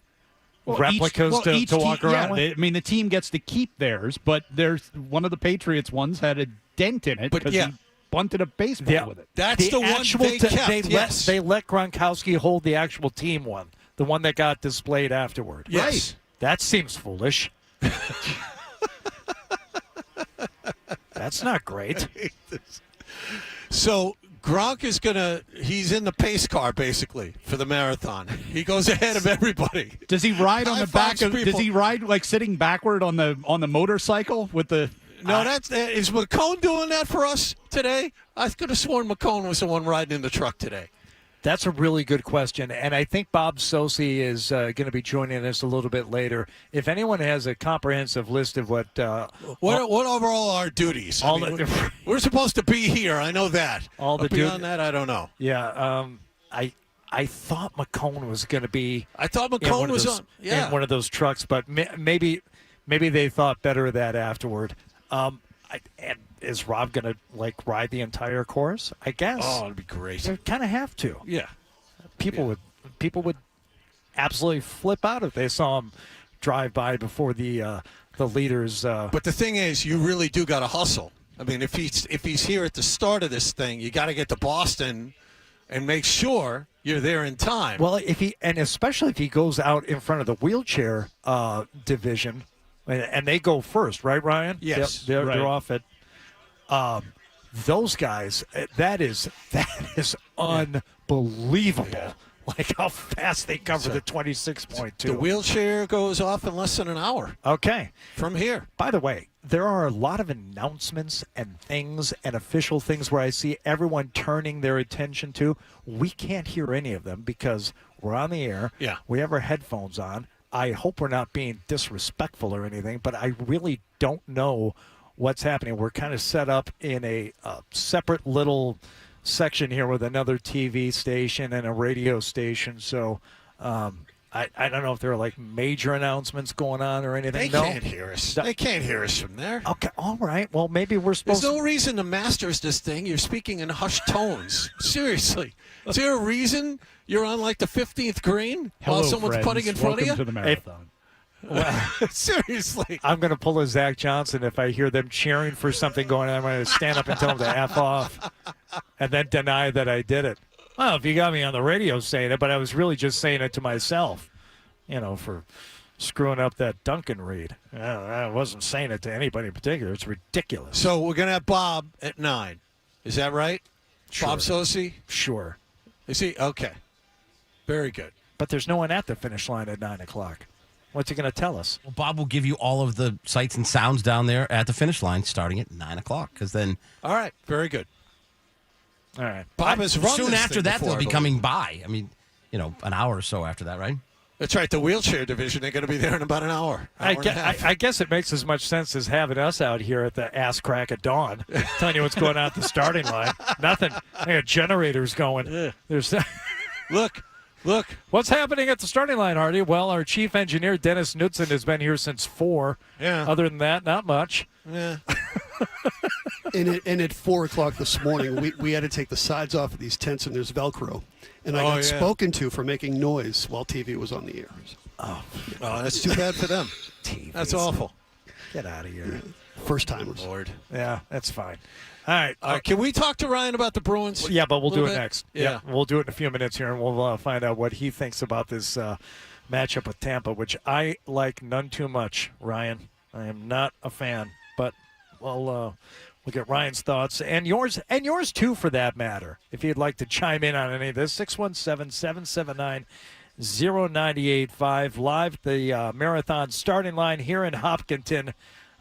replicas to walk around with? I mean, the team gets to keep theirs, but there's one of the Patriots ones had a dent in it because he bunted a baseball with it. That's the one they kept. They let Gronkowski hold the actual team one, the one that got displayed afterward. Yes. Right. That seems foolish. That's not great. So Gronk is he's in the pace car basically for the marathon. He goes ahead of everybody. Does he ride on the back of? Does he ride like sitting backward on the motorcycle with the? No, is McCone doing that for us today? I could have sworn McCone was the one riding in the truck today. That's a really good question, and I think Bob Sosi is going to be joining us a little bit later. If anyone has a comprehensive list of what are all our duties? We're supposed to be here. I know that. But beyond that, I don't know. Yeah, I thought McCone was going to be. I thought McCone was in one of those trucks, but maybe they thought better of that afterward. And is Rob going to ride the entire course? I guess. Oh, it'd be great. They kind of have to. Yeah. People would absolutely flip out if they saw him drive by before the leaders. But the thing is, you really do got to hustle. I mean, if he's here at the start of this thing, you got to get to Boston and make sure you're there in time. Well, especially if he goes out in front of the wheelchair division. And they go first, right, Ryan? Yes. They're off at those guys. That is unbelievable. Yeah. Like how fast they cover the 26.2. The wheelchair goes off in less than an hour. Okay. From here. By the way, there are a lot of announcements and things and official things where I see everyone turning their attention to. We can't hear any of them because we're on the air. Yeah. We have our headphones on. I hope we're not being disrespectful or anything, but I really don't know what's happening. We're kind of set up in a separate little section here with another TV station and a radio station, so I I don't know if there are like major announcements going on or anything. They can't hear us. They can't hear us from there. Okay, all right. Well, maybe we're supposed There's no reason to masters this thing. You're speaking in hushed tones. Seriously. Is there a reason you're on like the 15th green while someone's friends. putting in front Welcome of you? to the marathon. Well, seriously. I'm going to pull a Zack Johnson if I hear them cheering for something going on. I'm going to stand up and tell them to F off and then deny that I did it. Well, if you got me on the radio saying it, but I was really just saying it to myself, for screwing up that Duncan read. I wasn't saying it to anybody in particular. It's ridiculous. So we're going to have Bob at 9. Is that right? Sure. Bob Sosi? Sure. Is he? Okay. Very good. But there's no one at the finish line at 9 o'clock. What's he going to tell us? Well, Bob will give you all of the sights and sounds down there at the finish line starting at 9 o'clock. Because then. All right. Very good. All right. Bob has run soon this after thing that, before, they'll be I believe. coming by. I mean, an hour or so after that, right? That's right. The wheelchair division, they're going to be there in about an hour. I and a half. guess it makes as much sense as having us out here at the ass crack of dawn, telling you what's going on at the starting line. Nothing. I got generators going. There's Look. What's happening at the starting line, Hardy? Well, our chief engineer, Dennis Knudsen, has been here since 4. Yeah. Other than that, not much. Yeah. And at 4 o'clock this morning, we had to take the sides off of these tents, and there's Velcro. And I got spoken to for making noise while TV was on the air. Oh, that's too bad for them. That's awful. Get out of here. First timers. Lord. Yeah, that's fine. All right. Can we talk to Ryan about the Bruins? Yeah, but we'll do it bit? next. Yeah. We'll do it in a few minutes here, and we'll find out what he thinks about this matchup with Tampa, which I like none too much, Ryan. I am not a fan, but we'll get Ryan's thoughts and yours too, for that matter. If you'd like to chime in on any of this, 617-779-0985, live at the Marathon starting line here in Hopkinton.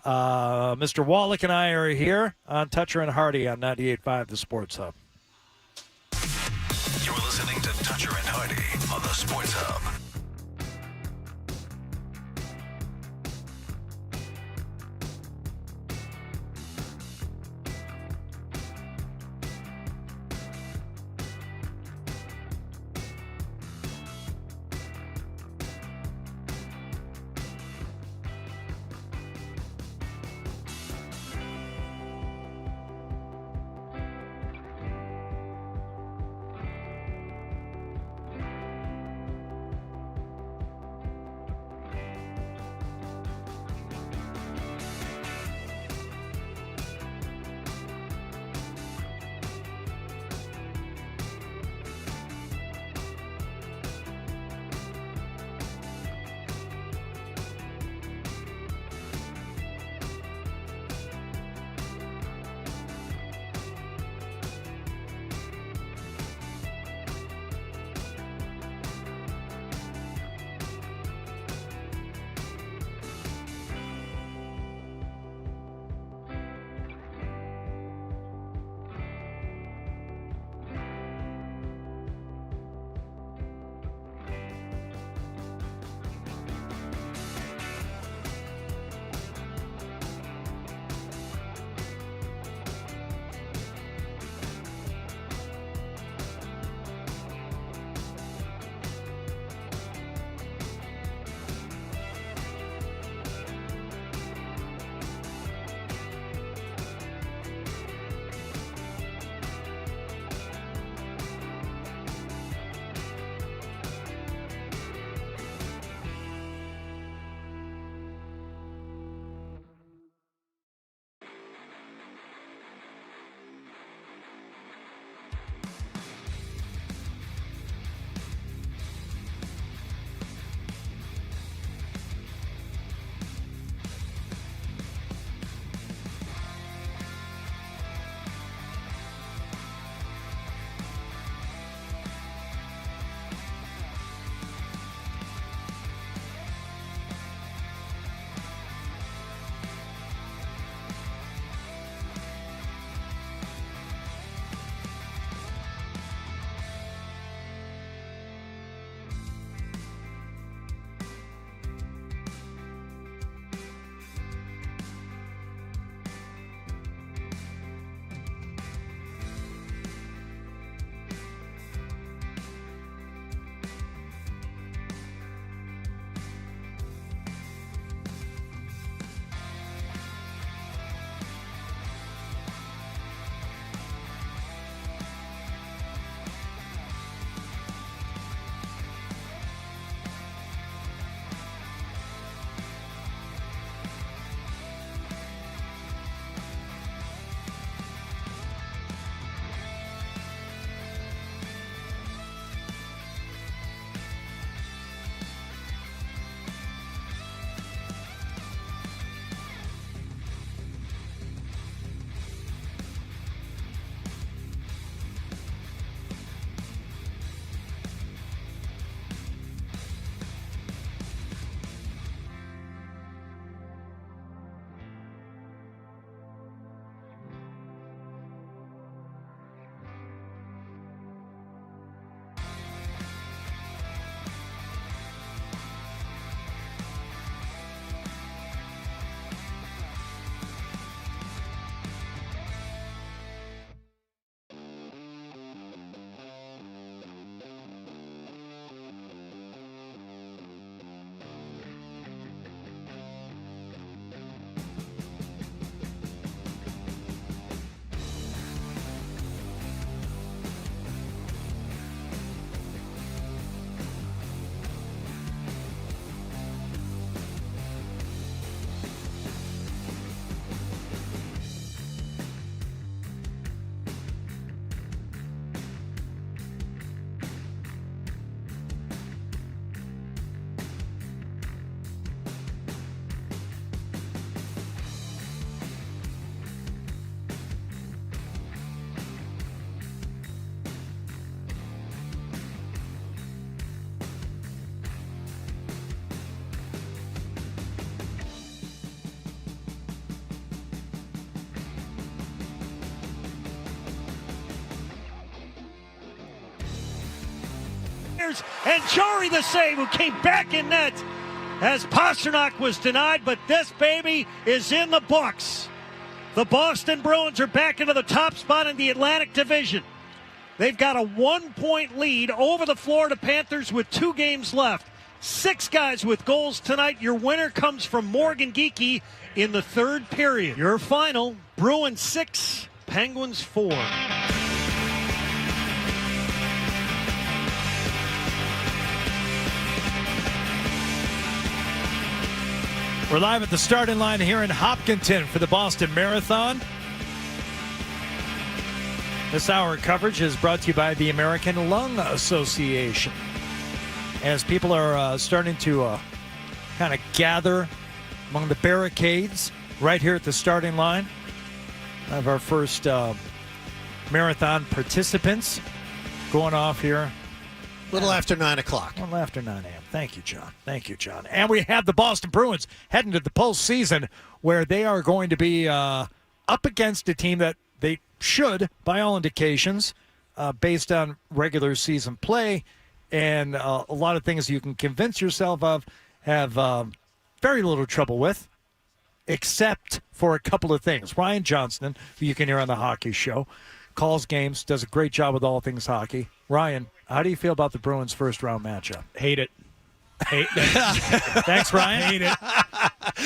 Mr. Wallach and I are here on Toucher and Hardy on 98.5 The Sports Hub. You're listening to Toucher and Hardy on the Sports Hub. fires, and Jory the save, who came back in net as Pastrnak was denied, but this baby is in the books. The Boston Bruins are back into the top spot in the Atlantic Division. They've got a 1-point lead over the Florida Panthers with 2 games left. 6 guys with goals tonight. Your winner comes from Morgan Geekie in the 3rd period. Your final, Bruins 6, Penguins 4. We're live at the starting line here in Hopkinton for the Boston Marathon. This hour of coverage is brought to you by the American Lung Association. As people are starting to kind of gather among the barricades right here at the starting line of our first marathon participants going off here. Little after 9 o'clock. Little after 9 a.m. Thank you, John. Thank you, John. And we have the Boston Bruins heading to the postseason where they are going to be up against a team that they should, by all indications, based on regular season play and a lot of things you can convince yourself of, have very little trouble with, except for a couple of things. Ryan Johnston, who you can hear on the hockey show, calls games, does a great job with all things hockey. Ryan, how do you feel about the Bruins' first-round matchup? Hate it. Thanks, Ryan. Hate it.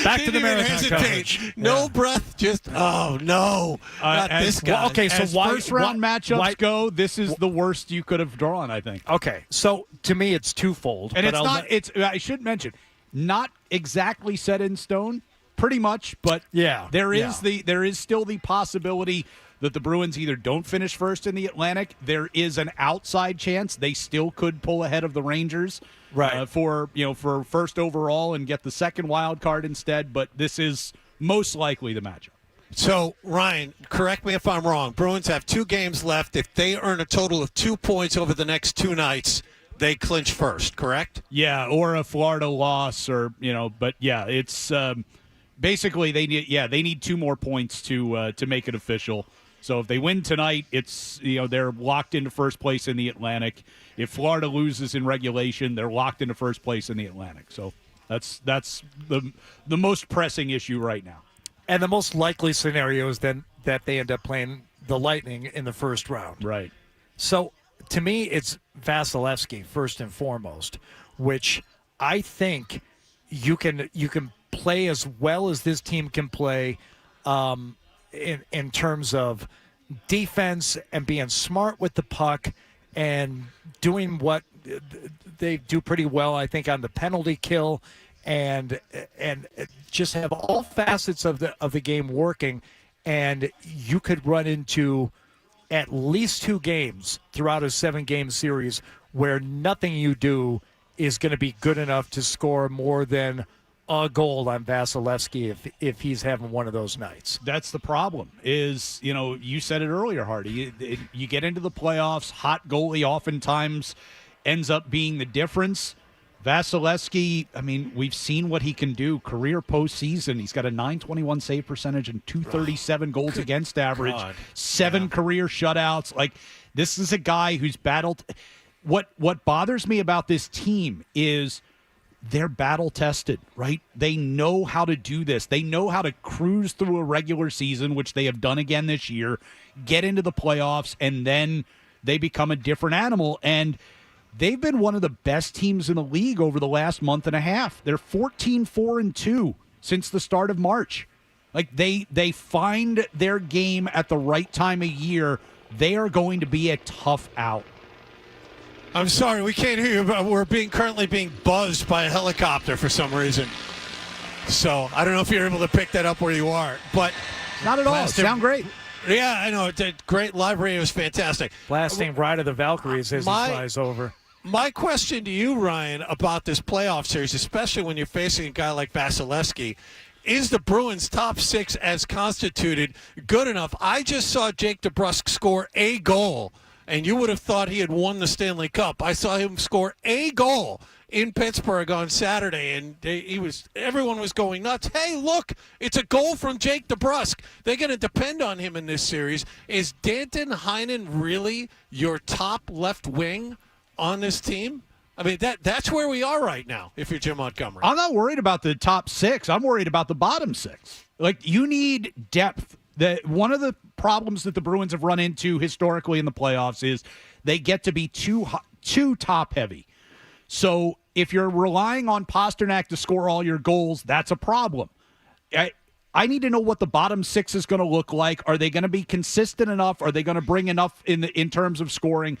Back to the marathon coverage. No breath, just, oh, no. Not this guy. Okay, so As why first-round matchups go, this is the worst you could have drawn, I think. Okay, so to me it's twofold. And I should mention, not exactly set in stone, pretty much, but there is still the possibility that the Bruins either don't finish first in the Atlantic. There is an outside chance they still could pull ahead of the Rangers for first overall and get the second wild card instead. But this is most likely the matchup. So, Ryan, correct me if I'm wrong. Bruins have 2 games left. If they earn a total of 2 points over the next 2 nights, they clinch first, correct? Yeah, or a Florida loss, but it's basically they need 2 more points to make it official. So if they win tonight, it's they're locked into first place in the Atlantic. If Florida loses in regulation, they're locked into first place in the Atlantic. So that's the most pressing issue right now. And the most likely scenario is then that they end up playing the Lightning in the first round. Right. So to me, it's Vasilevsky first and foremost, which I think you can play as well as this team can play. In terms of defense and being smart with the puck and doing what they do pretty well, I think, on the penalty kill and just have all facets of the game working. And you could run into at least 2 games throughout a 7-game series where nothing you do is going to be good enough to score more than a goal on Vasilevsky if he's having one of those nights. That's the problem is, you said it earlier, Hardy. You get into the playoffs, hot goalie oftentimes ends up being the difference. Vasilevsky, we've seen what he can do. Career postseason, he's got a .921 save percentage and .237 goals against average, 7 career shutouts. Like, this is a guy who's battled. What bothers me about this team is they're battle-tested, right? They know how to do this. They know how to cruise through a regular season, which they have done again this year, get into the playoffs, and then they become a different animal. And they've been one of the best teams in the league over the last month and a half. They're 14-4-2 since the start of March. Like, they find their game at the right time of year. They are going to be a tough out. I'm sorry, we can't hear you, but we're currently being buzzed by a helicopter for some reason. So I don't know if you're able to pick that up where you are, but not at all. Sound great. Yeah, I know. Great live radio is fantastic. Blasting Ride of the Valkyries as he flies over. My question to you, Ryan, about this playoff series, especially when you're facing a guy like Vasilevsky, is the Bruins' top 6 as constituted good enough? I just saw Jake DeBrusk score a goal. And you would have thought he had won the Stanley Cup. I saw him score a goal in Pittsburgh on Saturday, and everyone was going nuts. Hey, look, it's a goal from Jake DeBrusk. They're going to depend on him in this series. Is Danton Heinen really your top left wing on this team? I mean, that's where we are right now, if you're Jim Montgomery. I'm not worried about the top 6. I'm worried about the bottom 6. Like, you need depth. One of the problems that the Bruins have run into historically in the playoffs is they get to be too top-heavy. So if you're relying on Pastrnak to score all your goals, that's a problem. I need to know what the bottom 6 is going to look like. Are they going to be consistent enough? Are they going to bring enough in terms of scoring?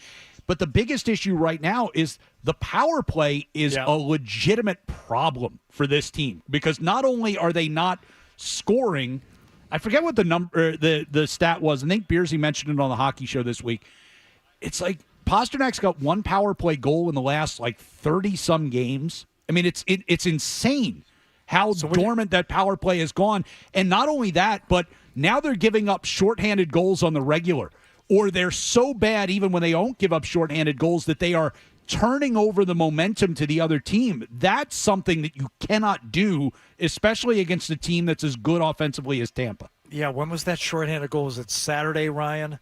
But the biggest issue right now is the power play is a legitimate problem for this team, because not only are they not scoring, I forget what the stat was. I think Beersy mentioned it on the hockey show this week. It's like Pasternak's got one power play goal in the last 30-some games. I mean, it's insane how dormant that power play has gone. And not only that, but now they're giving up shorthanded goals on the regular. Or they're so bad even when they don't give up shorthanded goals that they are turning over the momentum to the other team. That's something that you cannot do, especially against a team that's as good offensively as Tampa. Yeah, when was that shorthanded goal? Was it Saturday, Ryan?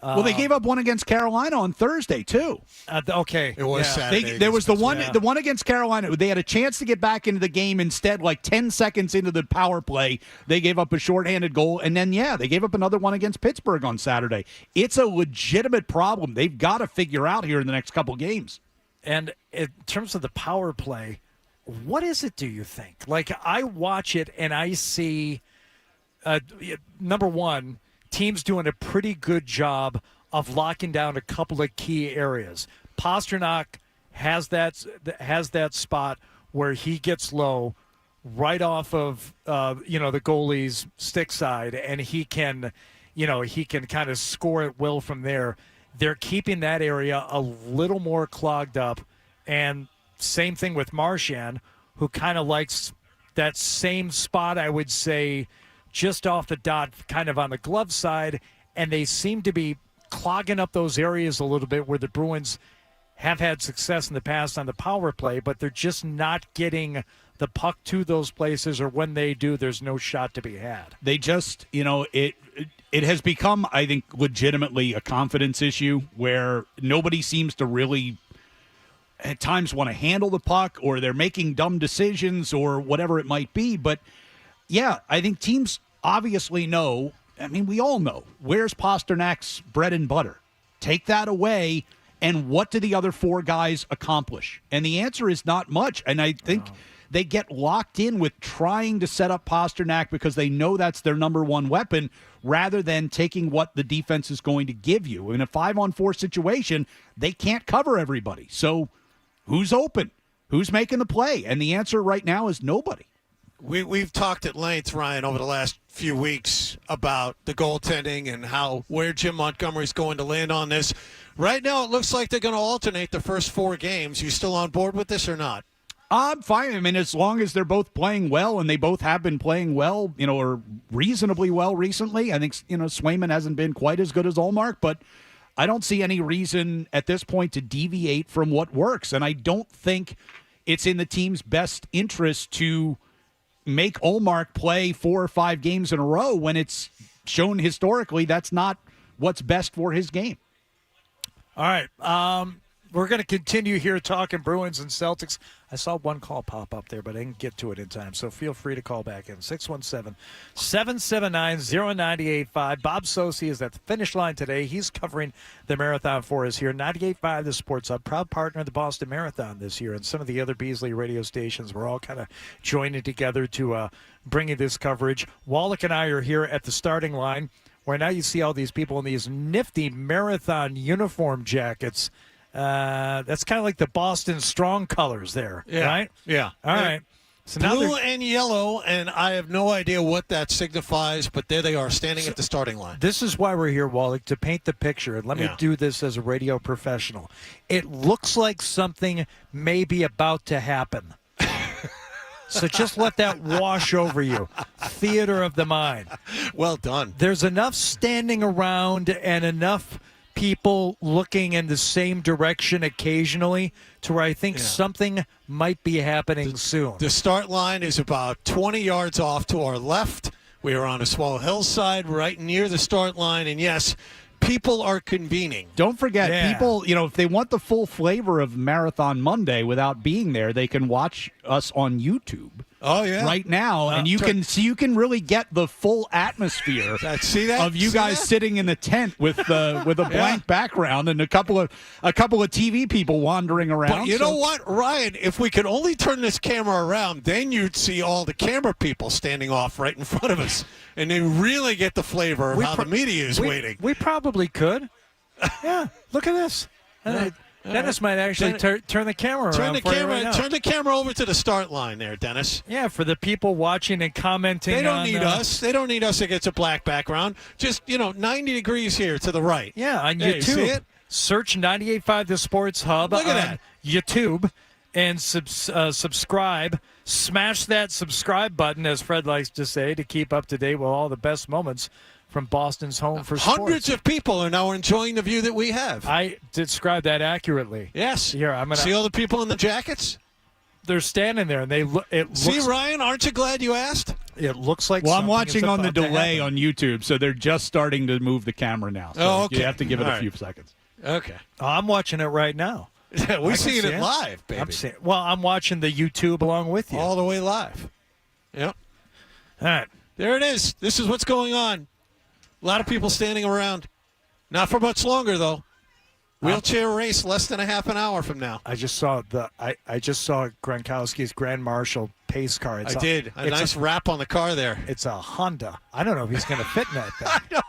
Well, they gave up one against Carolina on Thursday too. Okay, it was Saturday. There was the one against Carolina. They had a chance to get back into the game. Instead, 10 seconds into the power play, they gave up a shorthanded goal, and then they gave up another one against Pittsburgh on Saturday. It's a legitimate problem they've got to figure out here in the next couple games. And in terms of the power play, what is it? Do you think? I watch it and I see, number one, teams doing a pretty good job of locking down a couple of key areas. Pastrnak has that spot where he gets low right off of the goalie's stick side, and he can kind of score at will from there. They're keeping that area a little more clogged up, and same thing with Marchand, who kind of likes that same spot, I would say, just off the dot, kind of on the glove side, and they seem to be clogging up those areas a little bit where the Bruins have had success in the past on the power play, but they're just not getting the puck to those places, or when they do, there's no shot to be had. They just, it has become, I think, legitimately a confidence issue where nobody seems to really at times want to handle the puck, or they're making dumb decisions or whatever it might be. But yeah, I think teams obviously know. I mean, we all know where's Pasternak's bread and butter. Take that away, and what do the other 4 guys accomplish? And the answer is not much. And I think they get locked in with trying to set up Pastrnak because they know that's their number one weapon, rather than taking what the defense is going to give you. In a 5-on-4 situation, they can't cover everybody. So who's open? Who's making the play? And the answer right now is nobody. We've talked at length, Ryan, over the last few weeks about the goaltending and where Jim Montgomery's going to land on this. Right now, it looks like they're going to alternate the first 4 games. You still on board with this or not? I'm fine. I mean, as long as they're both playing well, and they both have been playing well, or reasonably well recently. I think, Swayman hasn't been quite as good as Ullmark, but I don't see any reason at this point to deviate from what works. And I don't think it's in the team's best interest to make Ullmark play 4 or 5 games in a row when it's shown historically that's not what's best for his game. All right. We're going to continue here talking Bruins and Celtics. I saw one call pop up there, but I didn't get to it in time, so feel free to call back in. 617-779-0985. Bob Sosi is at the finish line today. He's covering the marathon for us here. 98.5 The Sports Hub, proud partner of the Boston Marathon this year, and some of the other Beasley radio stations. We're all kind of joining together to bring you this coverage. Wallach and I are here at the starting line, where now you see all these people in these nifty marathon uniform jackets. That's kind of like the Boston Strong colors there, right? Yeah. All right. So now blue and yellow, and I have no idea what that signifies, but there they are standing at the starting line. This is why we're here, Wallach, to paint the picture. And let me do this as a radio professional. It looks like something may be about to happen. So just let that wash over you. Theater of the mind. Well done. There's enough standing around and enough people looking in the same direction occasionally to where I think something might be happening soon. The start line is about 20 yards off to our left. We are on a small hillside right near the start line. And yes, people are convening. Don't forget, people, if they want the full flavor of Marathon Monday without being there, they can watch us on YouTube. Oh yeah, right now, and you can really get the full atmosphere. Of you guys sitting in a tent with a blank background and a couple of TV people wandering around. But you know what, Ryan? If we could only turn this camera around, then you'd see all the camera people standing off right in front of us, and they really get the flavor of how the media is waiting. We probably could. Yeah, look at this. Dennis might actually turn the camera around. Turn the camera over to the start line there, Dennis. Yeah, for the people watching and commenting. They don't need us. They don't need us against a black background. Just 90 degrees here to the right. Yeah, on Hey, YouTube. see it? Search 98.5 The Sports Hub. Look at that. YouTube and subscribe. Smash that subscribe button, as Fred likes to say, to keep up to date with all the best moments from Boston's home for sports. Hundreds of people are now enjoying the view that we have. I described that accurately. Yes. Here, I'm gonna see all the people in the jackets. They're standing there, and they look. See, Ryan, aren't you glad you asked? It looks like. Well, I'm watching on the delay on YouTube, so they're just starting to move the camera now. So okay. You have to give it a few seconds. Okay. I'm watching it right now. We're seeing it live, baby. I'm watching the YouTube along with you. All the way live. Yep. All right. There it is. This is what's going on. A lot of people standing around. Not for much longer, though. Wheelchair race less than a half an hour from now. I just saw Gronkowski's Grand Marshal pace car. I did. A nice wrap on the car there. It's a Honda. I don't know if he's going to fit in that thing. I know.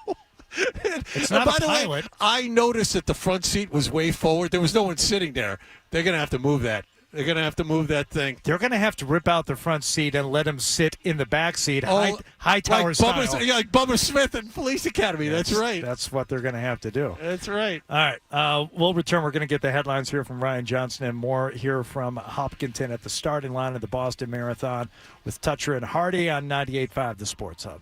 It's not by a the pilot. way, I noticed that the front seat was way forward. There was no one sitting there. They're going to have to move that. They're going to have to move that thing. They're going to have to rip out the front seat and let him sit in the back seat, high tower style. Like Bubba Smith in Police Academy. That's right. That's what they're going to have to do. That's right. All right. We'll return. We're going to get the headlines here from Ryan Johnson and more here from Hopkinton at the starting line of the Boston Marathon with Toucher and Hardy on 98.5 The Sports Hub.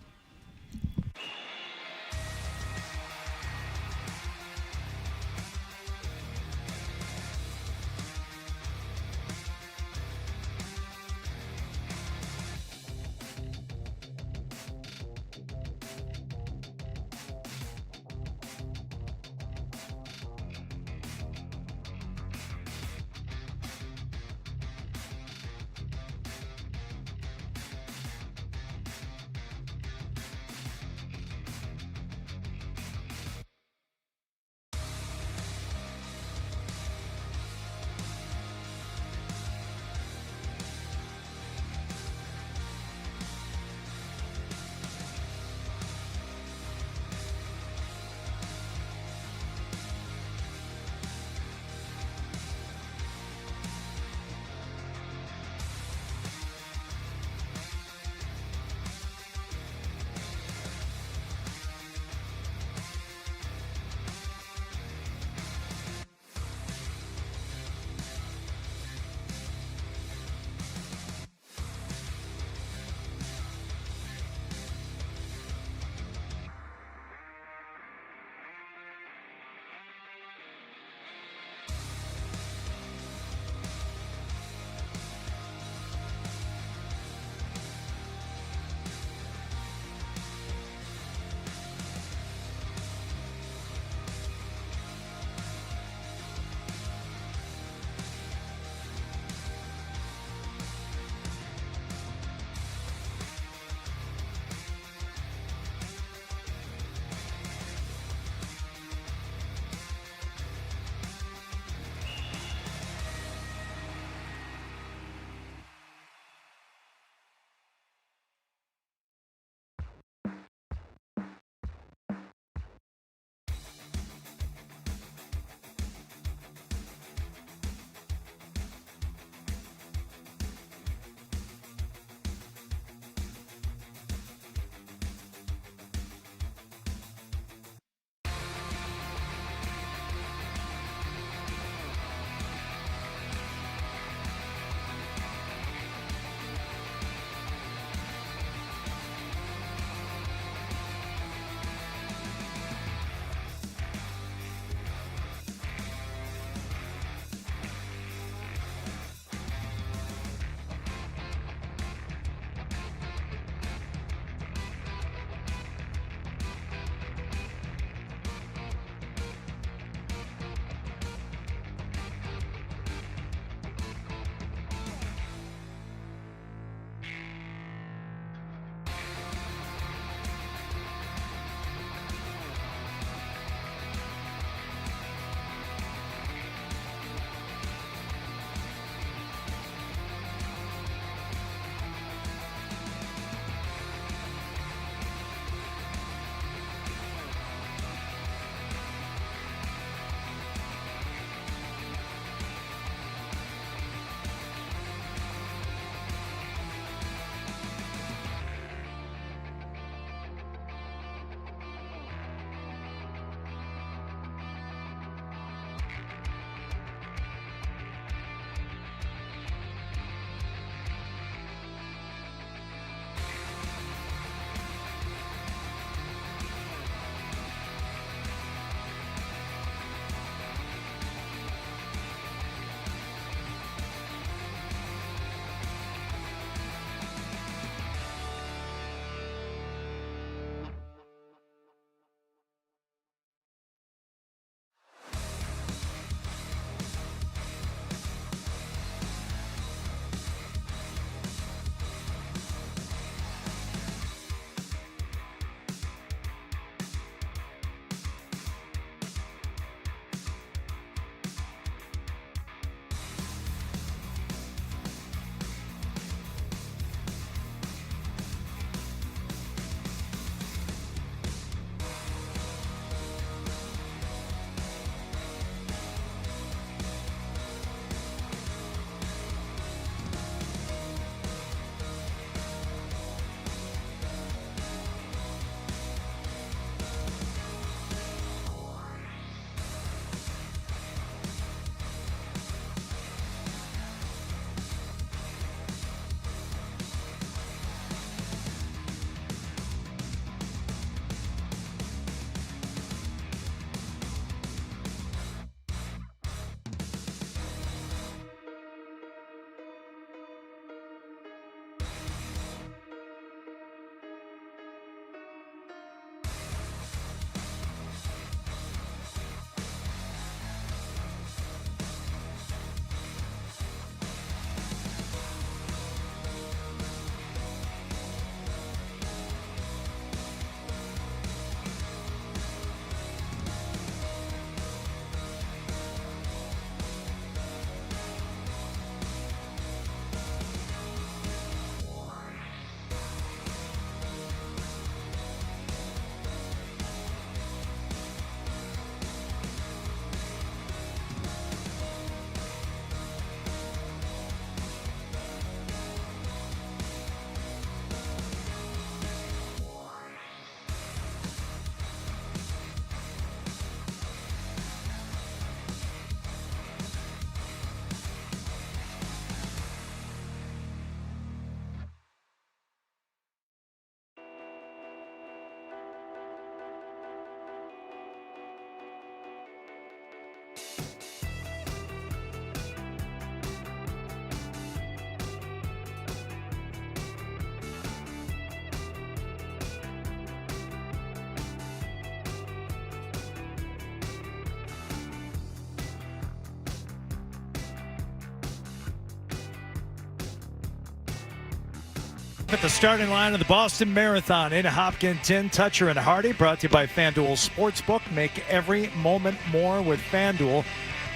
At the starting line of the Boston Marathon in Hopkinton, Toucher and Hardy, brought to you by FanDuel Sportsbook. Make every moment more with FanDuel.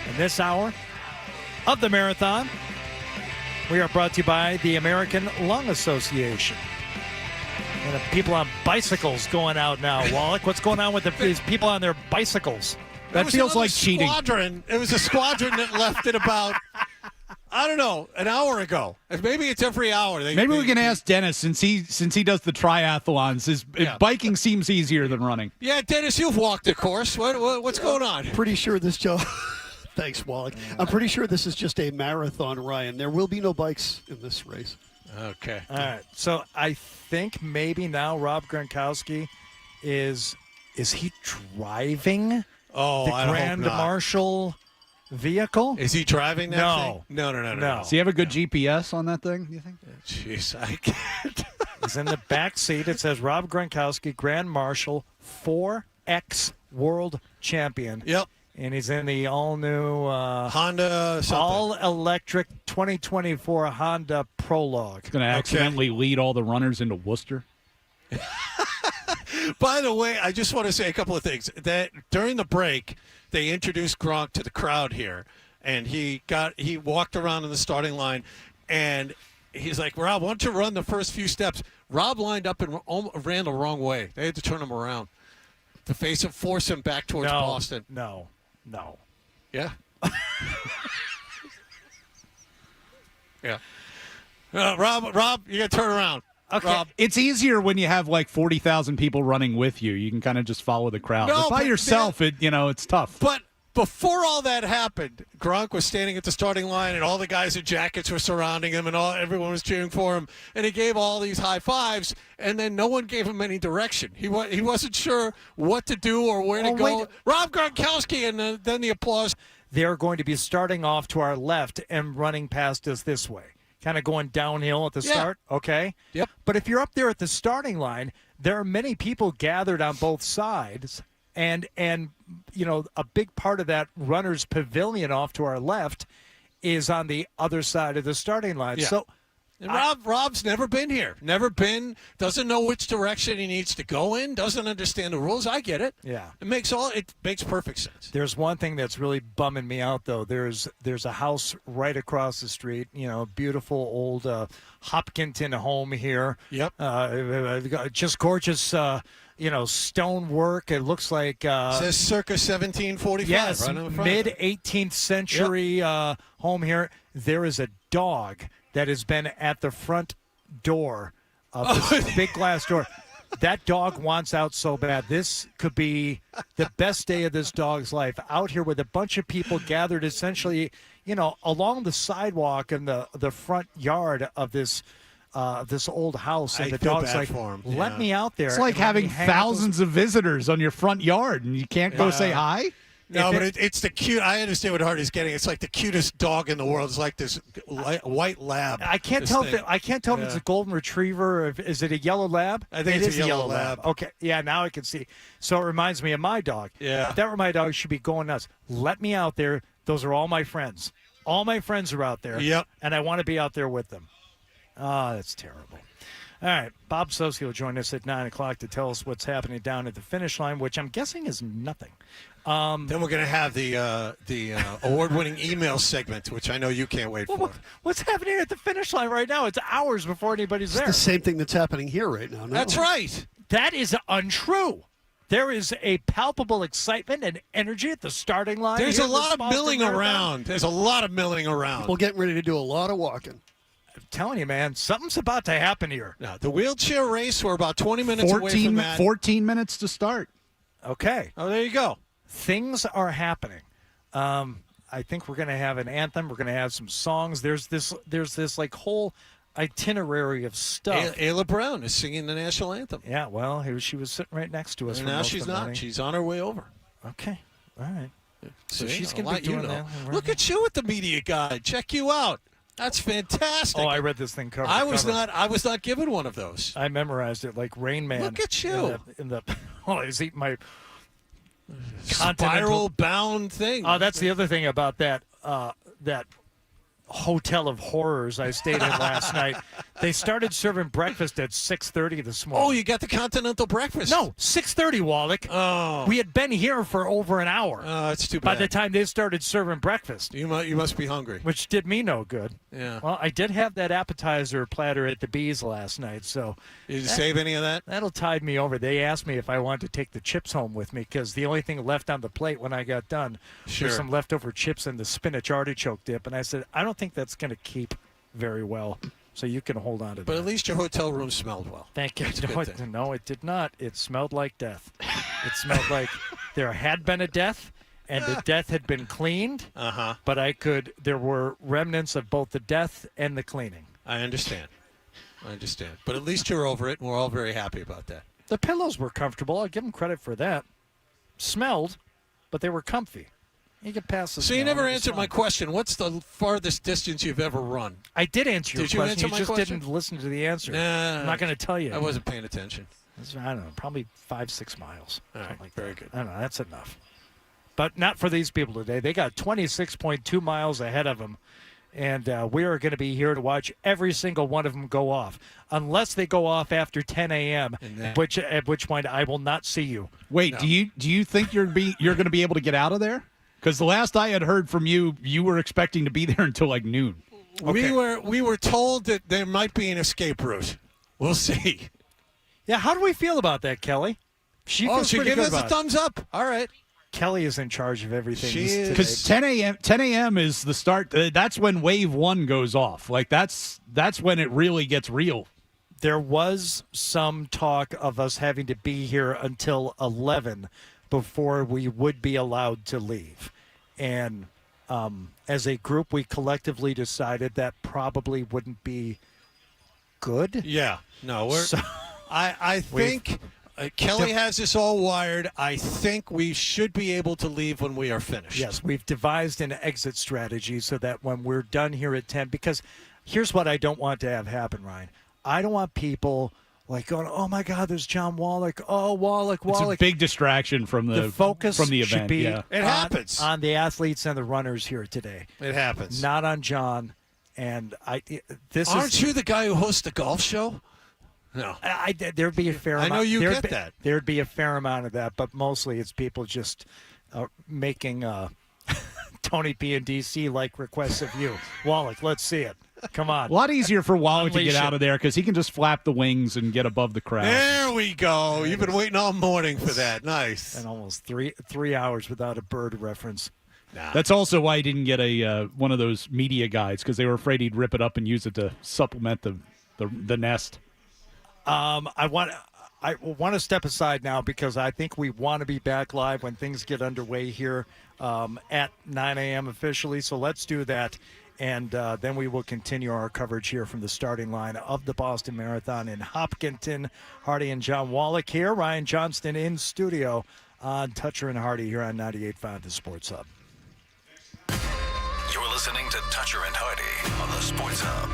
In this hour of the marathon, we are brought to you by the American Lung Association. And the people on bicycles going out now. Wallach, what's going on with these people on their bicycles? That feels like cheating. It was a squadron that left at about, I don't know, an hour ago. Maybe it's every hour. Maybe we can ask Dennis since he does the triathlons. His biking seems easier than running. Yeah, Dennis, you've walked the course. What's going on? Pretty sure this, Joe. Thanks, Wallach. I'm pretty sure this is just a marathon, Ryan. There will be no bikes in this race. Okay. All right. So I think maybe now Rob Gronkowski is he driving the Grand Marshal vehicle? Is he driving that thing? No. Does he have a good GPS on that thing, do you think? Jeez, I can't. He's in the back seat. It says Rob Gronkowski, Grand Marshal, 4X World Champion. Yep. And he's in the all-new Honda all-electric 2024 Honda Prologue. He's going to accidentally lead all the runners into Worcester. By the way, I just want to say a couple of things. That during the break, they introduced Gronk to the crowd here, and he walked around in the starting line, and he's like, Rob, why don't you run the first few steps? Rob lined up and ran the wrong way. They had to turn him around to force him back towards Boston. No. Yeah. Yeah. Rob, you got to turn around. Okay. Rob. It's easier when you have like 40,000 people running with you. You can kind of just follow the crowd. But by yourself, it's tough. But before all that happened, Gronk was standing at the starting line, and all the guys in jackets were surrounding him, and everyone was cheering for him. And he gave all these high fives, and then no one gave him any direction. He wasn't sure what to do or where to go. Wait. Rob Gronkowski, and then the applause. They're going to be starting off to our left and running past us this way. Kind of going downhill at the start, okay? Yep. But if you're up there at the starting line, there are many people gathered on both sides, and a big part of that runner's pavilion off to our left is on the other side of the starting line. Yeah. So And Rob's never been here. Doesn't know which direction he needs to go in, doesn't understand the rules. I get it. Yeah. It makes perfect sense. There's one thing that's really bumming me out, though. There's a house right across the street, beautiful old Hopkinton home here. Yep. Just gorgeous, stonework. It looks like it says circa 1745. Yes, right on the front. mid 18th century home here. There is a dog that has been at the front door of this big glass door. That dog wants out so bad. This could be the best day of this dog's life. Out here with a bunch of people gathered essentially, along the sidewalk in the front yard of this old house. And the dog's like, let me out there. It's like having thousands of visitors on your front yard, and you can't go say hi? No, but it's the cute. I understand what Hardy's getting. It's like the cutest dog in the world. It's like this white lab. I can't tell if it's a golden retriever. Or is it a yellow lab? I think it's a yellow lab. Okay, yeah, now I can see. So it reminds me of my dog. Yeah, if that were my dog, she'd be going nuts. Let me out there. Those are all my friends. All my friends are out there. Yep. And I want to be out there with them. Oh, that's terrible. All right, Bob Sosky will join us at 9 o'clock to tell us what's happening down at the finish line, which I'm guessing is nothing. Then we're going to have the award-winning email segment, which I know you can't wait for. What's happening at the finish line right now? It's hours before anybody's there. It's the same thing that's happening here right now. No? That's right. That is untrue. There is a palpable excitement and energy at the starting line. There's a lot of Boston milling Marathon. around. There's a lot of milling around. People getting ready to do a lot of walking. I'm telling you, man, something's about to happen here. Now, the wheelchair race, we're about 20 minutes away from that. 14 minutes to start. Okay. Oh, there you go. Things are happening. I think we're going to have an anthem. We're going to have some songs. There's this like whole itinerary of stuff. Ayla Brown is singing the national anthem. Yeah, well, she was sitting right next to us. And now she's not. Morning. She's on her way over. Okay. All right. So See, she's going to be doing that. Look at you with the media guide. Check you out. That's fantastic. Oh, I read this thing cover. I was not given one of those. I memorized it like Rain Man. Look at you. I was eating my spiral bound thing. Oh, that's the other thing about that hotel of horrors I stayed in last night. They started serving breakfast at 6:30 this morning. Oh, you got the continental breakfast? No, 6:30, Wallach. Oh. We had been here for over an hour. Oh, that's too By bad. the time they started serving breakfast. You must be hungry. Which did me no good. Yeah. Well, I did have that appetizer platter at the Bees last night, so. Did you save any of that? That'll tide me over. They asked me if I wanted to take the chips home with me because the only thing left on the plate when I got done Sure. was some leftover chips and the spinach artichoke dip. And I said, I don't think that's going to keep very well. So you can hold on to that. But at least your hotel room smelled well. Thank you. That's a good thing. No, it did not. It smelled like death. It smelled like there had been a death, and the death had been cleaned. Uh-huh. But there were remnants of both the death and the cleaning. I understand. But at least you're over it, and we're all very happy about that. The pillows were comfortable. I'll give them credit for that. Smelled, but they were comfy. You get past the So you smell, never it was answered my fine. question. What's the farthest distance you've ever run? I did answer your Did you question. answer my just question? didn't listen to the answer. Nah, I'm not going to tell you. I wasn't paying attention. I don't know, probably 5-6 miles. All right, something like very that. good. I don't know, that's enough. But not for these people today. They got 26.2 miles ahead of them, and we are going to be here to watch every single one of them go off, unless they go off after 10 a.m., at which point I will not see you. Wait, No. do you think you're going to be able to get out of there? Because the last I had heard from you, you were expecting to be there until like noon. Okay. We were told that there might be an escape route. We'll see. Yeah, how do we feel about that, Kelly? She feels she pretty gave good us a about it. thumbs up. All right. Kelly is in charge of everything. She is. Because 10 a.m. is the start. That's when wave 1 goes off. Like that's when it really gets real. There was some talk of us having to be here until 11 before we would be allowed to leave. And as a group, we collectively decided that probably wouldn't be good. Yeah. No, I think Kelly has this all wired. I think we should be able to leave when we are finished. Yes, we've devised an exit strategy so that when we're done here at 10, because here's what I don't want to have happen, Ryan. I don't want people like going, oh my God, there's John Wallach. Oh, Wallach. It's a big distraction from the focus from the should event. be Yeah. It happens on the athletes and the runners here today. It happens. Not on John. And Aren't you the guy who hosts the golf show? No. There'd be a fair amount. I know you there'd get that. There'd be a fair amount of that, but mostly it's people just making Tony P and DC like requests of you. Wallach, let's see it. Come on. A lot easier for Wallach to Unleash get out it. of there because he can just flap the wings and get above the crowd. There we go. You've been waiting all morning for that. Nice. And almost three hours without a bird reference. That's also why he didn't get a one of those media guides because they were afraid he'd rip it up and use it to supplement the nest. I want to step aside now because I think we want to be back live when things get underway here at 9 a.m. officially. So let's do that. And then we will continue our coverage here from the starting line of the Boston Marathon in Hopkinton. Hardy and John Wallach here. Ryan Johnston in studio on Toucher and Hardy here on 98.5 The Sports Hub. You're listening to Toucher and Hardy on the Sports Hub.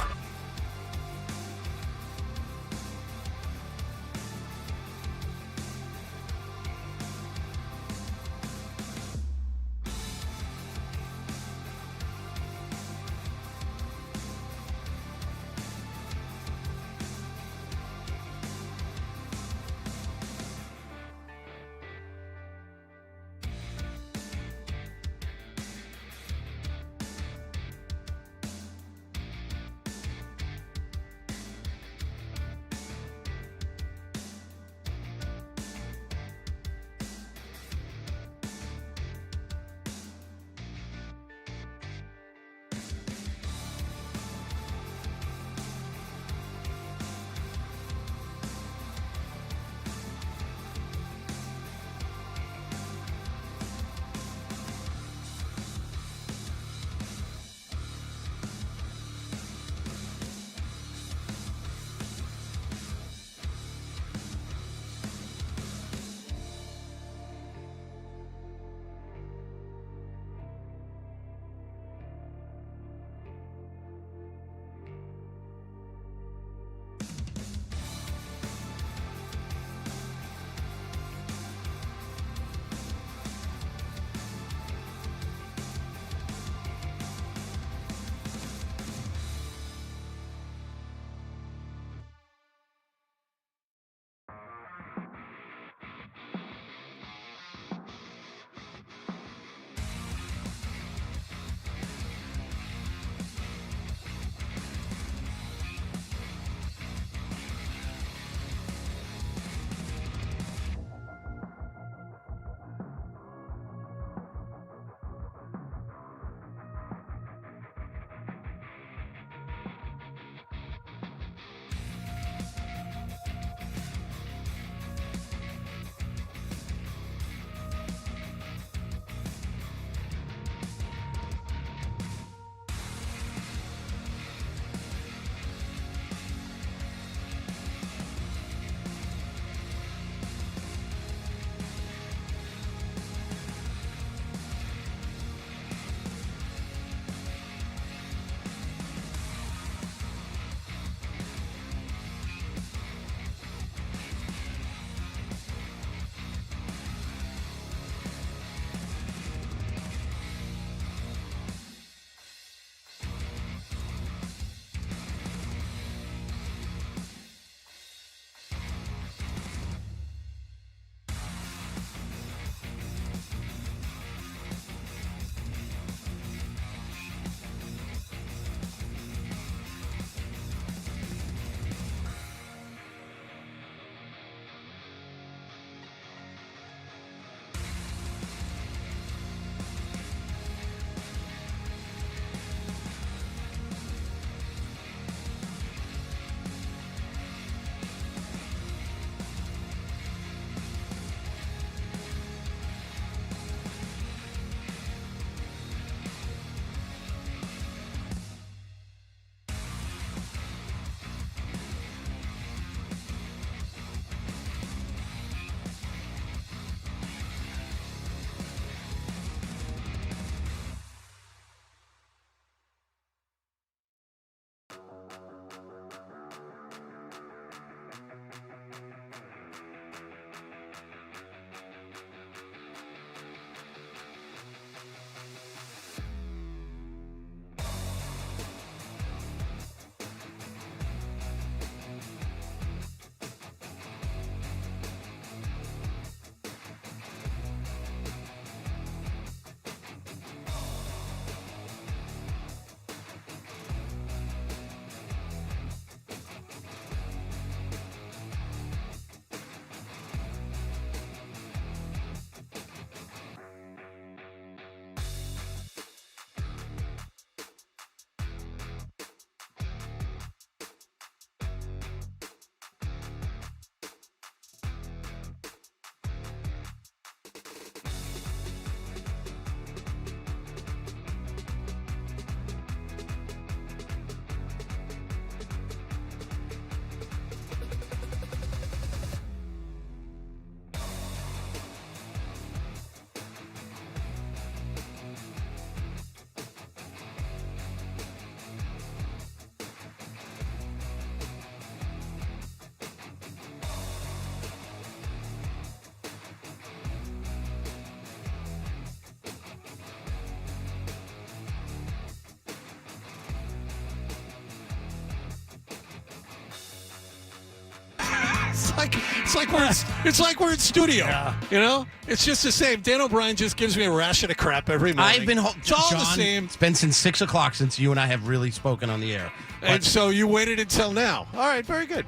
like we're in studio. Yeah. You know, it's just the same. Dan O'Brien just gives me a ration of crap every morning. I've been it's all the same. It's been since 6 o'clock since you and I have really spoken on the air. And so you waited until now. All right, very good.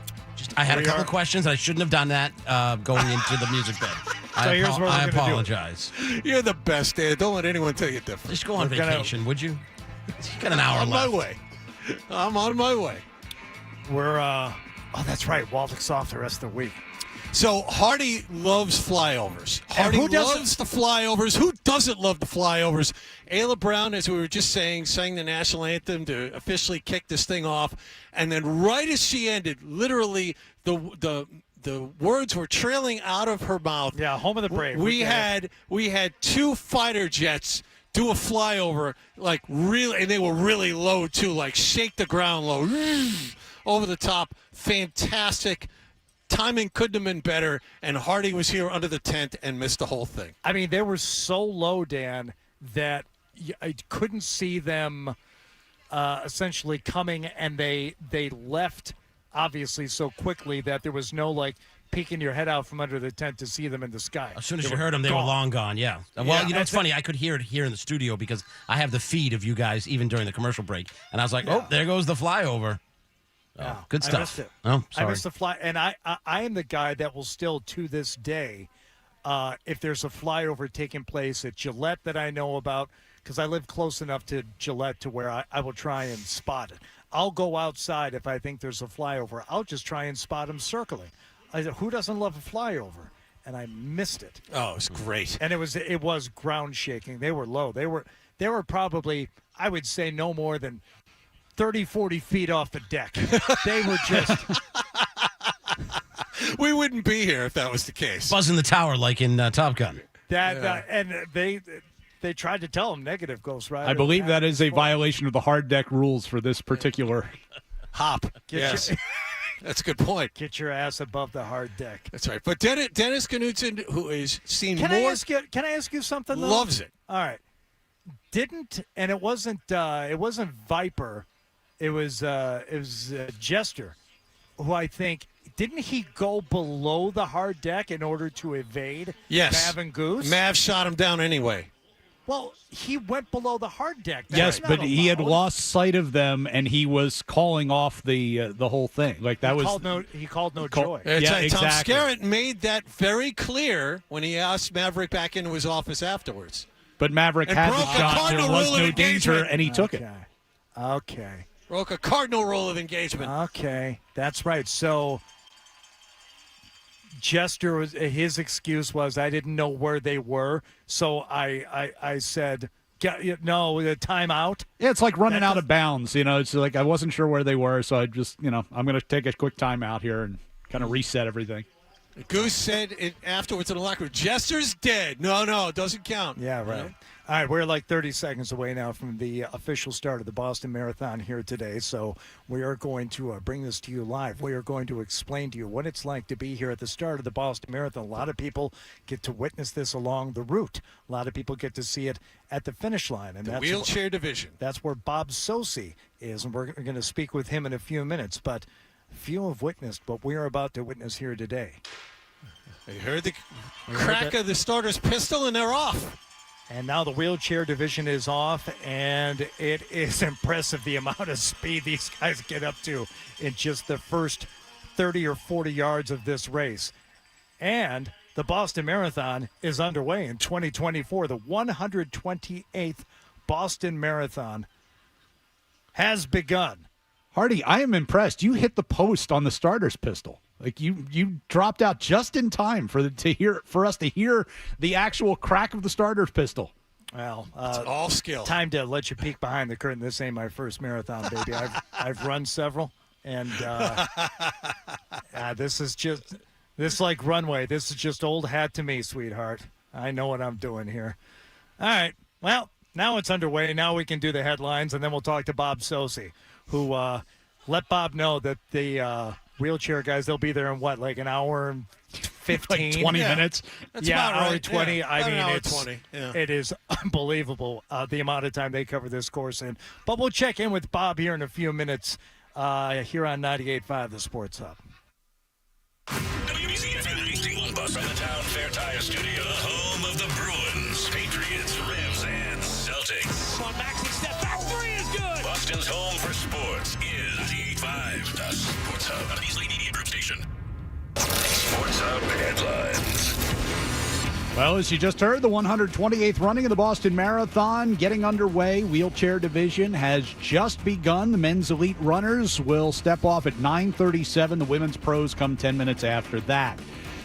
I had a couple questions. I shouldn't have done that going into the music bed. I apologize. You're the best, Dan. Don't let anyone tell you different. Just go on vacation, would you? You got an hour left. I'm on my way. We're, that's right. Waldek's off the rest of the week. So Hardy loves flyovers. Hardy loves the flyovers. Who doesn't love the flyovers? Ayla Brown, as we were just saying, sang the national anthem to officially kick this thing off. And then right as she ended, literally the words were trailing out of her mouth. Yeah, home of the brave. We had two fighter jets do a flyover, like really, and they were really low too, like shake the ground low, over the top. Fantastic. Timing couldn't have been better, and Hardy was here under the tent and missed the whole thing. I mean, they were so low, Dan, that I couldn't see them essentially coming, and they left, obviously, so quickly that there was no, like, peeking your head out from under the tent to see them in the sky. As soon as you heard them, they were long gone, yeah. Well, you know, it's funny. I could hear it here in the studio because I have the feed of you guys even during the commercial break, and I was like, oh, there goes the flyover. Oh, good stuff. I missed it. Oh, sorry. I missed the fly, and I am the guy that will still, to this day, if there's a flyover taking place at Gillette that I know about, because I live close enough to Gillette to where I will try and spot it. I'll go outside if I think there's a flyover. I'll just try and spot them circling. Who doesn't love a flyover? And I missed it. Oh, it's great. And it was ground shaking. They were low. They were probably, I would say, no more than 30, 40 feet off the deck. They were just... We wouldn't be here if that was the case. Buzzing the tower like in Top Gun. And they tried to tell him negative, Ghost Rider. I believe that is a violation of the hard deck rules for this particular hop. Yes. That's a good point. Get your ass above the hard deck. That's right. But Dennis Knutson, who is seen can more... Can I ask you something, though? Loves it. All right. And it wasn't Viper. It was Jester, who I think, didn't he go below the hard deck in order to evade Mav and Goose? Mav shot him down anyway. Well, he went below the hard deck. Yes, but he had lost sight of them, and he was calling off the whole thing. Like that he called no joy. Tom exactly. Skerritt made that very clear when he asked Maverick back into his office afterwards. But Maverick had the shot. There was no danger, and he took it. Okay. Broke a cardinal rule of engagement. Okay, that's right. So Jester, his excuse was, I didn't know where they were, so I said, no, the timeout. Yeah, it's like running out of bounds. You know, it's like I wasn't sure where they were, so I just, I'm going to take a quick timeout here and kind of reset everything. Goose said it afterwards in the locker room, Jester's dead. No, it doesn't count. Yeah, right. You know? All right, we're like 30 seconds away now from the official start of the Boston Marathon here today, so we are going to bring this to you live. We are going to explain to you what it's like to be here at the start of the Boston Marathon. A lot of people get to witness this along the route. A lot of people get to see it at the finish line. And the wheelchair division. That's where Bob Sosi is, and we're going to speak with him in a few minutes, but few have witnessed what we are about to witness here today. They heard the crack of the starter's pistol, and they're off. And now the wheelchair division is off, and it is impressive the amount of speed these guys get up to in just the first 30 or 40 yards of this race. And the Boston Marathon is underway in 2024. The 128th Boston Marathon has begun. Hardy, I am impressed. You hit the post on the starter's pistol. Like you dropped out just in time for us to hear the actual crack of the starter's pistol. Well, it's all skill. Time to let you peek behind the curtain. This ain't my first marathon, baby. I've run several, and this is like runway. This is just old hat to me, sweetheart. I know what I'm doing here. All right. Well, now it's underway. Now we can do the headlines, and then we'll talk to Bob Sosi, who let Bob know that the wheelchair guys, they'll be there in what, like an hour and 15? Like 20 minutes? That's about hour right. 20. Yeah, I mean, hour it's 20. Yeah. It is unbelievable the amount of time they cover this course in. But we'll check in with Bob here in a few minutes here on 98.5 The Sports Hub. Town Fair Tire Studio, the home of the Bruins, Patriots, Revs, and Celtics. Come on, Maxi, step back three is good. Boston's home for sports is 98.5, the Sports Hub, the Easily Media Group station. Sports Hub headlines. Well, as you just heard, the 128th running of the Boston Marathon getting underway. Wheelchair division has just begun. The men's elite runners will step off at 9:37. The women's pros come 10 minutes after that.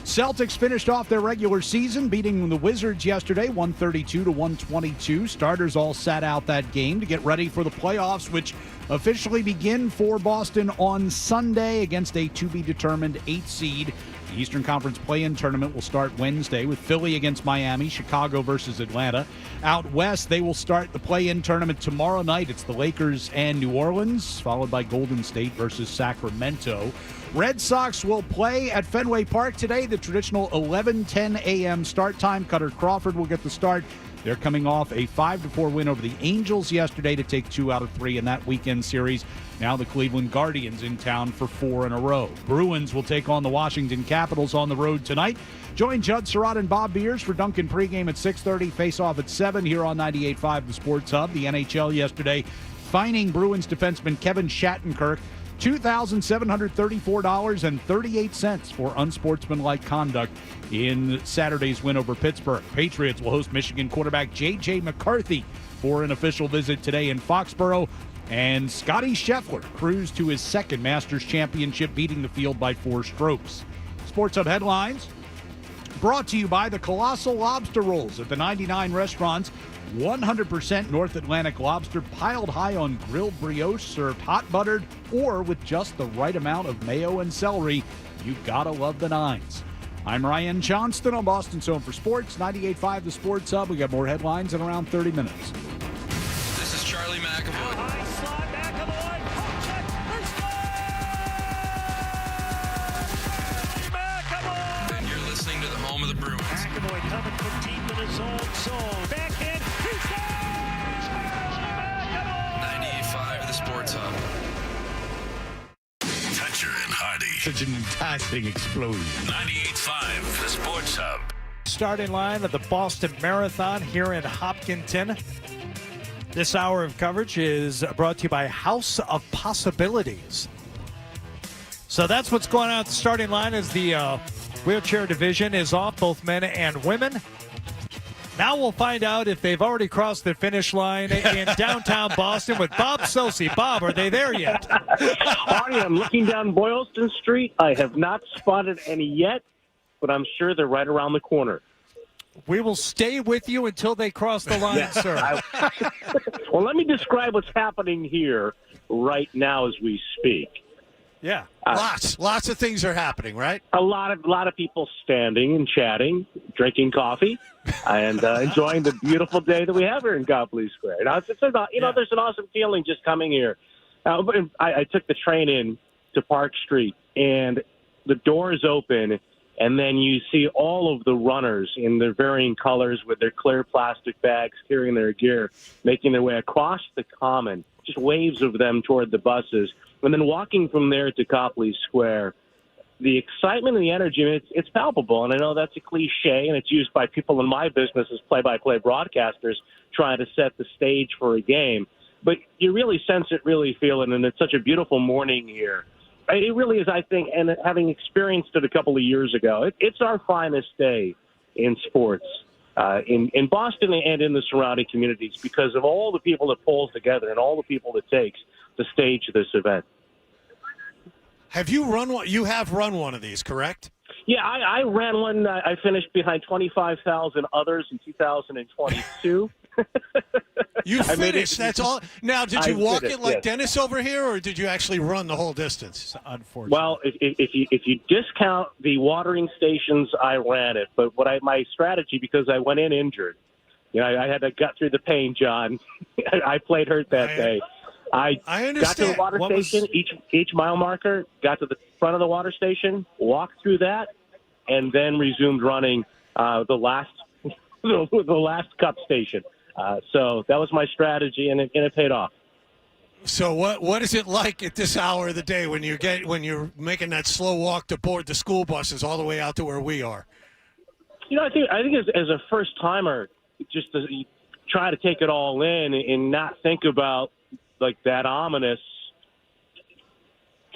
Celtics finished off their regular season, beating the Wizards yesterday, 132-122. Starters all sat out that game to get ready for the playoffs, which officially begin for Boston on Sunday against a to-be-determined 8th seed. The Eastern Conference play-in tournament will start Wednesday with Philly against Miami, Chicago versus Atlanta. Out west, they will start the play-in tournament tomorrow night. It's the Lakers and New Orleans, followed by Golden State versus Sacramento. Red Sox will play at Fenway Park today, the traditional 11:10 a.m. start time. Cutter Crawford will get the start. They're coming off a 5-4 win over the Angels yesterday to take 2 out of 3 in that weekend series. Now the Cleveland Guardians in town for 4 in a row. Bruins will take on the Washington Capitals on the road tonight. Join Judd Surratt and Bob Beers for Duncan pregame at 6:30. Face off at 7 here on 98.5 The Sports Hub. The NHL yesterday fining Bruins defenseman Kevin Shattenkirk $2,734.38 for unsportsmanlike conduct in Saturday's win over Pittsburgh. Patriots will host Michigan quarterback J.J. McCarthy for an official visit today in Foxborough. And Scotty Scheffler cruised to his second Masters championship, beating the field by 4 strokes. Sports Hub headlines brought to you by the Colossal Lobster Rolls at the 99 restaurants. 100% North Atlantic lobster piled high on grilled brioche, served hot buttered or with just the right amount of mayo and celery. You gotta love the Nines. I'm Ryan Johnston on Boston's Home for Sports, 98.5 The Sports Hub. We got more headlines in around 30 minutes. This is Charlie McAvoy. High slot, McAvoy, poke check, McAvoy! And you're listening to the home of the Bruins. McAvoy coming from deep in his own zone. Backhand, he scores! 98.5 The Sports Hub. Toucher and Hardy. Such an enticing explosion. 98.5 The Sports Hub. Starting line of the Boston Marathon here in Hopkinton. This hour of coverage is brought to you by House of Possibilities. So that's what's going on at the starting line as the wheelchair division is off, both men and women. Now we'll find out if they've already crossed the finish line in downtown Boston with Bob Sosi. Bob, are they there yet? Arnie, I'm looking down Boylston Street. I have not spotted any yet, but I'm sure they're right around the corner. We will stay with you until they cross the line, sir. Well, let me describe what's happening here right now as we speak. Yeah, lots of things are happening, right? A lot of people standing and chatting, drinking coffee, and enjoying the beautiful day that we have here in Copley Square. Now, there's an awesome feeling just coming here. I took the train in to Park Street, and the doors open, and then you see all of the runners in their varying colors with their clear plastic bags carrying their gear, making their way across the common, just waves of them toward the buses. And then walking from there to Copley Square, the excitement and the energy, it's palpable. And I know that's a cliche, and it's used by people in my business as play-by-play broadcasters trying to set the stage for a game. But you really sense it, really feel it, and it's such a beautiful morning here. It really is, I think, and having experienced it a couple of years ago, it's our finest day in sports in Boston and in the surrounding communities because of all the people that pulls together and all the people it takes to stage this event. Have you run one? You have run one of these, correct? Yeah, I ran one. I finished behind 25,000 others in 2022. You finished. That's all. Now, did you walk it like yes. Dennis over here, or did you actually run the whole distance? Unfortunately. Well, if you discount the watering stations, I ran it. But my strategy, because I went in injured, I had to gut through the pain, John. I played hurt that day. I understand. Got to the water station, each mile marker, got to the front of the water station, walked through that, and then resumed running the last cup station. So that was my strategy, and it paid off. So what is it like at this hour of the day when you're making that slow walk to board the school buses all the way out to where we are? I think as a first timer, just to try to take it all in and not think about like that ominous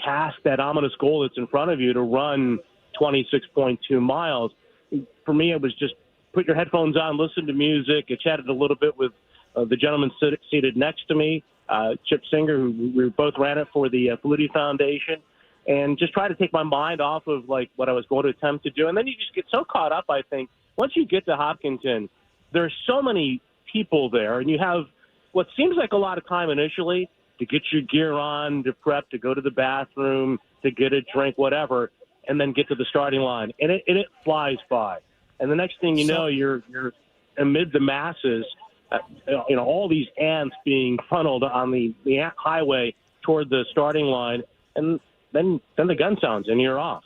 task, that ominous goal that's in front of you to run 26.2 miles. For me, it was just put your headphones on, listen to music. I chatted a little bit with the gentleman seated next to me, Chip Singer, who we both ran it for the Flutie Foundation, and just try to take my mind off of like what I was going to attempt to do. And then you just get so caught up, I think, once you get to Hopkinton, there's so many people there, and you have what seems like a lot of time initially to get your gear on, to prep, to go to the bathroom, to get a drink, whatever, and then get to the starting line. And it flies by. And the next thing you know, you're amid the masses, all these ants being funneled on the ant highway toward the starting line, and then the gun sounds and you're off.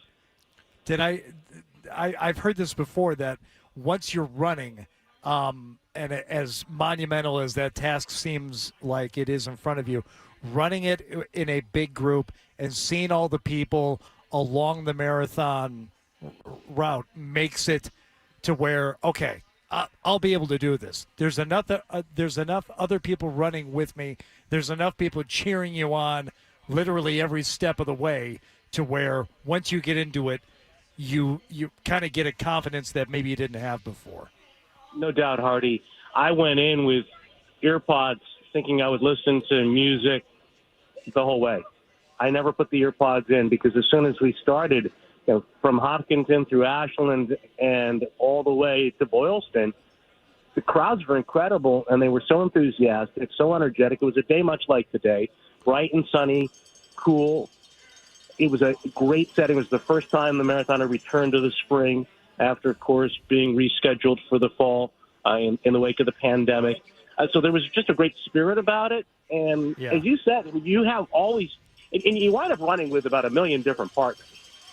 I've heard this before, that once you're running, and as monumental as that task seems like it is in front of you, running it in a big group and seeing all the people along the marathon route makes it to where, okay, I'll be able to do this. There's enough other people running with me. There's enough people cheering you on literally every step of the way to where once you get into it, you kind of get a confidence that maybe you didn't have before. No doubt, Hardy. I went in with earpods thinking I would listen to music the whole way. I never put the earpods in because as soon as we started, from Hopkinton through Ashland and all the way to Boylston, the crowds were incredible, and they were so enthusiastic, so energetic. It was a day much like today, bright and sunny, cool. It was a great setting. It was the first time the marathon had returned to the spring after, of course, being rescheduled for the fall in the wake of the pandemic. So there was just a great spirit about it. And as you said, you have always – and you wind up running with about 1 million different partners.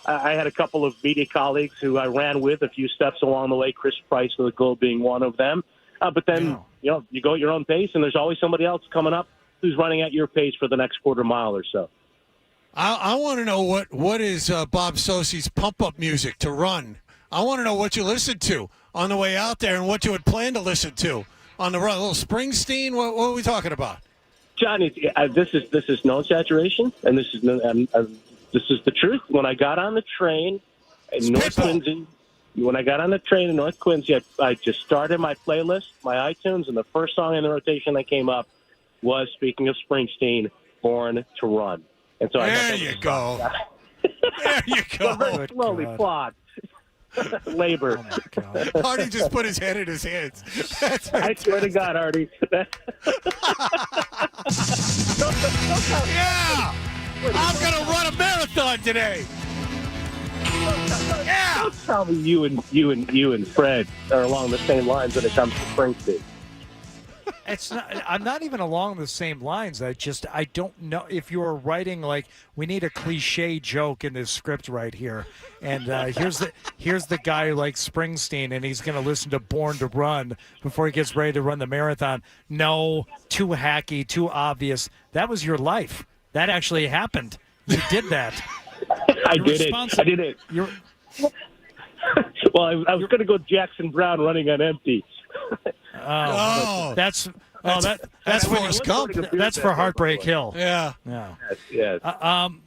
I had a couple of media colleagues who I ran with a few steps along the way, Chris Price of the Globe being one of them. But then, you go at your own pace, and there's always somebody else coming up who's running at your pace for the next quarter mile or so. I want to know what is Bob Sosie's pump-up music to run. I want to know what you listen to on the way out there and what you would plan to listen to on the run. A little Springsteen? What are we talking about? John, this is no exaggeration, and this is the truth. When I got on the train in North Quincy, I just started my playlist, my iTunes, and the first song in the rotation that came up was, speaking of Springsteen, Born to Run. And so there you go. There you go. Very slowly plod. Labor. Oh my God. Hardy just put his head in his hands. I swear to God, Hardy. Yeah! I'm going to run a marathon today. Yeah! Don't tell me you and Fred are along the same lines when it comes to Springsteen. I'm not even along the same lines. I don't know if you were writing like, we need a cliche joke in this script right here, and here's the guy who likes Springsteen, and he's going to listen to Born to Run before he gets ready to run the marathon. No, too hacky, too obvious. That was your life. That actually happened. You did that. I did it. Well, I was going to go Jackson Brown running on empty. That's Forrest Gump. That's for Heartbreak Hill. Yeah. Yes.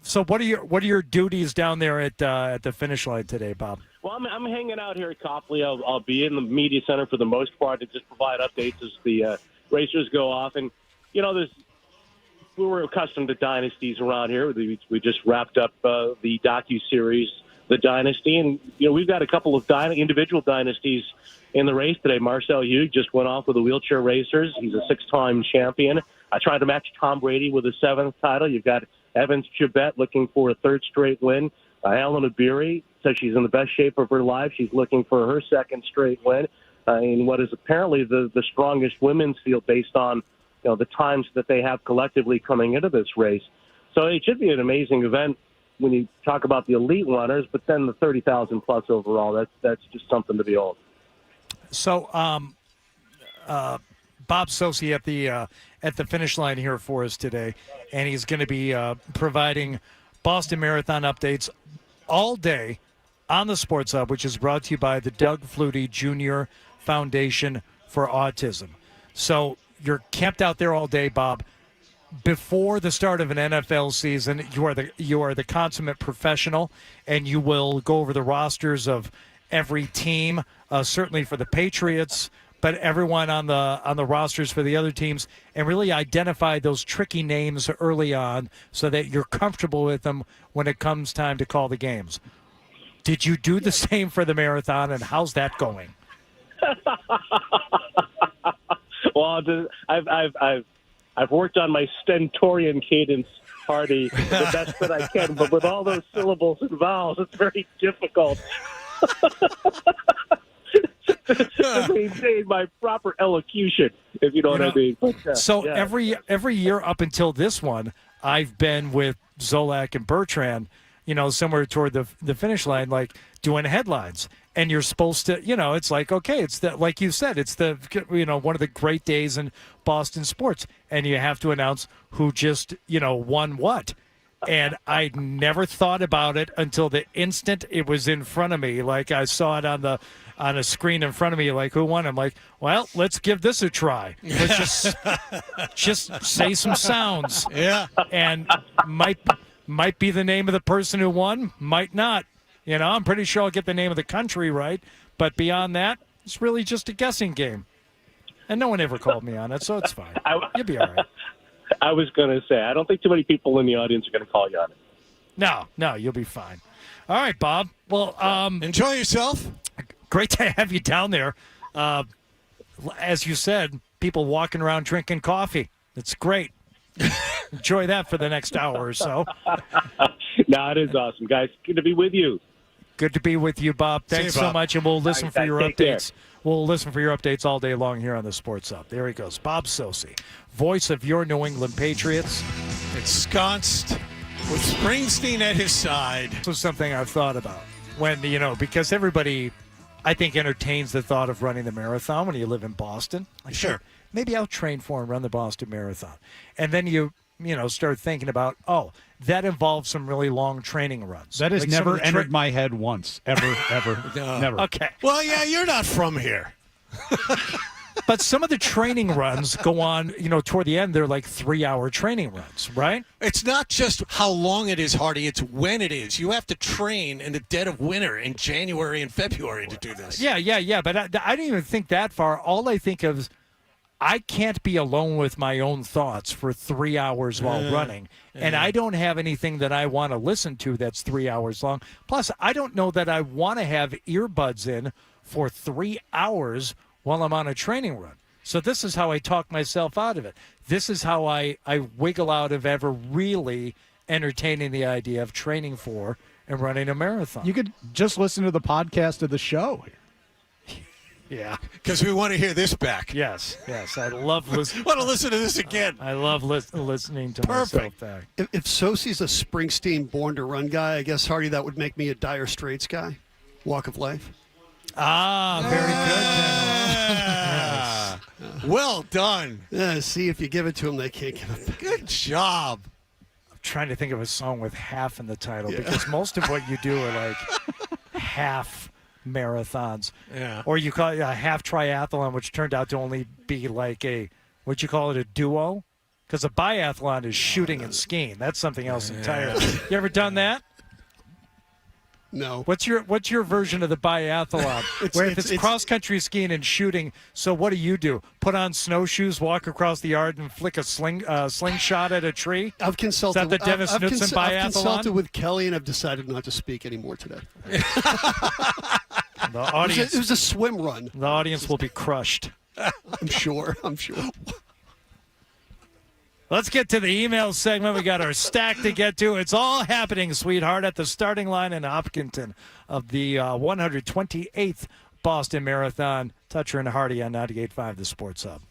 So what are your duties down there at the finish line today, Bob? Well, I'm hanging out here at Copley. I'll be in the media center for the most part to just provide updates as the racers go off. And we were accustomed to dynasties around here. We just wrapped up the docu-series, The Dynasty, and we've got a couple of individual dynasties in the race today. Marcel Hughes just went off with the wheelchair racers. He's a 6-time champion. I tried to match Tom Brady with a 7th title. You've got Evans Chibet looking for a 3rd straight win. Ellen Abiri says she's in the best shape of her life. She's looking for her 2nd straight win in what is apparently the strongest women's field based on the times that they have collectively coming into this race. So it should be an amazing event when you talk about the elite runners, but then the 30,000 plus overall, that's just something to behold. So, Bob Sosie at the finish line here for us today, and he's going to be providing Boston Marathon updates all day on the Sports Hub, which is brought to you by the Doug Flutie Jr. Foundation for Autism. So you're camped out there all day, Bob. Before the start of an NFL season, you are the consummate professional, and you will go over the rosters of every team, certainly for the Patriots, but everyone on the rosters for the other teams, and really identify those tricky names early on so that you're comfortable with them when it comes time to call the games. Did you do the same for the marathon, and how's that going? Well, I've worked on my stentorian cadence, Hardy, the best that I can, but with all those syllables and vowels, it's very difficult to maintain my proper elocution, if you know what I mean. But, every year up until this one, I've been with Zolak and Bertrand, somewhere toward the finish line, like doing headlines. And you're supposed to, it's like, okay, it's like you said, it's one of the great days in Boston sports. And you have to announce who just, won what. And I never thought about it until the instant it was in front of me. Like I saw it on a screen in front of me, like who won. I'm like, well, let's give this a try. Let's just say some sounds. Yeah. And might be the name of the person who won, might not. I'm pretty sure I'll get the name of the country right, but beyond that, it's really just a guessing game. And no one ever called me on it, so it's fine. You'll be all right. I was going to say, I don't think too many people in the audience are going to call you on it. No, you'll be fine. All right, Bob. Well, enjoy yourself. Great to have you down there. As you said, people walking around drinking coffee. It's great. Enjoy that for the next hour or so. No, it is awesome, guys. Good to be with you. Good to be with you, Bob. Thanks so much, and we'll listen for your updates. We'll listen for your updates all day long here on the Sports Hub. There he goes, Bob Socci, voice of your New England Patriots. Ensconced with Springsteen at his side. This was something I've thought about when, because everybody, I think, entertains the thought of running the marathon when you live in Boston. Like, sure. Maybe I'll train for and run the Boston Marathon. And then you start thinking about, that involves some really long training runs. That has never entered my head once. Ever, never. Okay. Well, yeah, you're not from here. But some of the training runs go on, toward the end, they're like 3-hour training runs, right? It's not just how long it is, Hardy. It's when it is. You have to train in the dead of winter in January and February to do this. Yeah. But I didn't even think that far. All I think of is I can't be alone with my own thoughts for 3 hours while running. And I don't have anything that I want to listen to that's 3 hours long. Plus, I don't know that I want to have earbuds in for 3 hours while I'm on a training run. So this is how I talk myself out of it. This is how I wiggle out of ever really entertaining the idea of training for and running a marathon. You could just listen to the podcast of the show. Yeah. Because we want to hear this back. Yes. I love listening. Want to listen to this again. I love listening to myself back. If Soci's a Springsteen born-to-run guy, I guess, Hardy, that would make me a Dire Straits guy. Walk of Life. Very good. Well done. See, if you give it to them, they can't give it back. Good job. I'm trying to think of a song with half in the title because most of what you do are like half marathons. Yeah. Or you call it a half triathlon, which turned out to only be like what'd you call it, a duo? Because a biathlon is shooting and skiing. That's something else entirely. You ever done that? No. What's your version of the biathlon? It's cross-country skiing and shooting, so what do? Put on snowshoes, walk across the yard, and flick a slingshot at a tree? I've consulted. Is that the Dennis Knudsen biathlon? I've consulted with Kelly, and I've decided not to speak anymore today. The audience, it was a swim run. The audience will be crushed. I'm sure. Let's get to the email segment. We got our stack to get to. It's all happening, sweetheart, at the starting line in Hopkinton of the 128th Boston Marathon. Toucher and Hardy on 98.5 The Sports Hub.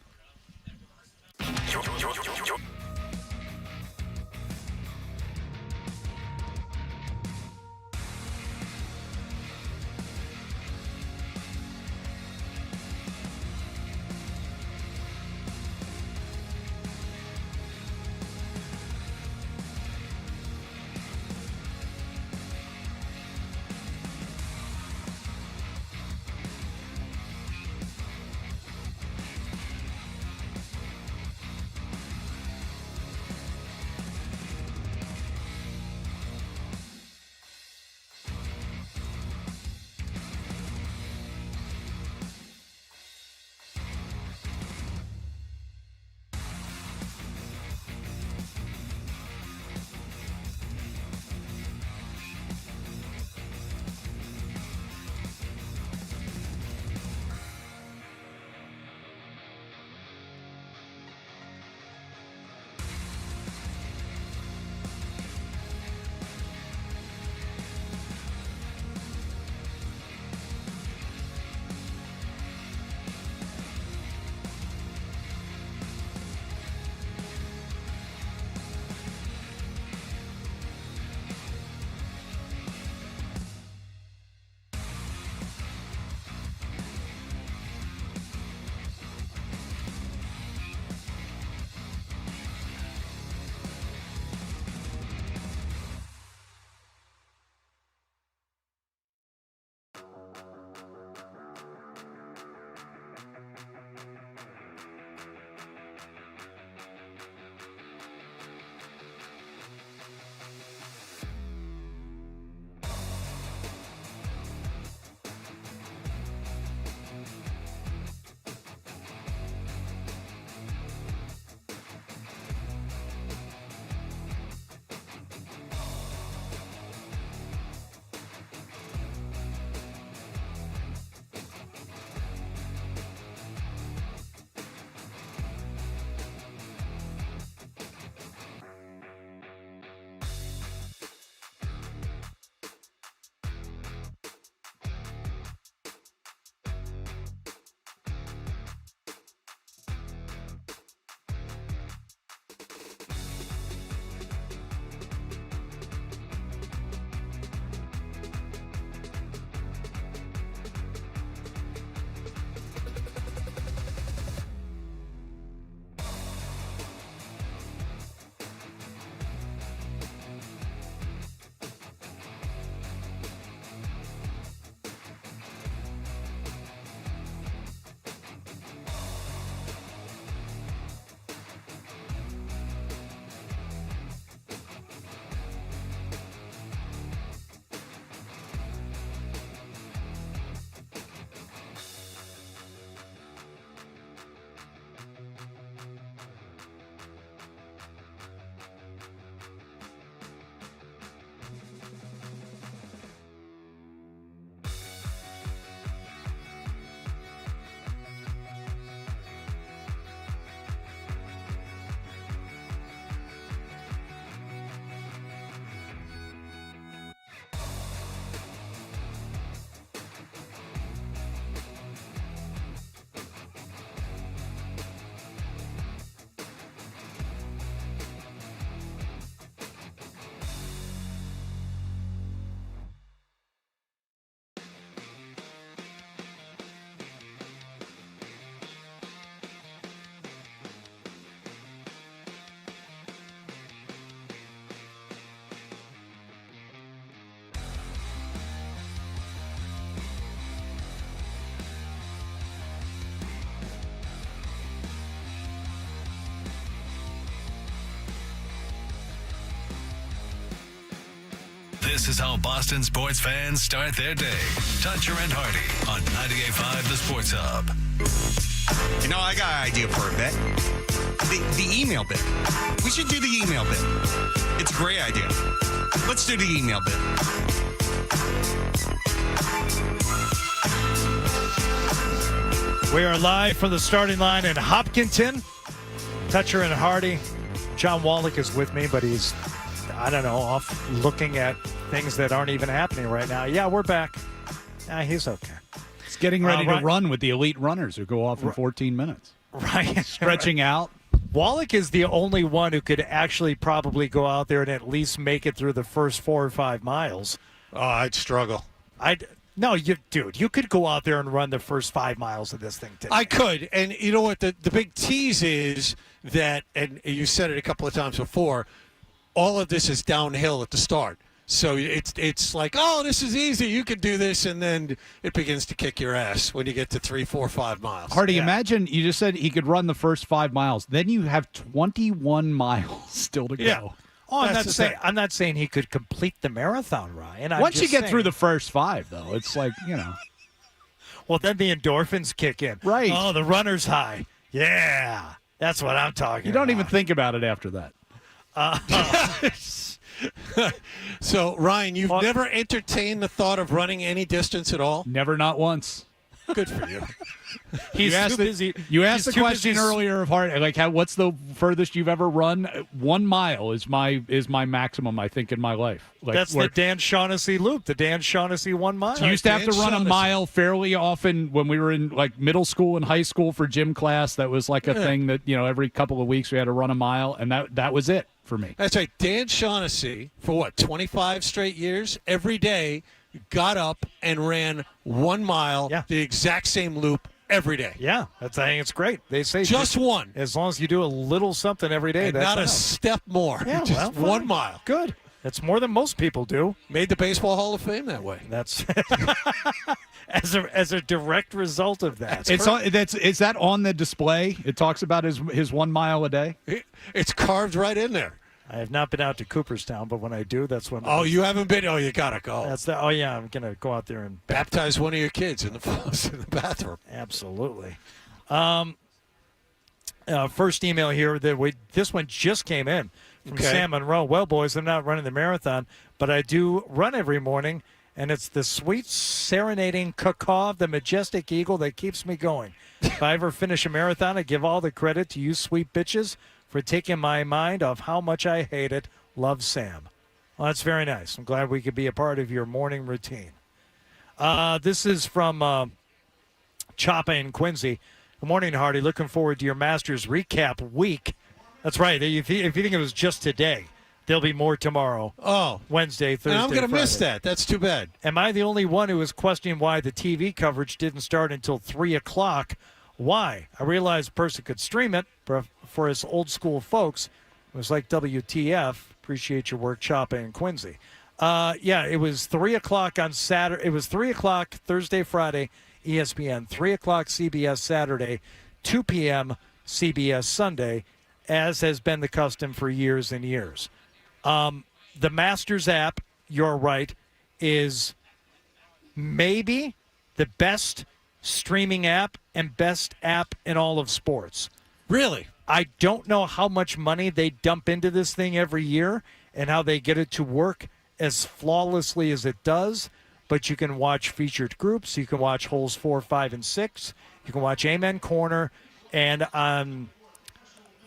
This is how Boston sports fans start their day. Toucher and Hardy on 98.5 The Sports Hub. You know, I got an idea for a bet. The email bit. We should do the email bit. It's a great idea. Let's do the email bit. We are live from the starting line in Hopkinton. Toucher and Hardy. John Wallach is with me, but he's, I don't know, off looking at things that aren't even happening right now. Yeah, we're back. He's okay. He's getting ready to run with the elite runners who go off in 14 minutes. Right. Stretching out. Wallach is the only one who could actually probably go out there and at least make it through the first 4 or 5 miles. Oh, I'd struggle. No, you could go out there and run the first 5 miles of this thing today. I could. And you know what? The big tease is that, and you said it a couple of times before, all of this is downhill at the start. So it's like, oh, this is easy. You can do this. And then it begins to kick your ass when you get to 3, 4, 5 miles. Hardy, imagine you just said he could run the first 5 miles. Then you have 21 miles still to go. Yeah. Oh, I'm not saying he could complete the marathon, Ryan. Once you get through the first 5, though, it's like, you know. Well, then the endorphins kick in. Right. Oh, the runner's high. Yeah. That's what I'm talking about. You don't even think about it after that. So, Ryan, you've never entertained the thought of running any distance at all? Never, not once. Good for you. He's too busy. You asked the question earlier of Hart, like, what's the furthest you've ever run? 1 mile is my maximum, I think, in my life. Like, that's the Dan Shaughnessy loop, the Dan Shaughnessy 1 mile. You used to have to run a mile fairly often when we were in like middle school and high school for gym class. That was like a thing that, every couple of weeks we had to run a mile, and that was it for me. That's right. Dan Shaughnessy, for 25 straight years, every day got up and ran 1 mile, the exact same loop every day. Yeah, I think it's great. They say just one. As long as you do a little something every day, and that's not a step more. Yeah, just 1 mile. Good. That's more than most people do. Made the Baseball Hall of Fame that way. That's as a direct result of that. Is that on the display? It talks about his 1 mile a day. It's carved right in there. I have not been out to Cooperstown, but when I do, that's when. Oh, you haven't been? Oh, you gotta go. Oh yeah, I'm gonna go out there and baptize one of your kids in the bathroom. Absolutely. First email here this one just came in from Sam Monroe. Well, boys, I'm not running the marathon, but I do run every morning, and it's the sweet serenading caw of the majestic eagle that keeps me going. If I ever finish a marathon, I give all the credit to you sweet bitches for taking my mind off how much I hate it. Love, Sam. Well, that's very nice. I'm glad we could be a part of your morning routine. This is from Choppa in Quincy. Good morning, Hardy. Looking forward to your Masters recap week. That's right. If you think it was just today, there'll be more tomorrow. Oh. Wednesday, Thursday, and I'm going to Friday. miss that. That's too bad. Am I the only one who is questioning why the TV coverage didn't start until 3 o'clock? Why? I realized a person could stream it, but for us old school folks, it was like WTF. Appreciate your work, Choppa and Quincy. It was 3 o'clock on Saturday. It was 3 o'clock Thursday, Friday, ESPN. 3 o'clock CBS Saturday, 2 p.m. CBS Sunday, as has been the custom for years and years. The Masters app, you're right, is maybe the best streaming app and best app in all of sports. Really? I don't know how much money they dump into this thing every year and how they get it to work as flawlessly as it does, but you can watch featured groups, you can watch holes 4, 5, and 6, you can watch Amen Corner, and on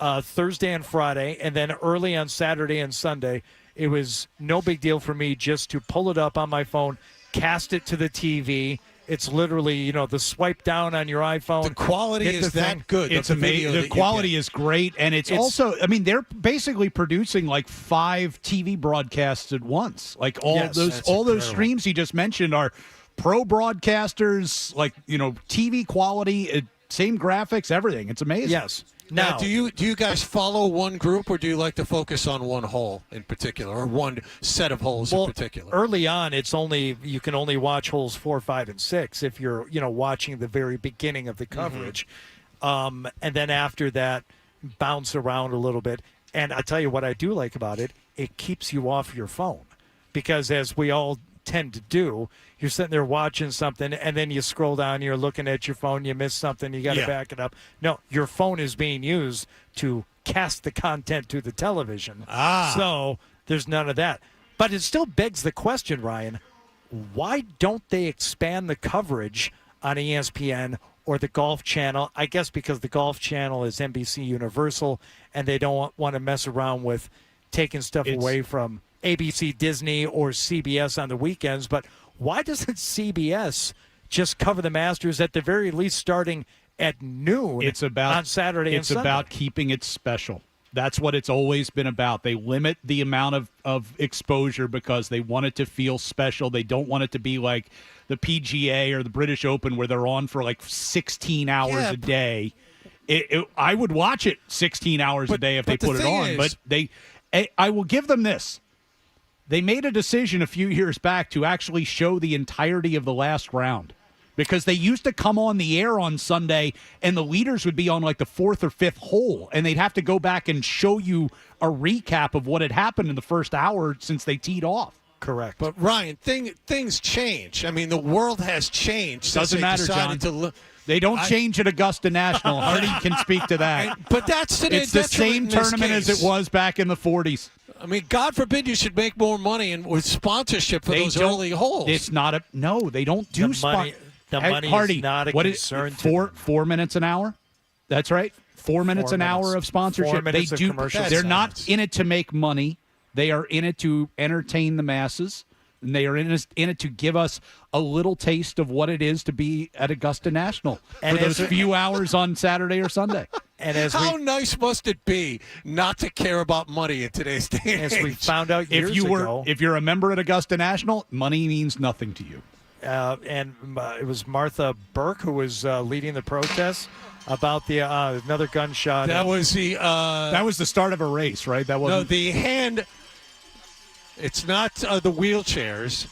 Thursday and Friday, and then early on Saturday and Sunday, it was no big deal for me just to pull it up on my phone, cast it to the TV. It's literally, the swipe down on your iPhone. The quality is that good. It's amazing. The quality is great, and it's also, they're basically producing like 5 TV broadcasts at once. Like all those streams you just mentioned are pro broadcasters, like, TV quality, same graphics, everything. It's amazing. Yes. Now, do you guys follow one group, or do you like to focus on one hole in particular, or one set of holes in particular? Early on, you can only watch holes 4, 5, and 6 if you're watching the very beginning of the coverage, and then after that, bounce around a little bit. And I tell you what I do like about it: it keeps you off your phone. because as we all tend to do, you're sitting there watching something, and then you scroll down, you're looking at your phone, you miss something, you got to back it up. No, your phone is being used to cast the content to the television. So there's none of that. But it still begs the question, Ryan, why don't they expand the coverage on ESPN or the Golf Channel? I guess because the Golf Channel is NBC Universal, and they don't want to mess around with taking stuff away from ABC, Disney, or CBS on the weekends. But why doesn't CBS just cover the Masters at the very least starting at noon on Saturday and Sunday? It's about keeping it special. That's what it's always been about. They limit the amount of exposure because they want it to feel special. They don't want it to be like the PGA or the British Open where they're on for like 16 hours a day. I would watch it 16 hours a day if they put it on. But I will give them this. They made a decision a few years back to actually show the entirety of the last round, because they used to come on the air on Sunday and the leaders would be on like the fourth or fifth hole, and they'd have to go back and show you a recap of what had happened in the first hour since they teed off. Correct. But, Ryan, things change. I mean, the world has changed. Doesn't matter, John. They don't change at Augusta National. Hardy can speak to that. But that's it's the same tournament as it was back in the 40s. I mean, God forbid you should make more money with sponsorship for those early holes. It's not they don't do the money Hardy, is not a concern. 4 minutes an hour? That's right. 4 minutes an hour of sponsorship. 4 minutes of commercial. They're not in it to make money. They are in it to entertain the masses. And they are in it to give us a little taste of what it is to be at Augusta National for those few hours on Saturday or Sunday. And how nice must it be not to care about money in today's day and age? As we found out years ago. If you're a member at Augusta National, money means nothing to you. And it was Martha Burke who was leading the protests about the another gunshot. That was the start of a race, right? That wasn't. No, the hand. It's not the wheelchairs.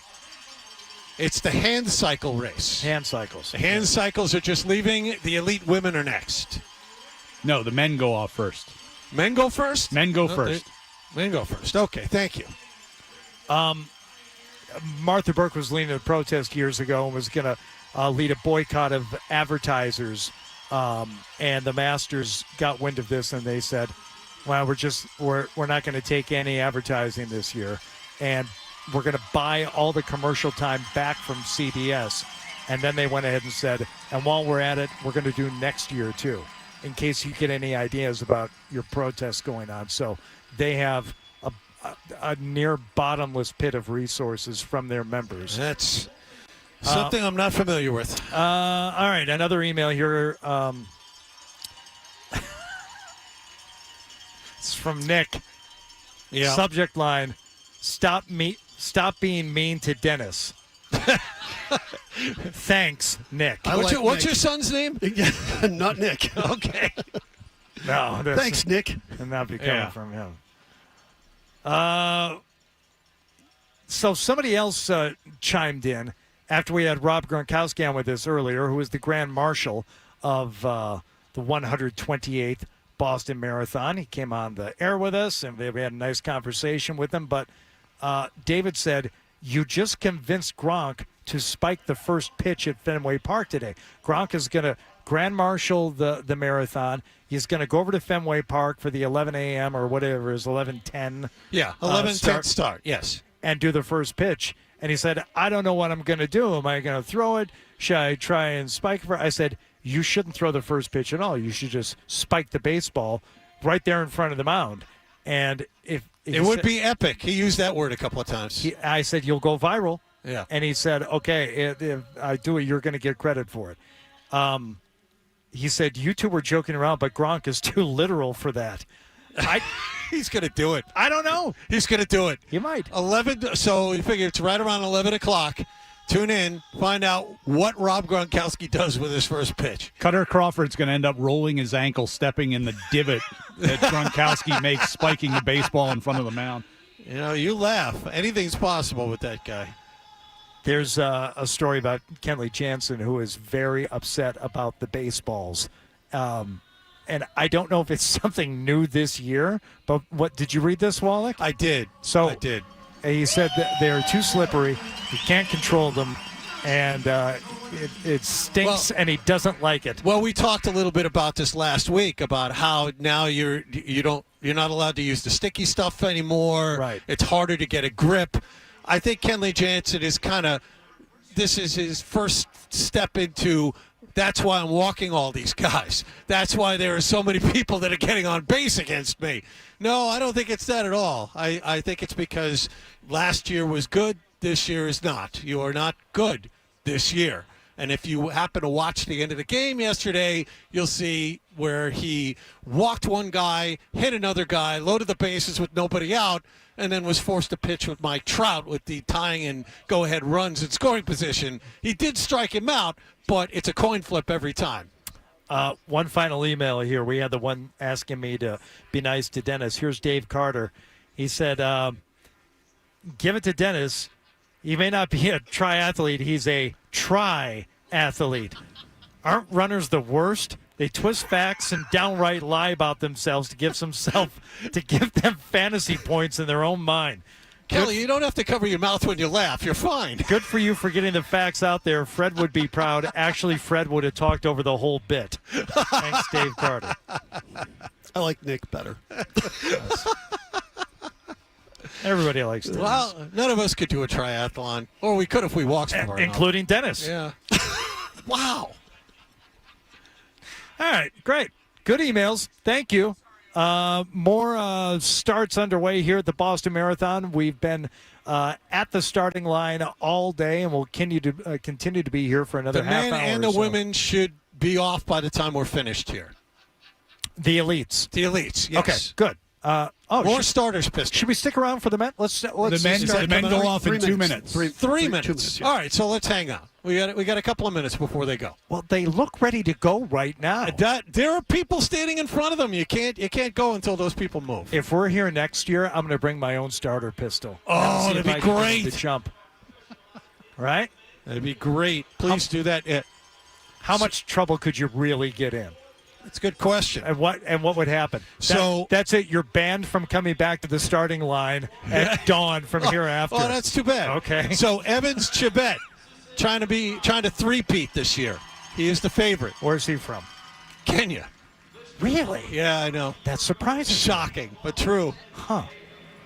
It's the hand cycle race. Hand cycles. The hand cycles are just leaving. The elite women are next. No, the men go off first. Men go first? Men go first. Men go first. Okay, thank you. Martha Burke was leading a protest years ago and was going to lead a boycott of advertisers. And the Masters got wind of this, and they said, well, we're not going to take any advertising this year. And we're going to buy all the commercial time back from CBS. And then they went ahead and said, and while we're at it, we're going to do next year too, in case you get any ideas about your protests going on. So they have a near bottomless pit of resources from their members. That's something I'm not familiar with. All right, another email here. It's from Nick. Yeah. Subject line: Stop being mean to Dennis. Thanks, Nick. What's your son's name? Not Nick. Okay. No. Thanks, Nick. And not be coming from him. So somebody else chimed in after we had Rob Gronkowski on with us earlier, who was the Grand Marshal of the 128th Boston Marathon. He came on the air with us, and we had a nice conversation with him. But David said, you just convinced Gronk to spike the first pitch at Fenway Park today. Gronk is going to Grand Marshal the marathon. He's going to go over to Fenway Park for the 11 a.m. or whatever it is, 11:10. Yeah, 11:10 start, yes. And do the first pitch. And he said, I don't know what I'm going to do. Am I going to throw it? Should I try and spike it? I said, you shouldn't throw the first pitch at all. You should just spike the baseball right there in front of the mound. And if it would be epic. He used that word a couple of times. I said, you'll go viral. Yeah. And he said, okay, if I do it, you're going to get credit for it. He said, you two were joking around, but Gronk is too literal for that. He's going to do it. I don't know. He's going to do it. He might. 11. So you figure it's right around 11 o'clock. Tune in, find out what Rob Gronkowski does with his first pitch. Cutter Crawford's going to end up rolling his ankle, stepping in the divot that Gronkowski makes, spiking the baseball in front of the mound. You know, you laugh. Anything's possible with that guy. There's a story about Kenley Jansen, who is very upset about the baseballs. And I don't know if it's something new this year, but did you read this, Wallach? I did. So I did. he said that they're too slippery. He can't control them, and it stinks, and he doesn't like it. Well, we talked a little bit about this last week about how now you're not allowed to use the sticky stuff anymore. Right. It's harder to get a grip. I think Kenley Jansen is this is his first step into. That's why I'm walking all these guys. That's why there are so many people that are getting on base against me. No, I don't think it's that at all. I think it's because last year was good. This year is not. You are not good this year. And if you happen to watch the end of the game yesterday, you'll see where he walked one guy, hit another guy, loaded the bases with nobody out, and then was forced to pitch with Mike Trout with the tying and go-ahead runs in scoring position. He did strike him out, but it's a coin flip every time. One final email here. We had the one asking me to be nice to Dennis. Here's Dave Carter. He said, give it to Dennis. He may not be a triathlete. He's a tri-athlete. Aren't runners the worst? They twist facts and downright lie about themselves to give them fantasy points in their own mind. Kelly, you don't have to cover your mouth when you laugh. You're fine. Good for you for getting the facts out there. Fred would be proud. Actually, Fred would have talked over the whole bit. Thanks, Dave Carter. I like Nick better. Yes. Everybody likes Dennis. Well, none of us could do a triathlon. Or we could if we walked far including enough. Dennis. Yeah. Wow. All right, great. Good emails. Thank you. More starts underway here at the Boston Marathon. We've been at the starting line all day, and we'll continue to be here for another half hour. The men and the women should be off by the time we're finished here. The elites. The elites, yes. Okay, good. More starters, Pistol. Should we stick around for the men? Let's the men go off in 2 minutes. Three minutes. 2 minutes, yeah. All right, so let's hang on. We got a couple of minutes before they go. Well, they look ready to go right now. There are people standing in front of them. You can't go until those people move. If we're here next year, I'm going to bring my own starter pistol. Oh, that'd be great. To jump. Right? That'd be great. Please do that. How much trouble could you really get in? That's a good question. And what would happen? That's it. You're banned from coming back to the starting line at dawn from here after. Oh, that's too bad. Okay. So Evans Chibet trying to three-peat this year. He is the favorite. Where's he from? Kenya. Really? Yeah, I know. That's surprising. Shocking, but true. Huh.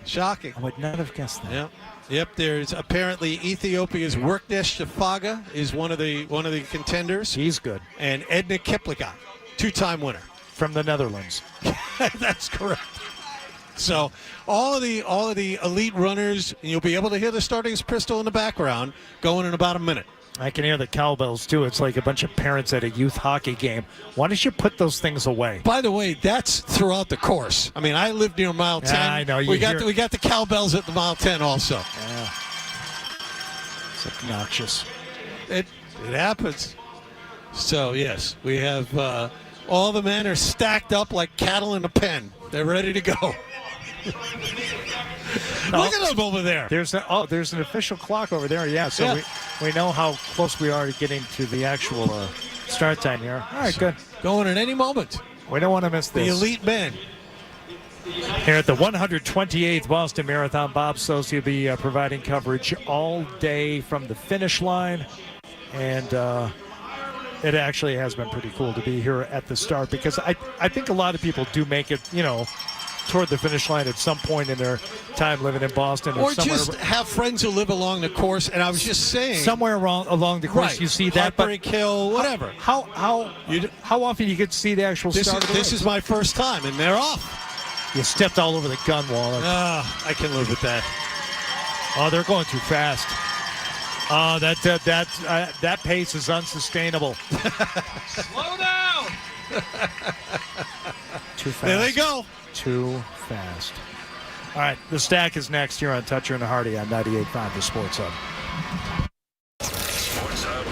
Shocking. I would not have guessed that. Yep. There's apparently Ethiopia's Worknesh Shafaga is one of the contenders. He's good. And Edna Kiplagat, two-time winner from the Netherlands. That's correct. So all of the elite runners, you'll be able to hear the starting pistol in the background going in about a minute. I can hear the cowbells too. It's like a bunch of parents at a youth hockey game. Why don't you put those things away? By the way, that's throughout the course. I mean, I live near mile 10. I know. We got the cowbells at the mile 10 also. Yeah. It's obnoxious. It happens. So yes, we have all the men are stacked up like cattle in a pen. They're ready to go. Look at them over there. There's an official clock over there. Yeah, so Yeah. we know how close we are to getting to the actual start time here. All right, good. Going at any moment. We don't want to miss this. The elite men. Here at the 128th Boston Marathon, Bob Sosi will be providing coverage all day from the finish line. And it actually has been pretty cool to be here at the start because I think a lot of people do make it, toward the finish line at some point in their time living in Boston. Or just have friends who live along the course. And I was just saying. Somewhere along the course right. you see that. Heartbreak Hill, whatever. How often you get to see the actual start of the This race? is my first time, and they're off. You stepped all over the gun wall. I can live with that. Oh, they're going too fast. Oh, that pace is unsustainable. Slow down. Too fast. There they go. Too fast. All right, the Stack is next here on Toucher and Hardy on 98.5 The Sports Hub. Sports Hub.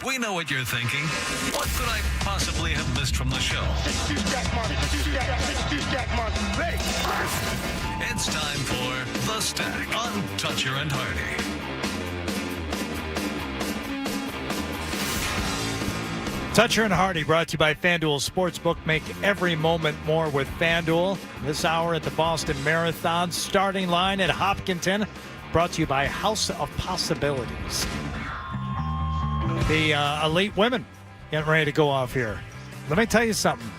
We know what you're thinking. What could I possibly have missed from the show? It's time for The Stack on Toucher and Hardy. Toucher and Hardy brought to you by FanDuel Sportsbook. Make every moment more with FanDuel. This hour at the Boston Marathon. Starting line at Hopkinton. Brought to you by House of Possibilities. The elite women getting ready to go off here. Let me tell you something.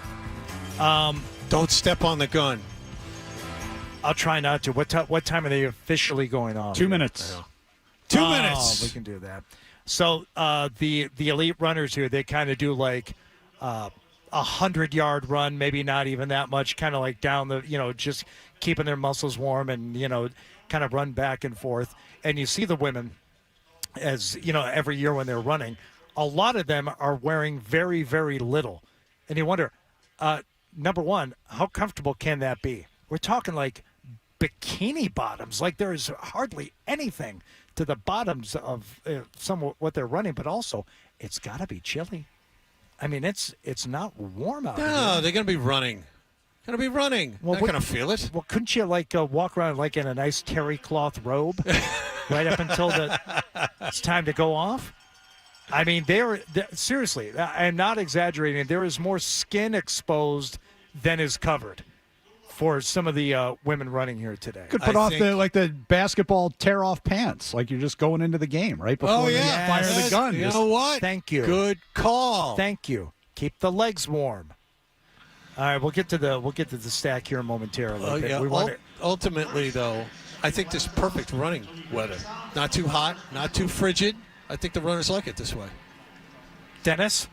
Don't step on the gun. I'll try not to. What time are they officially going off? 2 minutes. 2 minutes. We can do that. So the elite runners here, they kind of do like a 100-yard run, maybe not even that much, kind of like down the, just keeping their muscles warm and, kind of run back and forth. And you see the women, as, every year when they're running, a lot of them are wearing very, very little. And you wonder, number one, how comfortable can that be? We're talking like bikini bottoms, like there's hardly anything to the bottoms of some what they're running, but also it's got to be chilly. I mean, it's not warm out. No, they're going to be running. Well, they're going to feel it. Well, couldn't you walk around like in a nice terry cloth robe right up until it's time to go off? I mean, they're seriously, I'm not exaggerating. There is more skin exposed than is covered for some of the women running here today. Could put off the basketball tear-off pants, like you're just going into the game right before you fire the gun. You know what? Thank you. Good call. Thank you. Keep the legs warm. All right, we'll get to the stack here momentarily. Ultimately, though, I think this is perfect running weather. Not too hot, not too frigid. I think the runners like it this way. Dennis,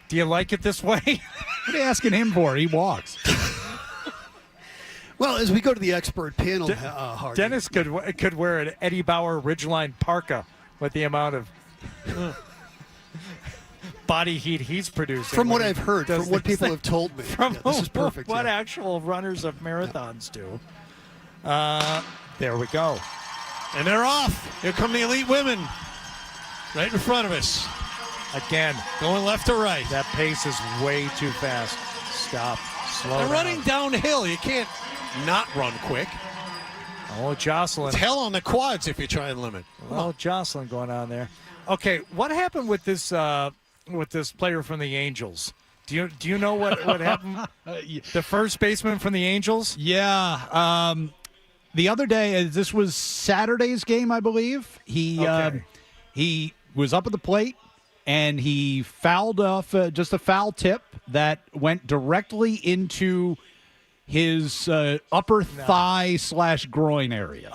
do you like it this way? What are you asking him for? He walks. Well, as we go to the expert panel, Hardy. Dennis could wear an Eddie Bauer Ridgeline parka with the amount of body heat he's producing. From what I've heard, from what people have told me, this is perfect. What actual runners of marathons do. There we go. And they're off. Here come the elite women. Right in front of us. Again. Going left to right. That pace is way too fast. Stop. Slow They're down. running downhill. You can't not run quick. Oh, Jocelyn. It's hell on the quads if you try and limit. Oh, Jocelyn going on there. Okay, what happened with this player from the Angels? Do you know what happened? The first baseman from the Angels? Yeah. The other day, this was Saturday's game, I believe. He was up at the plate, and he fouled off just a foul tip that went directly into his upper thigh / groin area.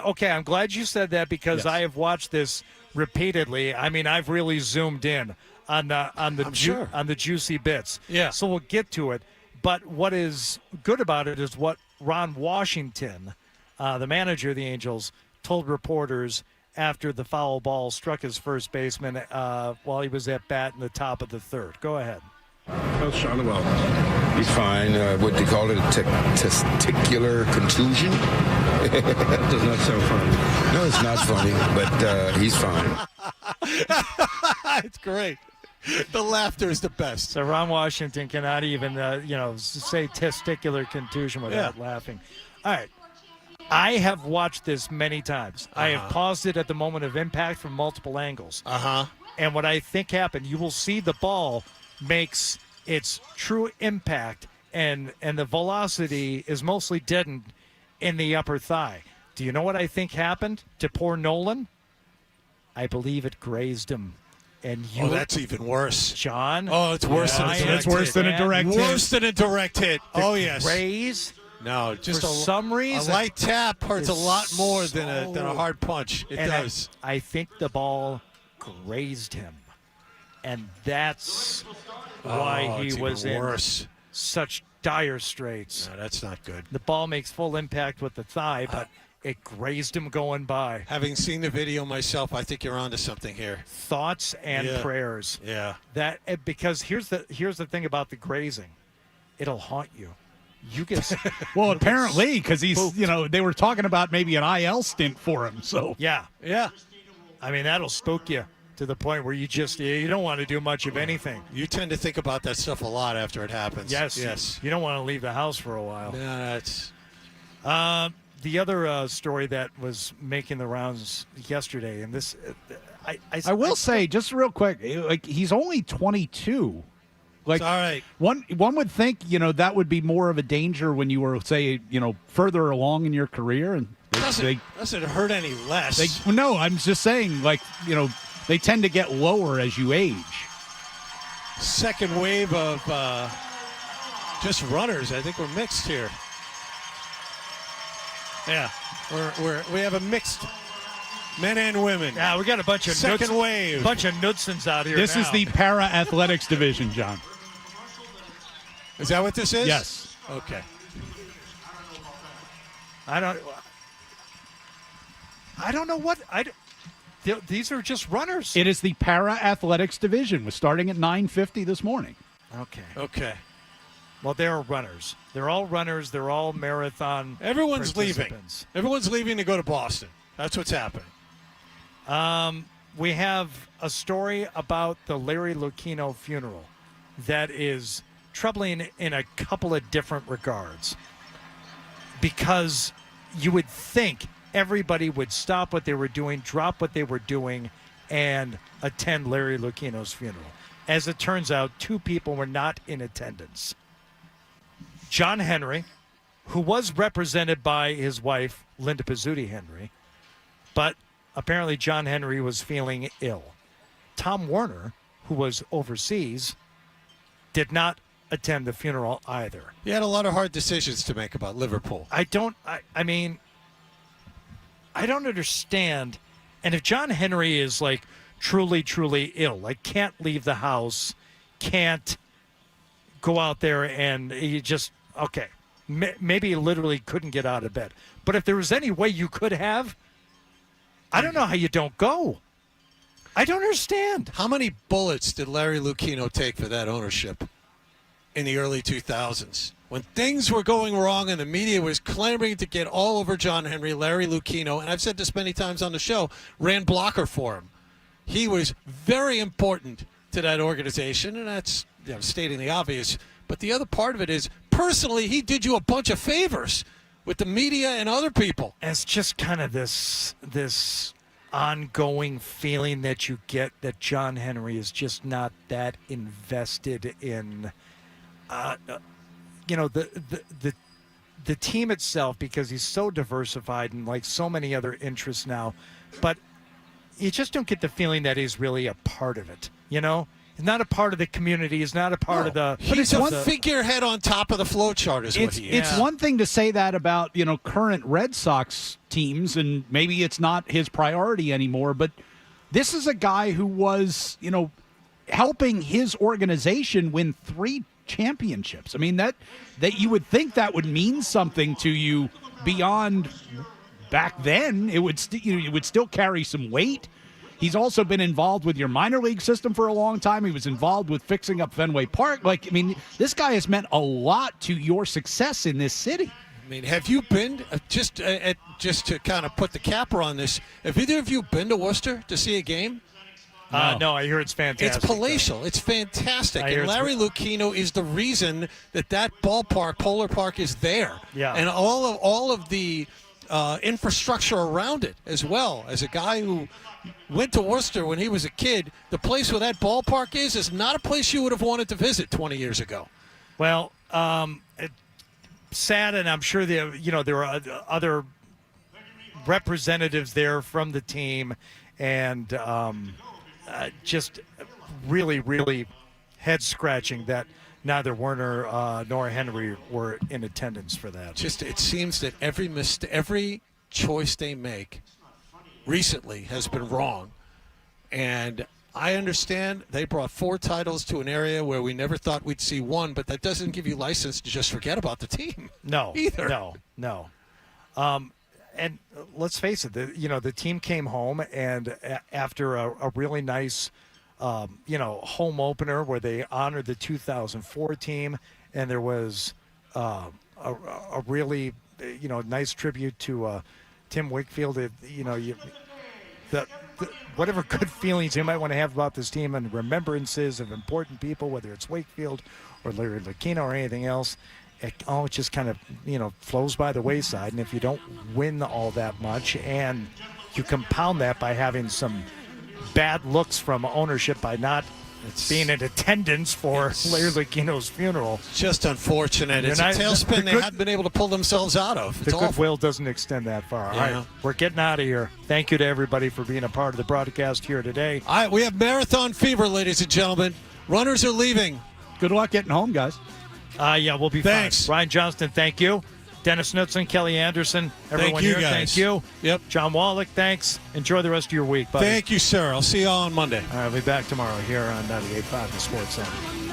Okay, I'm glad you said that because I have watched this repeatedly. I mean, I've really zoomed in on the juicy bits. Yeah. So we'll get to it. But what is good about it is what Ron Washington, the manager of the Angels, told reporters after the foul ball struck his first baseman while he was at bat in the top of the third. Go ahead. How's Sean? Well, he's fine. What they call it, a testicular contusion. That does not sound funny. No, it's not funny, but he's fine. It's great. The laughter is the best. So Ron Washington cannot even, say testicular contusion without laughing. All right. I have watched this many times. I have paused it at the moment of impact from multiple angles. And what I think happened, you will see the ball makes its true impact, and the velocity is mostly deadened in the upper thigh. Do you know what I think happened to poor Nolan? I believe it grazed him. And that's even worse. John? Oh, it's worse than a direct hit. It's worse than a direct hit. Worse than a direct hit. Oh, yes. Graze? No, just for some reason. A light tap hurts a lot more than a hard punch. It does. I think the ball grazed him. And that's why he was in such dire straits. No, that's not good. The ball makes full impact with the thigh, but it grazed him going by. Having seen the video myself, I think you're onto something here. Thoughts and prayers. Yeah. Because here's the thing about the grazing. It'll haunt you. You get well, apparently, because he's they were talking about maybe an IL stint for him. So yeah. I mean, that'll spook you to the point where you don't want to do much of anything. You tend to think about that stuff a lot after it happens. Yes. You don't want to leave the house for a while. Yeah, that's. The other story that was making the rounds yesterday, and this, I will say just real quick, like he's only 22. Like, it's all right. One would think, that would be more of a danger when you were, say, further along in your career, and doesn't hurt any less. No, I'm just saying, like, they tend to get lower as you age. Second wave of just runners. I think we're mixed here. Yeah, we have a mixed men and women. Yeah, we got a bunch of second wave, bunch of Knudsons out here. This is the para athletics division, John. Is that what this is? Yes. Okay. I don't know what these are just runners. It is the para athletics division. Was starting at 9:50 this morning. Okay. Well, they're runners. They're all runners. They're all marathon. Everyone's leaving. participants. Everyone's leaving to go to Boston. That's what's happening. We have a story about the Larry Lucchino funeral that is troubling in a couple of different regards, because you would think everybody would stop what they were doing, drop what they were doing, and attend Larry Lucchino's funeral. As it turns out, two people were not in attendance. John Henry, who was represented by his wife, Linda Pizzuti Henry, but apparently John Henry was feeling ill. Tom Werner, who was overseas, did not attend the funeral either. He had a lot of hard decisions to make about Liverpool. I don't understand. And if John Henry is like truly, truly ill, like can't leave the house, can't go out there, and he just, maybe he literally couldn't get out of bed. But if there was any way you could have, I don't know how you don't go. I don't understand. How many bullets did Larry Lucchino take for that ownership in the early 2000s? When things were going wrong and the media was clamoring to get all over John Henry, Larry Lucchino, and I've said this many times on the show, ran blocker for him. He was very important to that organization, and that's stating the obvious. But the other part of it is, personally, he did you a bunch of favors with the media and other people. And it's just kind of this ongoing feeling that you get that John Henry is just not that invested in the team itself, because he's so diversified and like so many other interests now. But you just don't get the feeling that he's really a part of it, He's not a part of the community. He's not a part of the... But he's one figurehead on top of the flow chart is what he is. It's one thing to say that about, current Red Sox teams, and maybe it's not his priority anymore, but this is a guy who was, helping his organization win 3 championships. I mean, that you would think that would mean something to you beyond back then. It would it would still carry some weight. He's also been involved with your minor league system for a long time. He was involved with fixing up Fenway Park. This guy has meant a lot to your success in this city. I mean, have you been, just to kind of put the capper on this, have either of you been to Worcester to see a game? No, I hear it's fantastic. It's palatial. It's fantastic. And Larry Lucchino is the reason that ballpark, Polar Park, is there. Yeah. And all of the infrastructure around it as well. As a guy who went to Worcester when he was a kid, the place where that ballpark is not a place you would have wanted to visit 20 years ago. Well, sad, and I'm sure there are other representatives there from the team, and just really, really head-scratching that neither Werner nor Henry were in attendance for that. It seems that every choice they make recently has been wrong. And I understand they brought 4 titles to an area where we never thought we'd see one, but that doesn't give you license to just forget about the team. No. Either. No. And let's face it, the team came home, and after a really nice home opener where they honored the 2004 team, and there was a really nice tribute to Tim Wakefield. whatever good feelings you might want to have about this team and remembrances of important people, whether it's Wakefield or Larry Lucchino or anything else, it all just kind of, flows by the wayside. And if you don't win all that much and you compound that by having some bad looks from ownership by not being in attendance for Larry Lucchino's funeral. Just unfortunate. It's a tailspin they haven't been able to pull themselves out of. The goodwill doesn't extend that far. Yeah. All right, we're getting out of here. Thank you to everybody for being a part of the broadcast here today. All right, we have marathon fever, ladies and gentlemen. Runners are leaving. Good luck getting home, guys. We'll be Thanks. fine. Ryan Johnston, thank you. Dennis Knutson, Kelly Anderson, everyone Thank you, here, guys. thank you. Yep. John Wallach, thanks. Enjoy the rest of your week, buddy. Thank you, sir. I'll see you all on Monday. All right, I'll be back tomorrow here on 98.5 The Sports Zone.